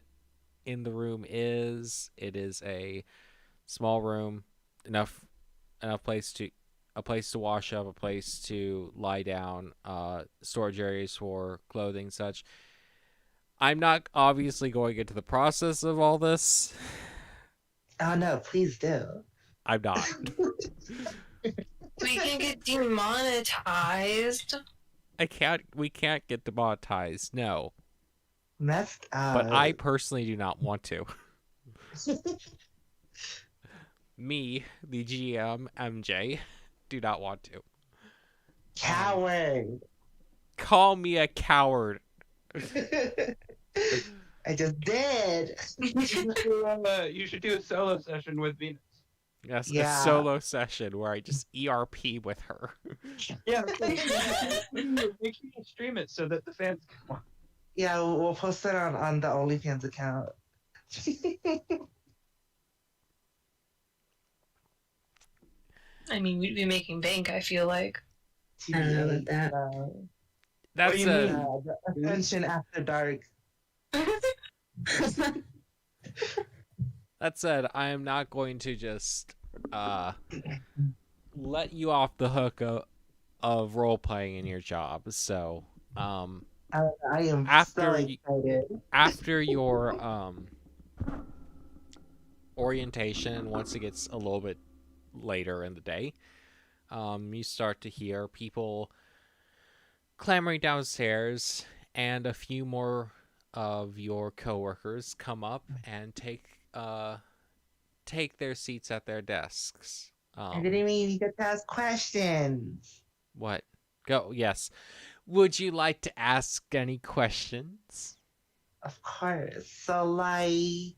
in the room is. It is a small room, enough place to wash up, a place to lie down, storage areas for clothing, such. I'm not obviously going into the process of all this. Oh no, please do. I'm not. We can get demonetized. We can't get demonetized, no. Messed up. But I personally do not want to. Me, the GM, MJ, do not want to. Coward. Call me a coward. I just did. You should do a solo session with Venus. Yes, Yeah. a solo session where I just ERP with her. Yeah, make sure you stream it so that the fans can watch. Yeah, we'll post it on the OnlyFans account. I mean, we'd be making bank, I feel like. I don't know about that. That's What do you mean? The Ascension After Dark. That said, I am not going to just let you off the hook of role playing in your job. So, I am After so you- excited. after your orientation, once it gets a little bit later in the day, you start to hear people clamoring downstairs, and a few more of your coworkers come up and take their seats at their desks. I didn't mean you get to ask questions. What? Go. Yes. Would you like to ask any questions? Of course. So, like,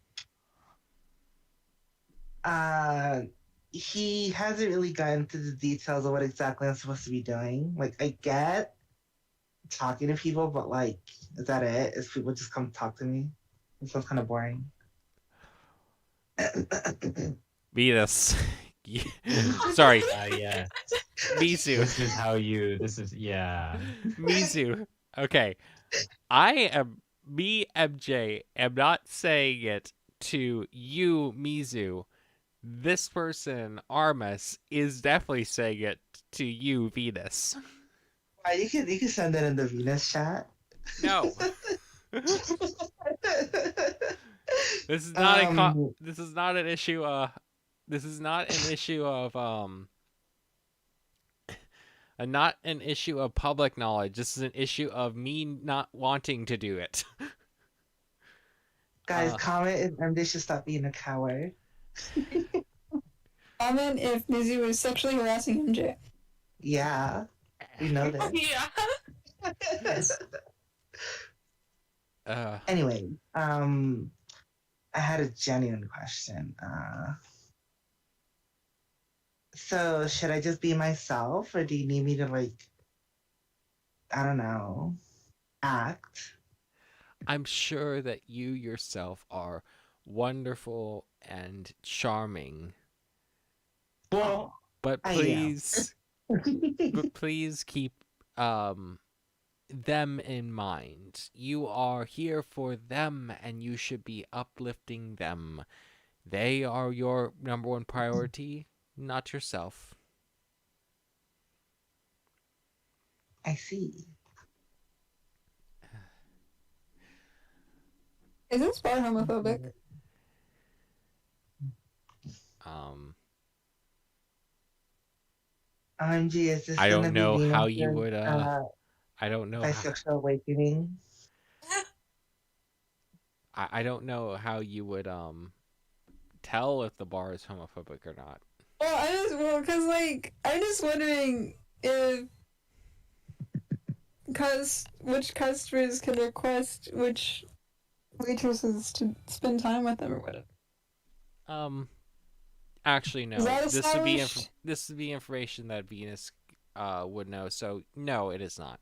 he hasn't really gotten into the details of what exactly I'm supposed to be doing. Like, I get talking to people, but, like, is that it? Is people just come talk to me? It sounds kind of boring. Venus. Sorry, Yeah. Mizu. This is yeah. Mizu. Okay. MJ, am not saying it to you, Mizu. This person, Armus, is definitely saying it to you, Venus. You can send it in the Venus chat. No. This is not this is not an issue this is not an issue of not an issue of public knowledge. This is an issue of me not wanting to do it. Guys, comment if MJ should stop being a coward. Comment if Mizu was sexually harassing MJ. Yeah, we know that. Yeah. Anyway, I had a genuine question. So should I just be myself, or do you need me to, like, I don't know, act? I'm sure that you yourself are wonderful and charming. Well, But I am. please but please keep them in mind. You are here for them, and you should be uplifting them. They are your number one priority, not yourself. I see. Is this bar homophobic? OMG, is this I gonna don't be know how Venus's, you would I don't know how, bisexual awakening? I don't know how you would tell if the bar is homophobic or not. Cause like I'm just wondering if which customers can request which waitresses to spend time with them or whatever. Actually, no. Is that This would be established? this would be information that Venus would know. So no, it is not.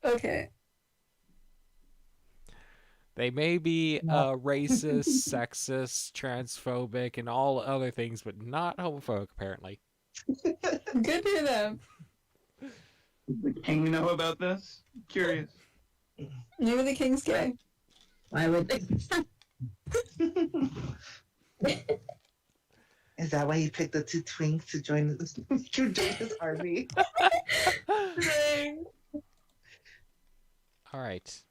Okay. They may be racist, sexist, transphobic, and all other things, but not homophobic, apparently. Good for them. Does the king know about this? Curious. Maybe the king's gay. Why would they? Is that why he picked the two twinks to join his army? All right.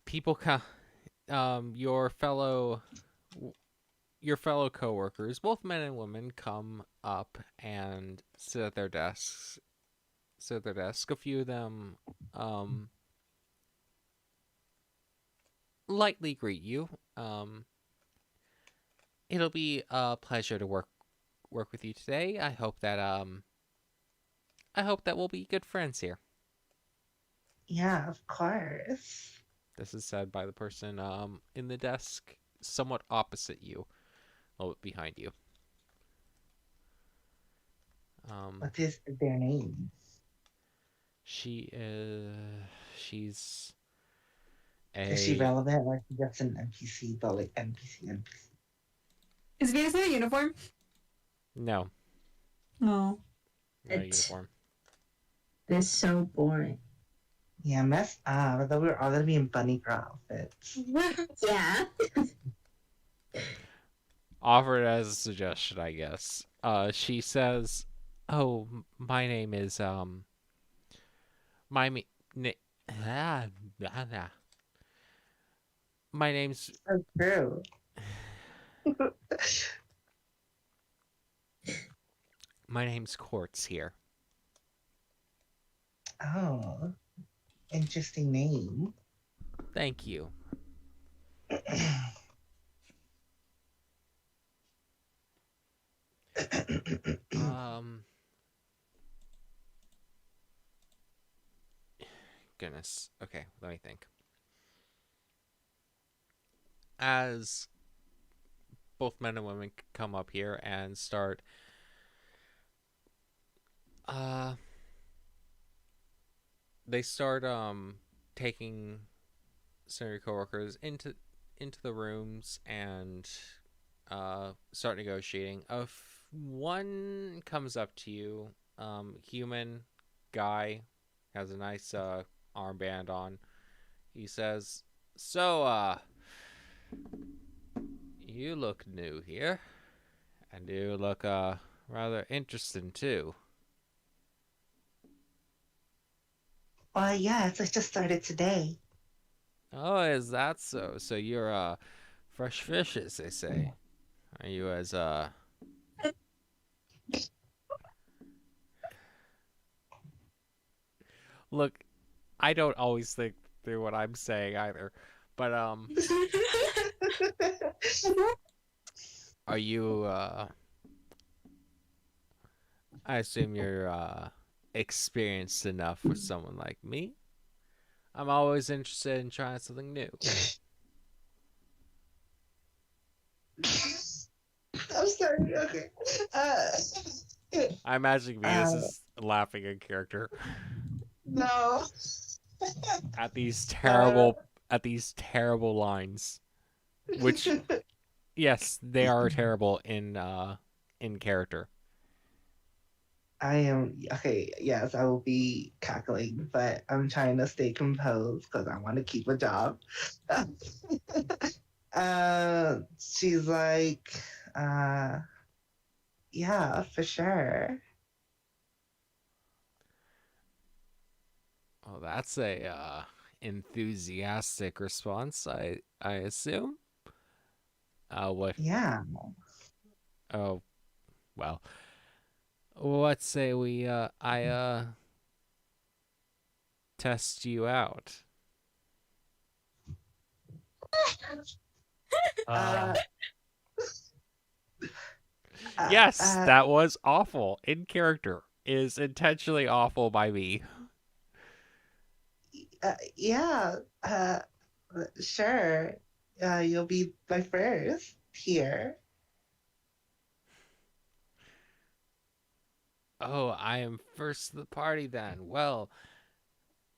People your fellow coworkers, both men and women, come up and sit at their desks. A few of them lightly greet you. It'll be a pleasure to work with you today. I hope that we'll be good friends here. Yeah, of course. This is said by the person in the desk somewhat opposite you, a little bit behind you. What is their name? She's Is she relevant or is she just an NPC, but like NPC? Is Venus in a uniform? No. No. No uniform. This is so boring. Yeah, messed up. I thought we were all gonna be in bunny girl outfits. Yeah. Offered as a suggestion, I guess. She says, "Oh, my name is my name's So true. my name's Quartz here." Oh, interesting name. Thank you. Goodness. Okay, let me think. As both men and women come up here and start they start taking some of your coworkers into the rooms and start negotiating. One comes up to you, human guy, has a nice armband on. He says, "So, you look new here, and you look rather interesting too." Well, yes, I just started today. Oh, is that so? So you're fresh fish, as they say. Are you as Look, I don't always think through what I'm saying either. But are you I assume you're experienced enough for someone like me? I'm always interested in trying something new. I'm sorry. Okay. I imagine Venus is laughing in character No. at these terrible lines. Which, yes, they are terrible in character. I am okay. Yes, I will be cackling, but I'm trying to stay composed because I want to keep a job. She's like, yeah, for sure. Oh, that's a enthusiastic response, I assume. What? Yeah. Oh, well. Let's say we I test you out. Yes, that was awful. In character is intentionally awful by me. Yeah. Sure. You'll be my first here. Oh, I am first to the party then. Well,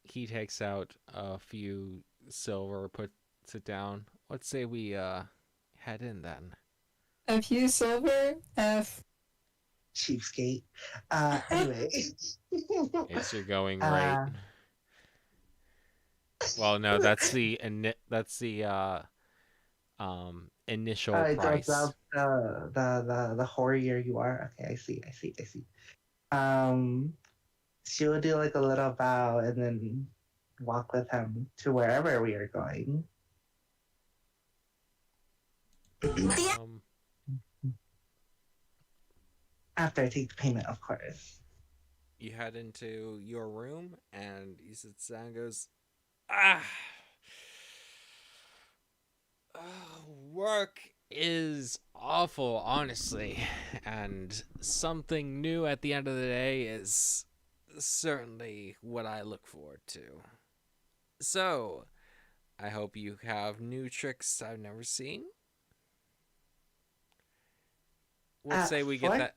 he takes out a few silver, puts it down. Let's say we head in then. A few silver. F. Cheapskate. Anyway. Guess you're going right. Well, no, that's the initial Alright, price. the horrier you are. Okay, I see. She will do like a little bow and then walk with him to wherever we are going. After I take the payment, of course. You head into your room, and he sits down and goes, work is awful, honestly, and something new at the end of the day is certainly what I look forward to. So, I hope you have new tricks I've never seen. Let's say we get that.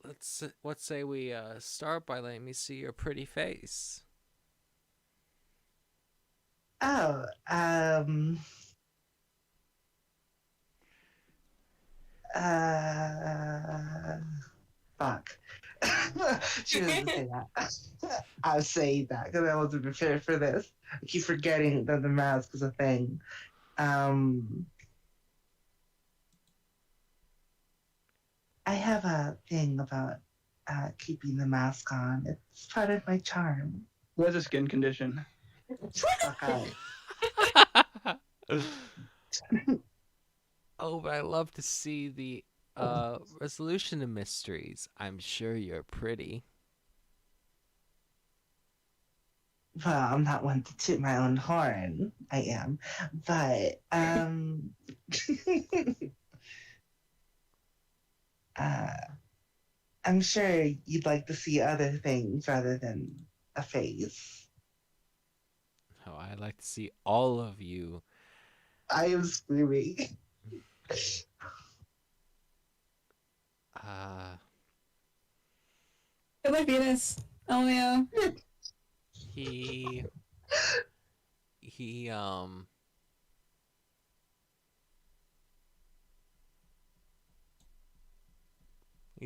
Let's say we start by letting me see your pretty face. Oh, fuck. She doesn't say that. I'll say that because I wasn't prepared for this. I keep forgetting that the mask is a thing. I have a thing about keeping the mask on. It's part of my charm. Who has a skin condition? Fuck out. Oh, but I love to see the resolution of mysteries. I'm sure you're pretty. Well, I'm not one to toot my own horn. I am. But, I'm sure you'd like to see other things rather than a face. Oh, I'd like to see all of you. I am screaming. Good luck, Venus. Oh, yeah. He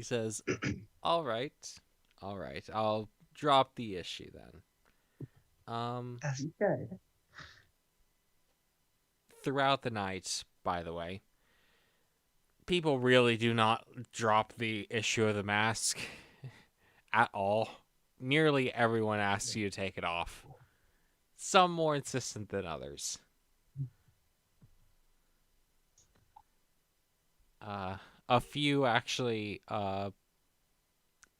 says, all right, I'll drop the issue then. As you should. Throughout the night, by the way, people really do not drop the issue of the mask at all. Nearly everyone asks you to take it off. Some more insistent than others. A few actually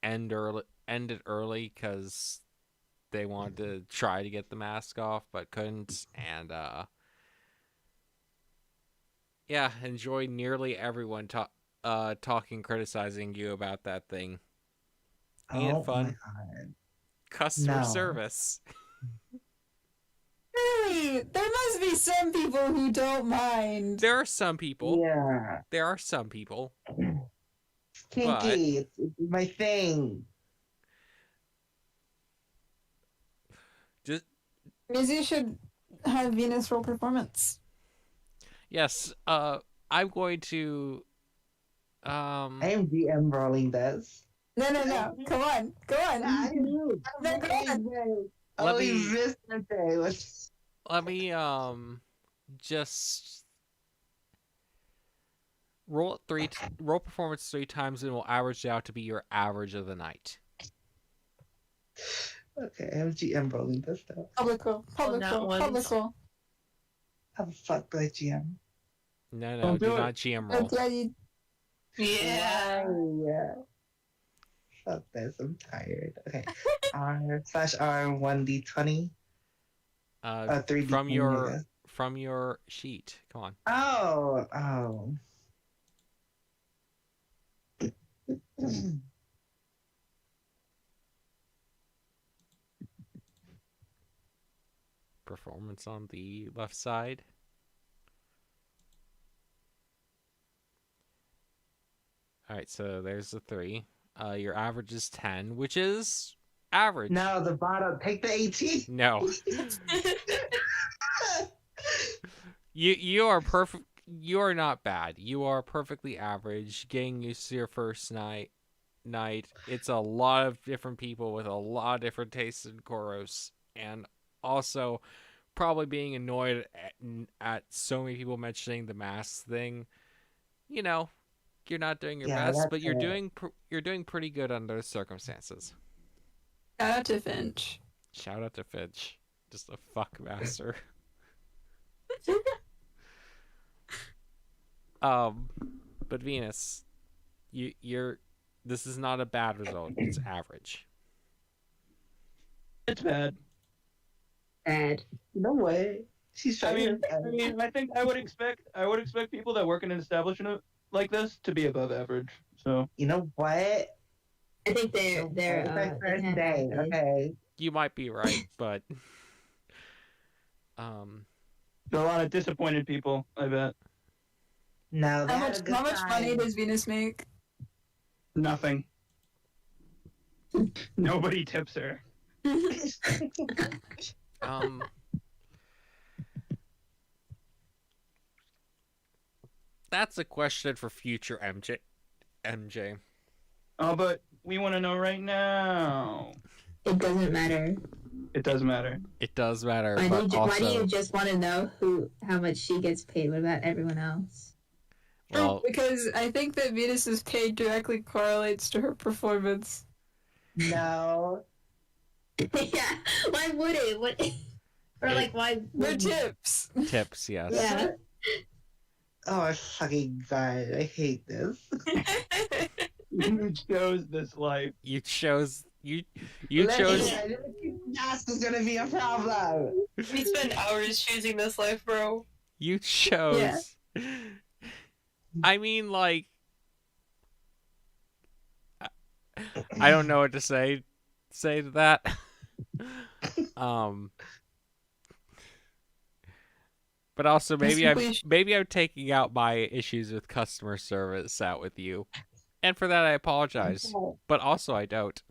ended early because they wanted to try to get the mask off but couldn't, and yeah, enjoyed nearly everyone talking, criticizing you about that thing. Ain't it fun? My God. Customer service. Really? There must be some people who don't mind. There are some people. Yeah. There are some people. Kinky. It's my thing. Just Maybe should have Venus roll performance. yes. I'm going to. I am DM rolling this. No. Come on. Go on. I do. No, go on. Let me just roll performance 3 times, and we'll average it out to be your average of the night. Okay, I'm GM rolling this stuff. Public roll. How the fuck do I GM? No, do not GM roll. Yeah. Yeah. Fuck this, I'm tired. Okay. R/R1d20. 3d20. From your sheet. Come on. Oh. Performance on the left side. All right, so there's the 3. Your average is 10, which is average. No, the bottom. Take the 18. No. You are perfect. you're not bad. You are perfectly average. Getting used to your first night. It's a lot of different people with a lot of different tastes in Koros, and also probably being annoyed at so many people mentioning the mask thing. You know, you're not doing your Yeah, best, that's but you're it. doing pretty good under the circumstances. Shout out to Finch. Shout out to Finch, just a fuck master. But Venus, you're this is not a bad result. It's average. It's bad. Bad. No way. She's I trying mean, I think I would expect people that work in an establishment like this to be above average. So You know what? I think they're It's my they first have day. average. Okay. You might be right, but there's a lot of disappointed people, I bet. No, they had a good How much money time. does Venus make? Nothing. Nobody tips her. That's a question for future MJ. Oh, but we want to know right now. It doesn't matter. It does matter. It does matter, Why but do you also, just want to know how much she gets paid? What about everyone else? well, Because I think that Venus's pay directly correlates to her performance. No. Yeah. Why would it? What? Or like why? They're would- tips. tips, yes. Yeah. Oh my fucking god. I hate this. You chose this life. You chose I chose didn't think mask was gonna be a problem. We spend hours choosing this life, bro. you chose. I mean, like, I don't know what to say to that. But also maybe I'm taking out my issues with customer service out with you, and for that I apologize. But also I don't.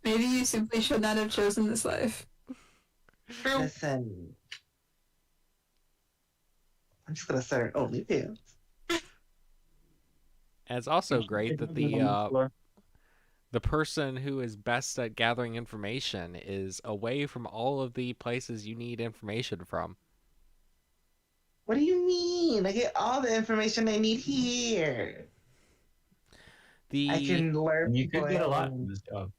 Maybe you simply should not have chosen this life. Listen. I'm just gonna start an OnlyFans. And it's also great that the person who is best at gathering information is away from all of the places you need information from. What do you mean? I get all the information I need here. I can learn. You could get a lot people from this job.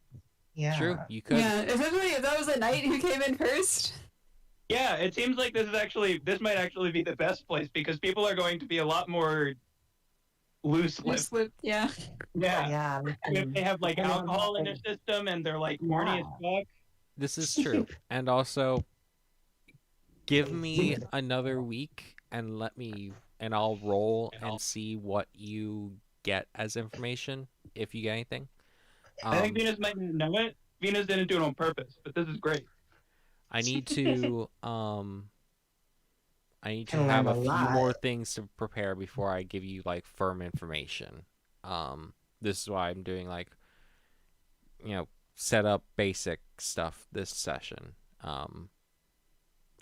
Yeah. True, you could. Yeah, especially if that was the knight who came in first. Yeah, it seems like this might actually be the best place because people are going to be a lot more loose-lipped. Yeah. Yeah. Yeah. If they have like alcohol in their system and they're like horny as fuck. This is true. And also, give me another week and I'll roll and see what you get as information, if you get anything. I think Venus might know it. Venus didn't do it on purpose, but this is great. I need to Can have learn a a few lot. more things to prepare before I give you like firm information. This is why I'm doing like, set up basic stuff this session.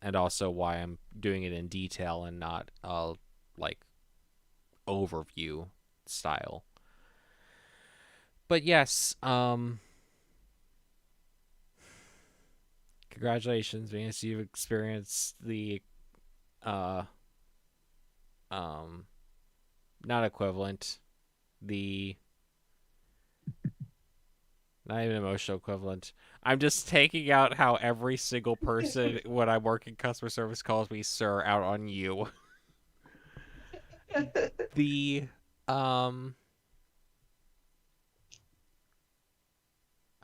And also why I'm doing it in detail and not like overview style. But yes, congratulations, Venus. You've experienced the not equivalent, the not even emotional equivalent. I'm just taking out how every single person when I work in customer service calls me sir out on you. The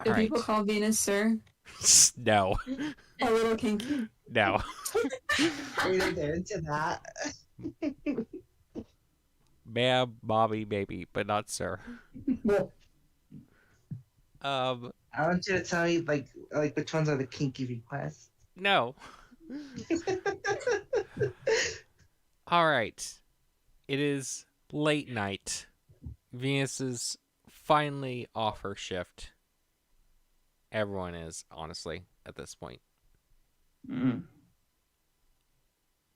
Do all right. people call Venus sir? No. A little kinky. No. Are you there to that? Ma'am, mommy, baby, but not sir. I want you to tell me like which ones are the kinky requests. No. All right. It is late night. Venus is finally off her shift. Everyone is, honestly, at this point. Mm.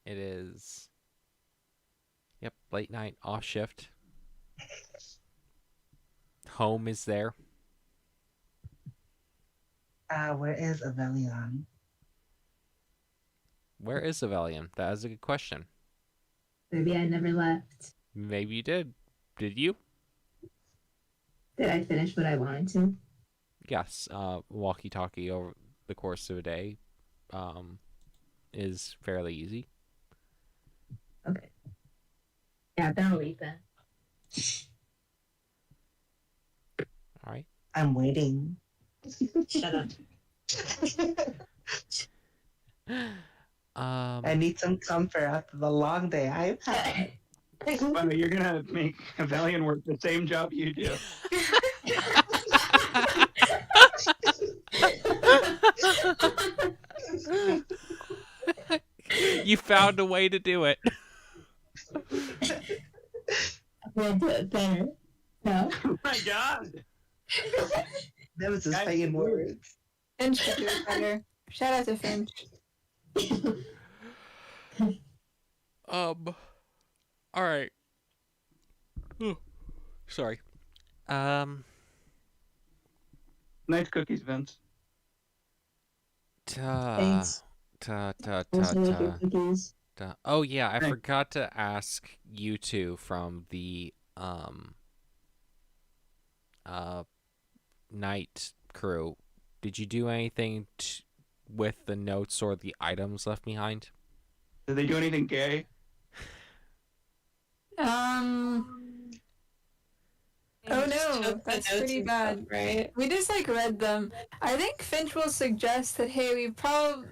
It is Yep, late night, off shift. Home is there. Where is Avelion? Where is Avelion? That is a good question. Maybe I never left. Maybe you did. Did you? Did I finish what I wanted to? Yes. Walkie-talkie over the course of a day is fairly easy. Okay. Yeah, then I'll leave then. All right. I'm waiting. Shut up. I need some comfort after the long day I've had. Well, you're gonna make Avelion work the same job you do. You found a way to do it. I'm gonna do it better. No? Oh my god! That was just Guys, saying words. Finch could do it better. Shout out to Finch. All right. Sorry. Nice cookies, Vince. Thanks. Ta. Also like your cookies. Oh yeah, I Thanks. forgot to ask you two from the night crew. Did you do anything with the notes or the items left behind? Did they do anything gay? Oh Just no, took the that's notes pretty and bad. stuff, right? We just like read them. I think Finch will suggest that hey, we probably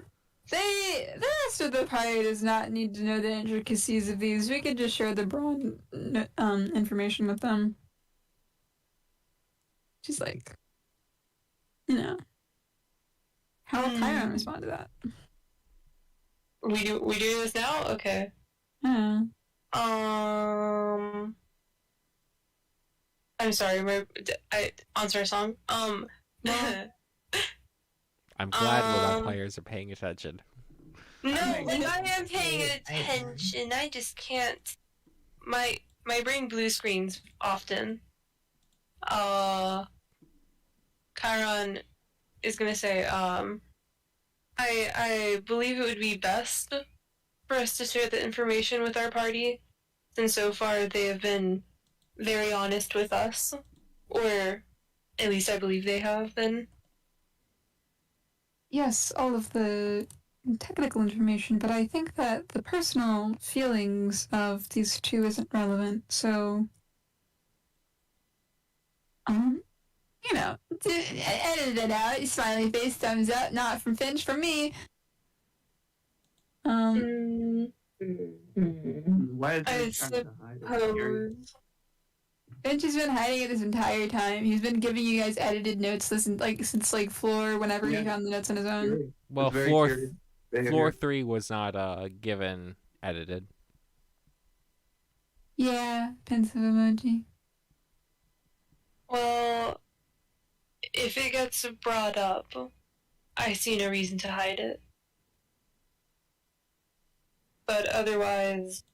the rest of the party does not need to know the intricacies of these. We could just share the broad information with them. Just like, you know, how will Chiron respond to that? We do this now? Okay. Yeah. I'm sorry, I answer a song. Well, I'm glad Robot Um, players are paying attention. No, Amazing. like I am paying attention. I just can't. My brain blue screens often. Chiron is gonna say, I believe it would be best for us to share the information with our party, since so far they have been very honest with us, or at least I believe they have been. yes, all of the technical information, but I think that the personal feelings of these two isn't relevant. So, you know, edit it out. Smiley face, thumbs up. Not from Finch, from me. Mm, Why is I he trying to hide it? Curious. suppose. Finch has been hiding it this entire time. He's been giving you guys edited notes since floor whenever Yeah. he found the notes on his own. Curious. Well, It's very floor curious behavior. floor 3 was not given edited. Yeah, pensive emoji. Well, if it gets brought up, I see no reason to hide it. But otherwise,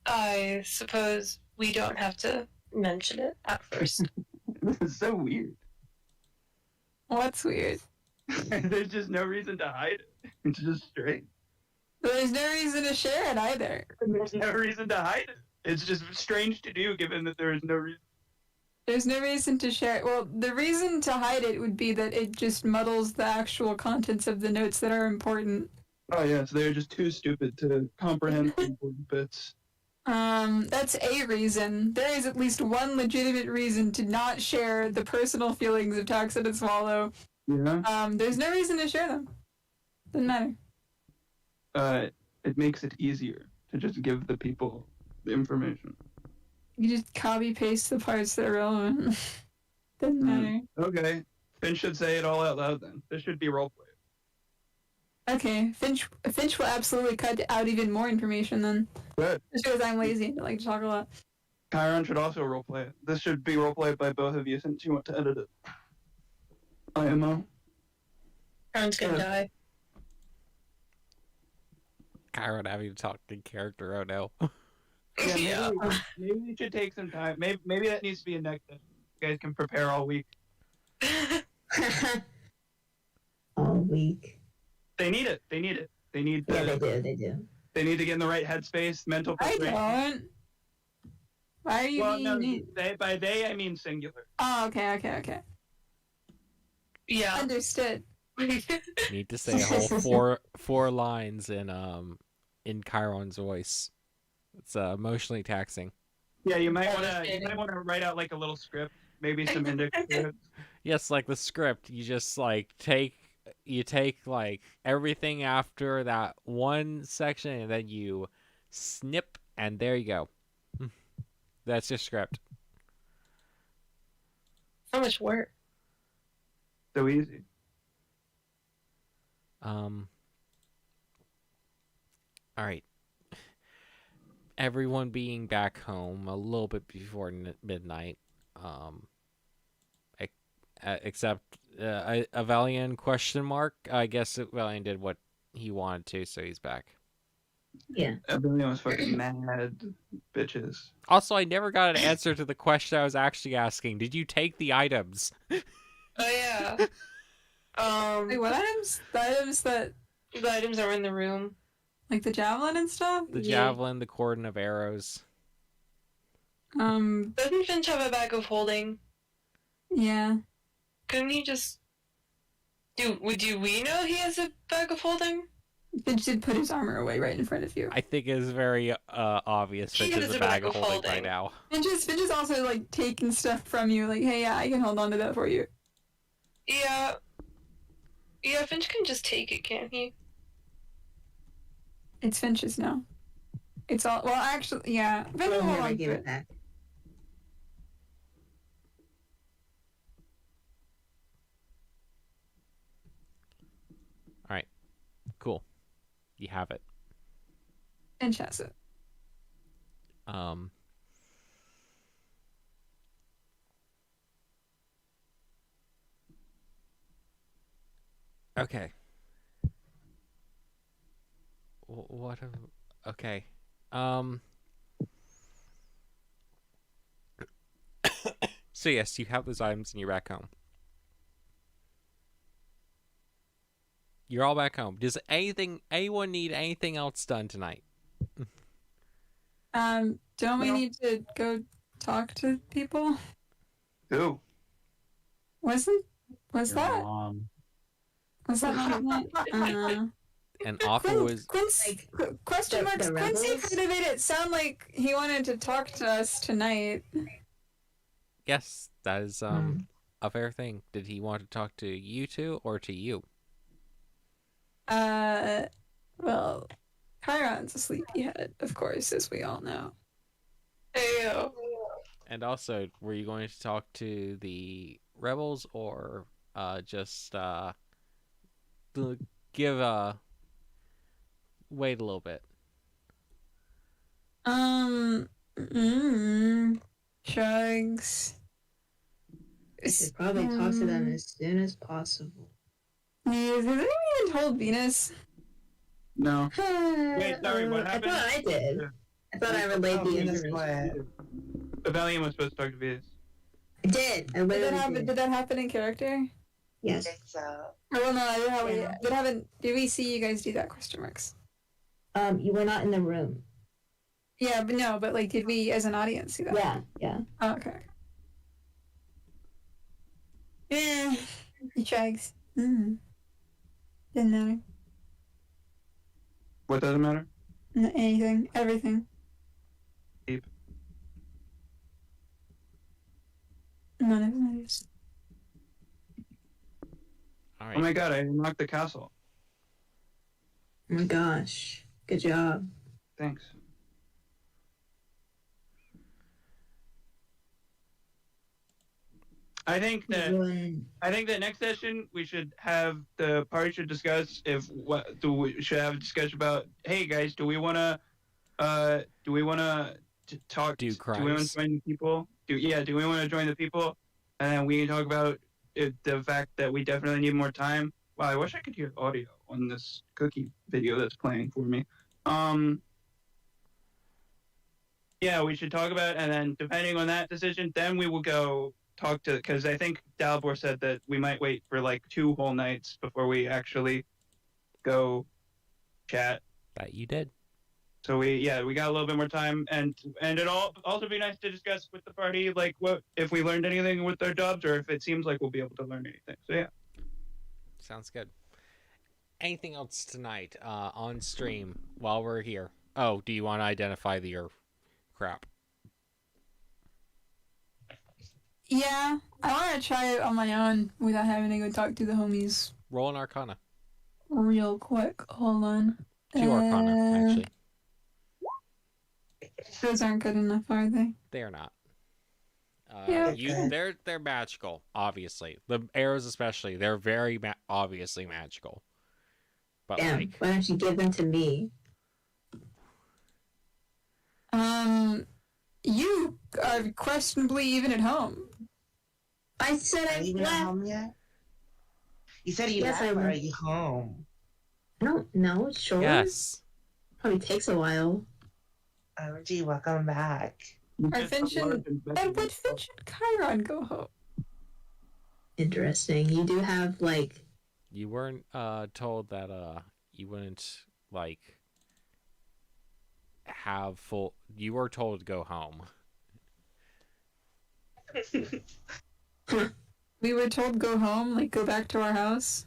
I suppose we don't have to mention it at first. This is so weird. What's weird? There's just no reason to hide it. It's just straight. There's no reason to share it either. There's no reason to hide it. It's just strange to do, given that there is no reason. There's no reason to share it. Well, the reason to hide it would be that it just muddles the actual contents of the notes that are important. Oh yeah, so they're just too stupid to comprehend the important bits. That's a reason. There is at least one legitimate reason to not share the personal feelings of Toxin and Swallow. Yeah. There's no reason to share them. Doesn't matter. It makes it easier to just give the people the information. You just copy paste the parts that are relevant. Doesn't matter. Okay. Finn should say it all out loud then. This should be roleplay. Okay, Finch will absolutely cut out even more information then. Good. Just because I'm lazy and I like to talk a lot. Chiron should also roleplay it. This should be roleplayed by both of you since you want to edit it. IMO. Chiron's gonna die. Chiron having to talk in character, oh no. Yeah, maybe we should take some time. Maybe that needs to be a next session. You guys can prepare all week. All week. They need it. They need it. They need the, Yeah, they do. They do. They need to get in the right headspace, mental I preparation. don't. Why are you Well, no, being... by they I mean singular. Oh, okay. Yeah. Understood. Need to say a whole four lines in Chiron's voice. It's emotionally taxing. Yeah, you might want to write out like a little script, maybe some index scripts. Yes, like the script, you just like take like everything after that one section and then you snip and there you go. That's your script. So much work. So easy. All right. Everyone being back home a little bit before midnight, except Avelian question mark. I guess Avelian did what he wanted to, so he's back. Yeah. Everyone was fucking mad bitches. Also, I never got an answer to the question I was actually asking. Did you take the items? Oh yeah. Wait, what items? The items that... The items that were in the room. Like the javelin and stuff? The javelin, the cordon of arrows. Doesn't Finch have a bag of holding? Yeah. Couldn't he just... Do we know he has a bag of holding? Finch did put his armor away right in front of you. I think it's very obvious He Finch has is a bag of holding right now. Finch is also like taking stuff from you, like, hey, yeah, I can hold on to that for you. Yeah. Yeah, Finch can just take it, can't he? It's Finch's now. It's all, well, actually, yeah. Finch will hold I on to give it. it back. All right, cool. You have it. Finch has it. Okay. What? Okay. So yes, you have those items and you're back home. You're all back home. Does anyone need anything else done tonight? Don't we need to go talk to people? Who? Was Your that? mom. Was that not? And offer was Quincy, question marks. the Quincy rebels? kind of made it sound like he wanted to talk to us tonight. yes, that is a fair thing. Did he want to talk to you two or to you? Well, Chiron's a sleepyhead, of course, as we all know. Heyo. And also, were you going to talk to the rebels or just give wait a little bit? Shrugs. I should probably talk to them as soon as possible. Has anyone even told Venus? No. Wait, sorry, what happened? I thought I did. I thought I relayed the information. Avelian was supposed to talk to Venus. I did. I Did literally that happen? did. Did that happen in character? Yes. So. Or well, no, I did how we did we see you guys do that? Question marks. You were not in the room. Yeah, but no, but like, did we as an audience see that? Yeah, yeah. Oh, okay. Yeah, Shags. Didn't matter. What doesn't matter? Anything, everything. Deep. None of it matters. All Oh right. my god, I unlocked the castle. Oh my gosh. Good job. Thanks. I think that next session we should have the party should discuss if what do we should have a discussion about. Hey guys, do we want to talk? Do we want crimes. to join the people? Do we want to join the people? And then we can talk about the fact that we definitely need more time. Wow, I wish I could hear audio on this cookie video that's playing for me. Yeah, we should talk about it, and then depending on that decision, then we will go talk to, because I think Dalbor said that we might wait for like 2 whole nights before we actually go chat. That you did. So we got a little bit more time, and it'll also be nice to discuss with the party, like what if we learned anything with our jobs, or if it seems like we'll be able to learn anything. So yeah. Sounds good. Anything else tonight on stream while we're here? Oh, do you want to identify your crap? Yeah, I want to try it on my own without having to go talk to the homies Roll an Arcana. real quick. Hold on. 2 Arcana, actually. Those aren't good enough, are they? They are not. Yeah. They're magical, obviously. The arrows, especially, they're very obviously magical. But Damn, like, why don't you give them to me? You are questionably even at home. I said Are I you even at left. home yet? You said you Yes, left, I or are went. you home? I don't know. Sure. yes. Probably takes a while. Gee, welcome back. Are Finch and would Finch and Chiron go home? Interesting. You do have like. You weren't told that you wouldn't like have full. You were told to go home. We were told go home, like go back to our house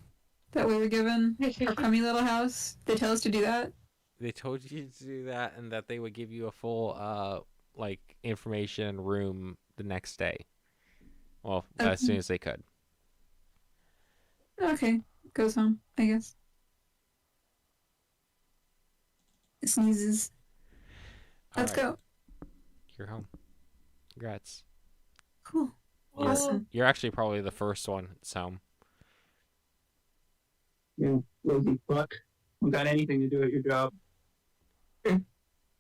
that we were given, our crummy little house. They tell us to do that. They told you to do that, and that they would give you a full like information room the next day. Well, as soon as they could. Okay, goes home, I guess. It sneezes. Let's go. You're home. Congrats. Cool. You're, Awesome. you're actually probably the first one that's home. Yeah, lazy fuck. Don't got anything to do at your job.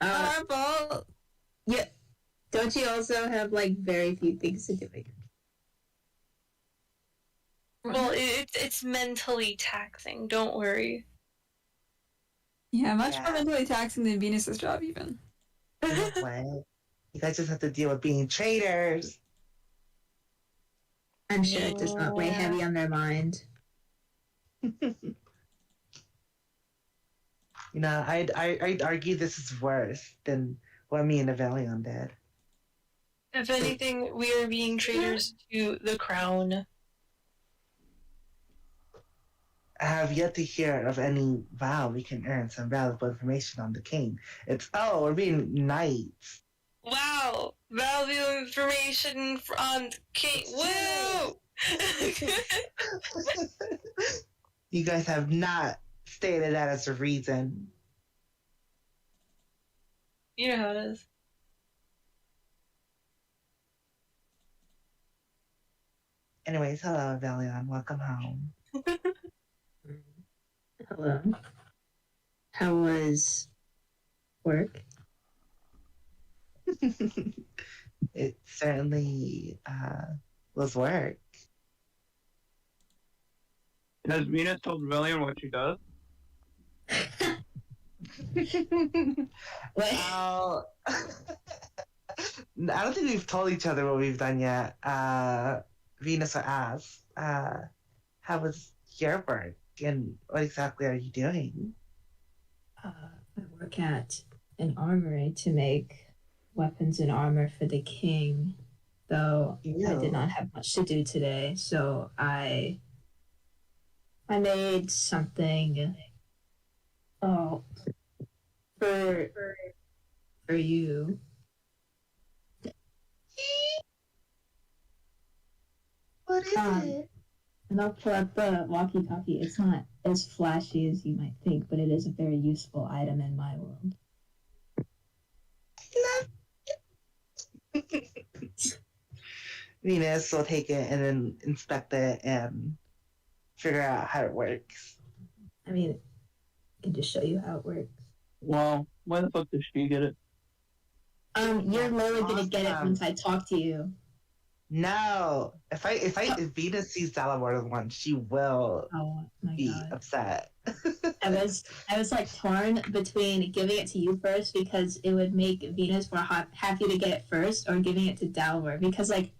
Our fault. Yeah. Don't you also have like very few things to do? Well, it's mentally taxing. Don't worry. Yeah, much more Yeah. mentally taxing than Venus's job, even. What? You guys just have to deal with being traitors. I'm sure it does not weigh heavy on their mind. You know, I'd argue this is worse than what me and Avelion did. If anything, we are being traitors to the crown. I have yet to hear of any we can earn some valuable information on the king. It's we're being knights. Wow! Valuable information on King. Woo! You guys have not stated that as a reason. You know how it is. Anyways, hello, Avelion. Welcome home. Hello. How was work? It certainly was work. Has Venus told Rebellion what she does? Well, I don't think we've told each other what we've done yet. Venus or As, how was your work and what exactly are you doing? I work at an armory to make weapons and armor for the king, though I did not have much to do today, so I made something for you. What is it? And I'll pull up the walkie-talkie. It's not as flashy as you might think, but it is a very useful item in my world. Venus will take it and then inspect it and figure out how it works. I mean, I can just show you how it works. Well, why the fuck does she get it? You're literally gonna get it Awesome. once I talk to you. No, if Venus sees Dalamor as one, she will Oh my be god. upset. I was like torn between giving it to you first because it would make Venus more happy to get it first, or giving it to Dalvor because like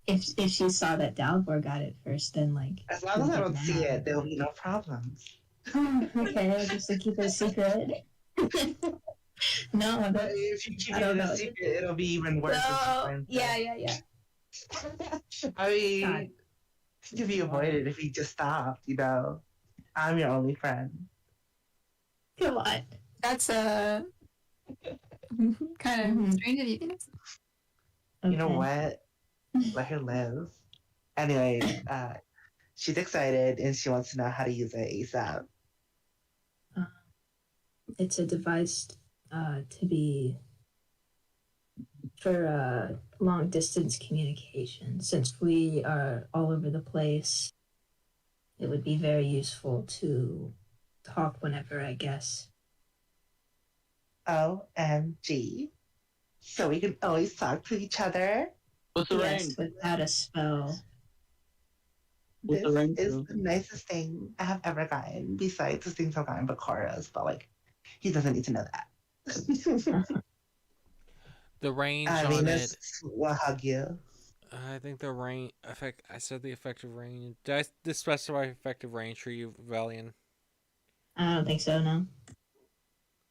if she saw that Dalvor got it first, then like As long as I don't see it, there'll be no problems. Okay, just to keep it a secret. No, But if you keep I it don't a know. secret, it'll be even worse. No, yeah. I mean, God. it could be avoided if you just stopped, you know. I'm your only friend. Come on. That's kind of strange of you. Venus. You know what? Let her live. Anyway, she's excited and she wants to know how to use it ASAP. It's a device to be for long distance communication. Since we are all over the place, it would be very useful to talk whenever, I guess. OMG. So we can always talk to each other. What's the Yes, range? without a spell. What's This the range? is the nicest thing I have ever gotten, besides the things I've gotten Bakara's, but like, he doesn't need to know that. The range I on mean, it. will hug you. I think the range effect. I said the effective range. Did I specify effective range for you, Valian? I don't think so, no.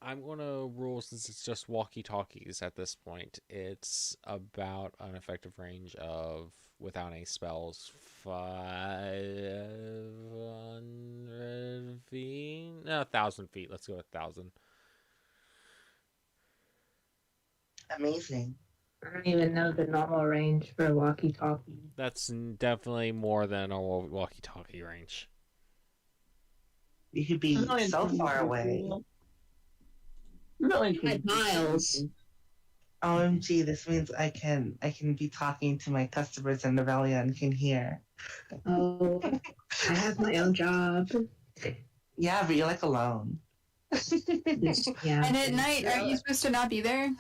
I'm gonna rule, since it's just walkie-talkies at this point, it's about an effective range of, without any spells, 500 feet? No, 1,000 feet. Let's go with 1,000. Amazing. I don't even know the normal range for a walkie-talkie. That's definitely more than a walkie-talkie range. You could be so far away. 5 miles. OMG, this means I can be talking to my customers in Novelia and can hear. Oh, I have my own job. Yeah, but you're like alone. Yeah. And at night, Yeah. aren't you supposed to not be there?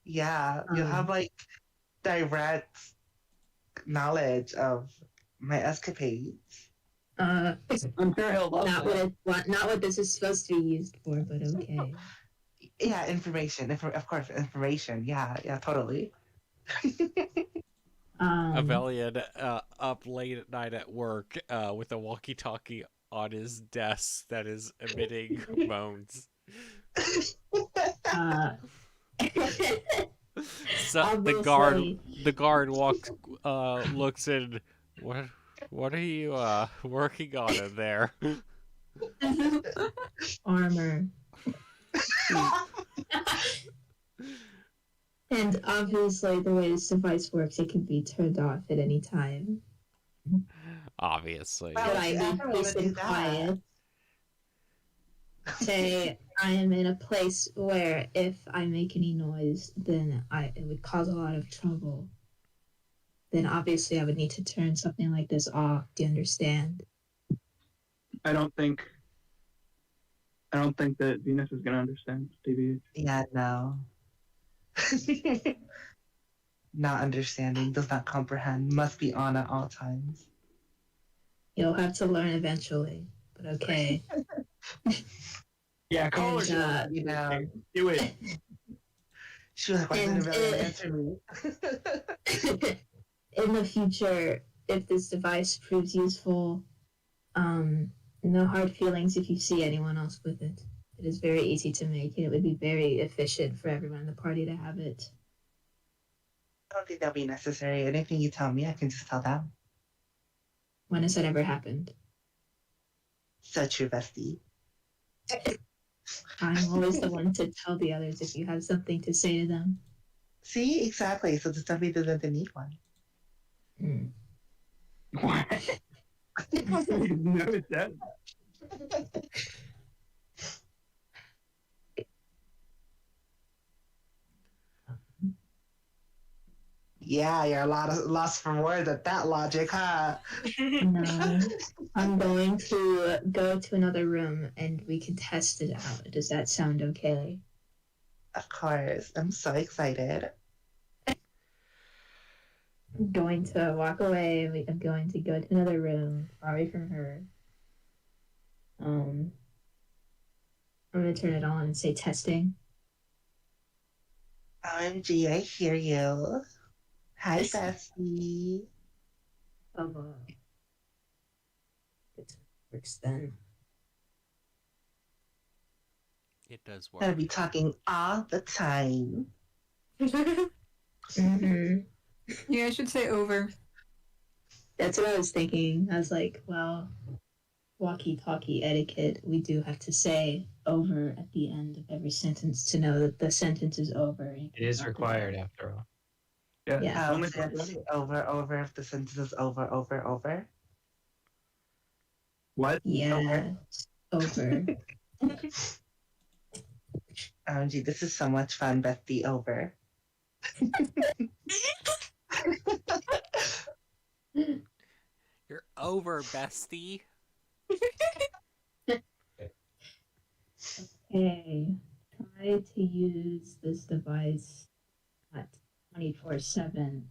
Yeah, you have like direct knowledge of my escapades. I'm sure he'll love Not that. not what this is supposed to be used for, but okay. Yeah, information. Of course, information. Yeah, totally. Avelian up late at night at work with a walkie-talkie on his desk that is emitting moans. So the guard walks looks in. What are you working on in there? Armor. And obviously, the way this device works, it can be turned off at any time. Obviously. Well, But I need peace and quiet. Say I am in a place where if I make any noise, then it would cause a lot of trouble. Then obviously I would need to turn something like this off. Do you understand? I don't think that Venus is gonna understand, Stevie. Yeah, no. Not understanding, does not comprehend, must be on at all times. You'll have to learn eventually. But okay. Yeah, call And, her. You know, Do it. she was like, why didn't really answer me? In the future, if this device proves useful, no hard feelings if you see anyone else with it. It is very easy to make, and it would be very efficient for everyone in the party to have it. I don't think that'll be necessary. Anything you tell me, I can just tell them. When has that ever happened? Such your bestie. I'm always the one to tell the others if you have something to say to them. See, exactly. So the stuff doesn't need one. What? No, it doesn't. Yeah, you're a lot of lost for words at that logic, huh? No, I'm going to go to another room and we can test it out. Does that sound okay? Of course. I'm so excited. I'm going to walk away. I'm going to go to another room, far away from her. I'm gonna turn it on and say testing. OMG, I hear you. Hi, Yes. bestie. Oh, it works then. It does Gonna work. be talking all the time. Mm-hmm. Yeah, I should say over. That's what I was thinking. I was like, well, walkie-talkie etiquette, we do have to say over at the end of every sentence to know that the sentence is over. It is required after all. Yeah. Yeah. Only So you have to say over if the sentence is over. what? Yeah. Over. OMG, this is so much fun, bestie. Over. You're over, bestie. Okay. Try to use this device at 24/7.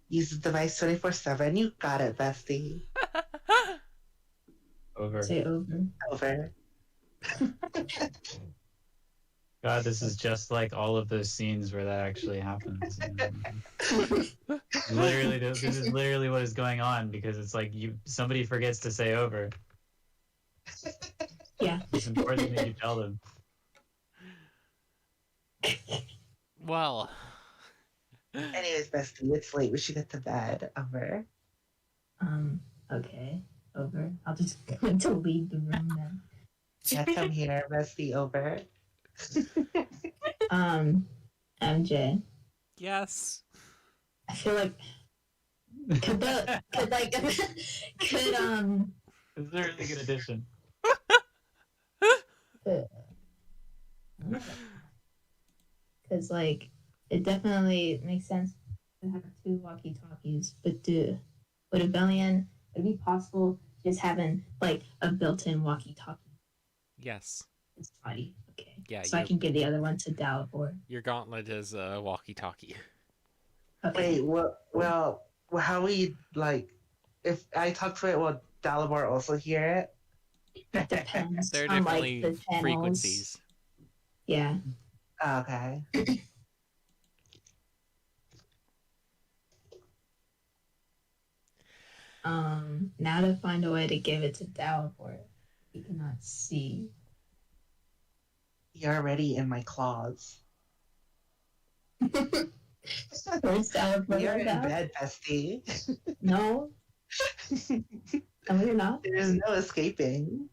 Use the device 24/7. You got it, bestie. Over. Say over. Over. God, this is just like all of those scenes where that actually happens. Literally, this is literally what is going on because it's like somebody forgets to say over. Yeah. It's important that you tell them. Well. Anyways, bestie, it's late. We should get to bed. Over. Okay. Over. I'll just go to leave the room then. Yeah, come here, bestie. Over. MJ. Yes. I feel like could This is a really good addition. because like it definitely makes sense to have two walkie-talkies, but would a Bellion, would it be possible just having like a built-in walkie-talkie Yes. in his body? Okay. Yeah, So I can give the other one to Dalibor. Your gauntlet is a walkie-talkie. Okay. Wait, well, how we like? If I talk to it, will Dalibor also hear it? It depends They're on definitely like the channels. frequencies. Yeah. Okay. Now to find a way to give it to Dalibor. He cannot see. You're already in my claws. Where's Dalibor You're right in now? bed, bestie. No. No, you're not. There's no escaping.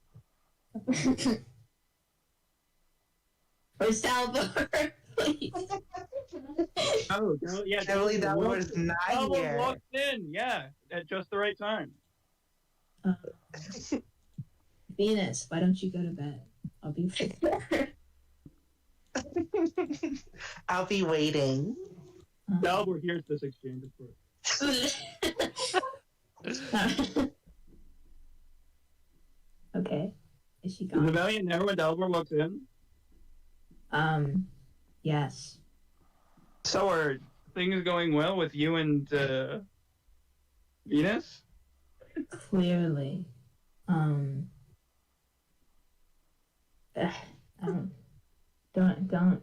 Where's Dalibor? Please. Oh, yeah. Surely Dalibor's not here. walked in, yeah, at just the right time. Venus, why don't you go to bed? I'll be right there. I'll be waiting. Dalbor hears this exchange, of course. Okay. Is she Is the gone? Valiant there when Dalbor walks in? Yes. So are things going well with you and Venus? Clearly. Don't.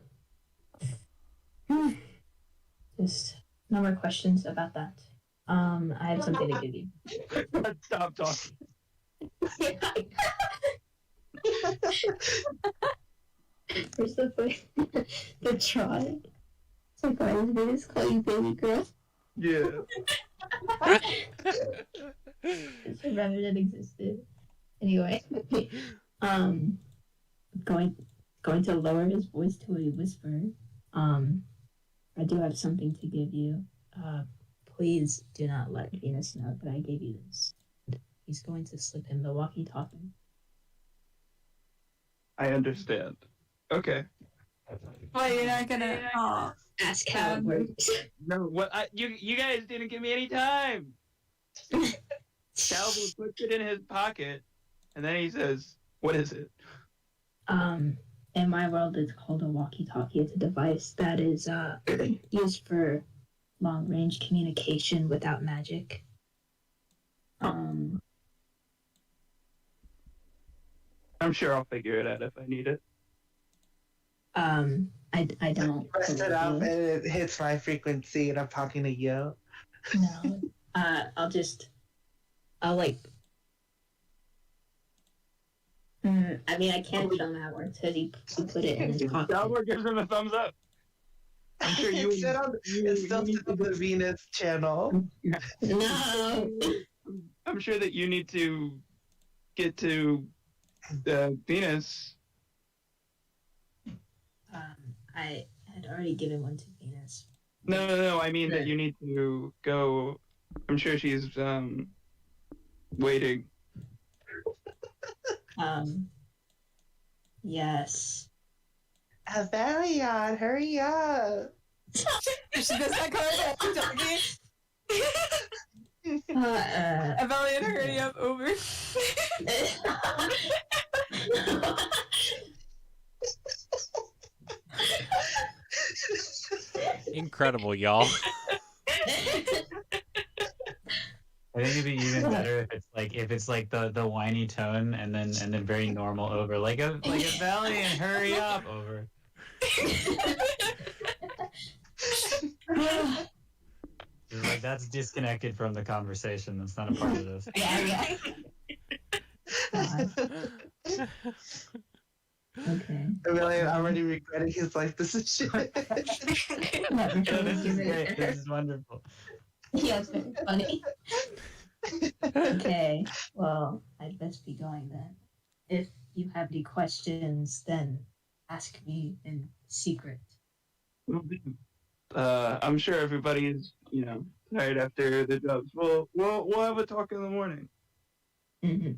Just no more questions about that. I have something to give you. Stop talking. Where's the try? It's like, why does Venus call you baby girl? Yeah. Just remember that existed. Anyway, going to lower his voice to a whisper. I do have something to give you. Please do not let Venus know that I gave you this. He's going to slip him the walkie-talkie. I understand. Okay. Well, you're not gonna. Oh, Ask how it works. No, what? You guys didn't give me any time. Dalbor puts it in his pocket, and then he says, "What is it?" In my world, it's called a walkie-talkie. It's a device that is used for long-range communication without magic. I'm sure I'll figure it out if I need it. I don't. Press it up believe and it hits my frequency and I'm talking to you. you. No. I'll like. I mean, I can't show him how it works because he put it in his pocket. Dalmor gives him a thumbs up. I'm sure you. It's still need on the Venus channel. No. I'm sure that you need to get to Venus. I had already given one to Venus. No. I mean that you need to go. I'm sure she's waiting. Yes. Avelion, hurry up. She does that card talking. Avelion, hurry up, over. Incredible, y'all. I think it'd be even better if it's like the whiny tone and then very normal over like a Valiant, hurry up over. It's like that's disconnected from the conversation. That's not a part of this. Yeah. Okay. Avelion already regretting his life decision. No, this is great. This is wonderful. Yeah, it's very funny. Okay, well, I'd best be going then. If you have any questions, then ask me in secret. I'm sure everybody's tired after the jobs. We'll have a talk in the morning. Mm-hmm.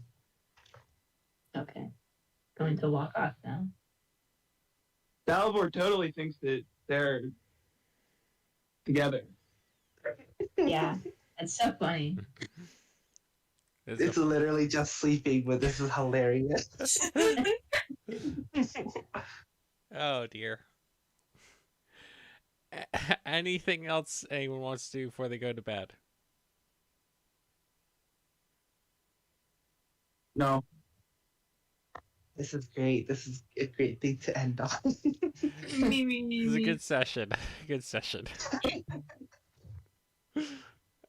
Okay. Going to walk off now. Dalvor totally thinks that they're together. Yeah, it's so funny. It's literally just sleeping, but this is hilarious. Oh dear. Anything else anyone wants to do before they go to bed? No. This is great. This is a great thing to end on. This is a good session. Good session.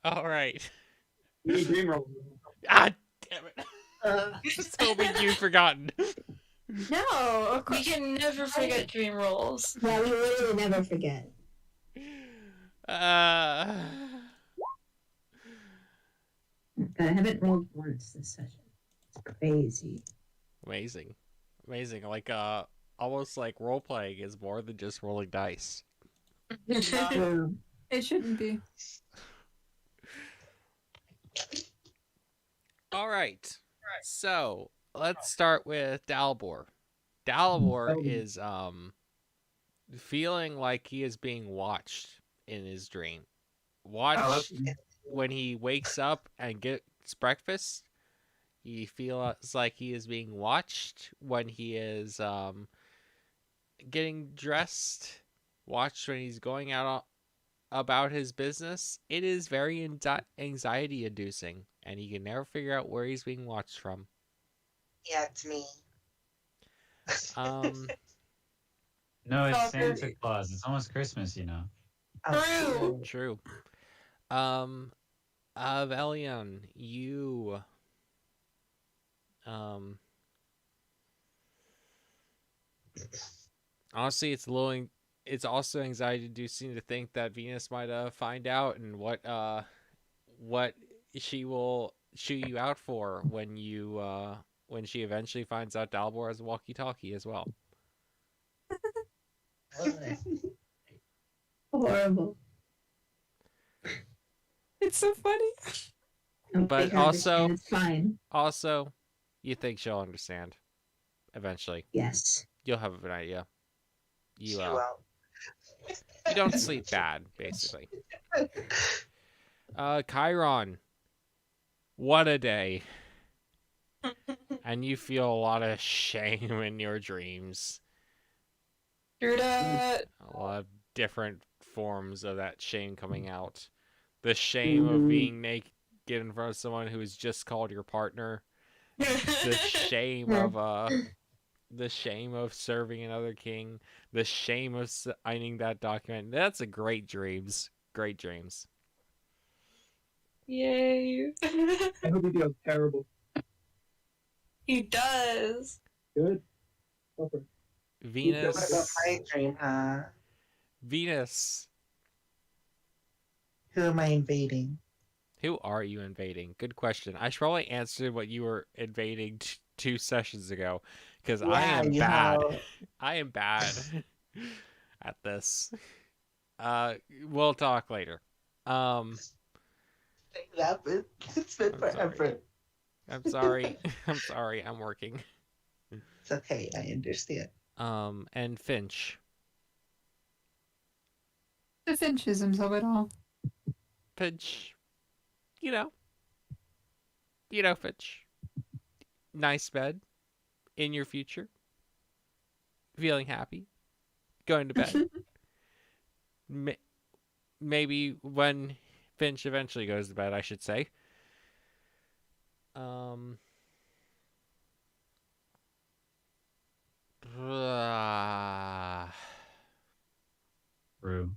All right. Dream roll. Ah, damn it. I was hoping you'd forgotten. No, of We course. can never forget dream rolls. Yeah, we literally never forget. Uh, I haven't rolled once this session. It's crazy. amazing. Amazing. Like, almost like role playing is more than just rolling dice. True. It shouldn't be. All right. So let's start with Dalbor. Dalbor is feeling like he is being watched in his dream. Watched when he wakes up and gets breakfast. He feels like he is being watched when he is getting dressed. Watched when he's going out about his business. It is very anxiety inducing, and he can never figure out where he's being watched from. Yeah, it's me. No, it's Santa Claus. It's almost Christmas, True. Velion, you honestly, it's also anxiety inducing to think that Venus might find out and what she will shoot you out for when she eventually finds out Dalbor has a walkie-talkie as well. Horrible. It's so funny. But also, it's fine. Also, you think she'll understand eventually. Yes. You'll have an idea. You Well, you don't sleep bad, basically. Chiron, what a day. And you feel a lot of shame in your dreams. Hear that? A lot of different forms of that shame coming out. The shame of being naked in front of someone who has just called your partner. the shame of serving another king, the shame of signing that document. That's a great dreams. Great dreams. Yay. I hope he feels terrible. He does. Good. Okay. Venus. My dream, huh? Venus. Who am I invading? Who are you invading? Good question. I should probably answer what you were invading 2 sessions ago, because I am bad. I am bad at this. We'll talk later. It's been forever. I'm sorry. I'm sorry. I'm working. It's okay. I understand. And Finch. The Finchisms of it all. Finch. You know, Finch. Nice bed. In your future. Feeling happy. Going to bed. Maybe when Finch eventually goes to bed, I should say. True.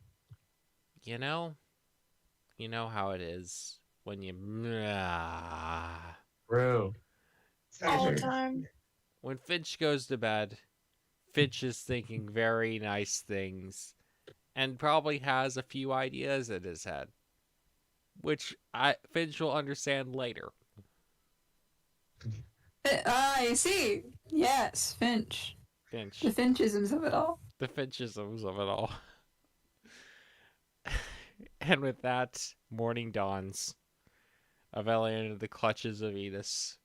You know how it is when you True. All the time. when Finch goes to bed, Finch is thinking very nice things and probably has a few ideas in his head, which Finch will understand later. I see. Yes, Finch. Finch. The Finchisms of it all. The Finchisms of it all. And with that, morning dawns. Avellian in the clutches of Edis,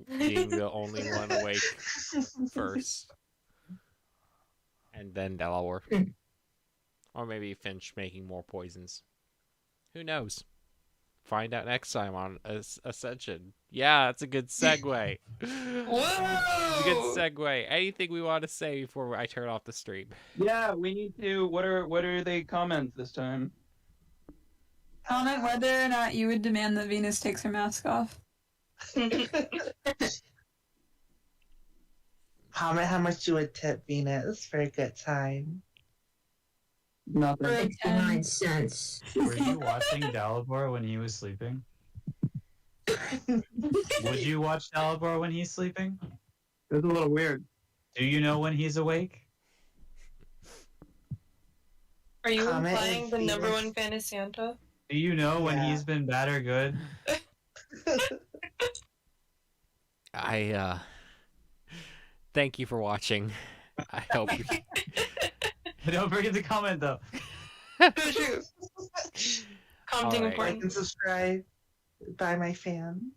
being the only one awake first. And then Delaware. Or maybe Finch making more poisons. Who knows? Find out next time on Ascension. Yeah, that's a good segue. It's a good segue. Anything we want to say before I turn off the stream? Yeah, we need to. What are the comments this time? Comment whether or not you would demand that Venus takes her mask off. Comment how much you would tip Venus for a good time. Nothing. 69 cents. Were you watching Dalibor when he was sleeping? Would you watch Dalibor when he's sleeping? It's a little weird. Do you know when he's awake? Are you Comment implying if the number Venus- one fan is Santa? Do you know when Yeah. he's been bad or good? I thank you for watching. I hope you Don't forget to comment though. True. Commenting Alright. Like important. and subscribe. By my fans.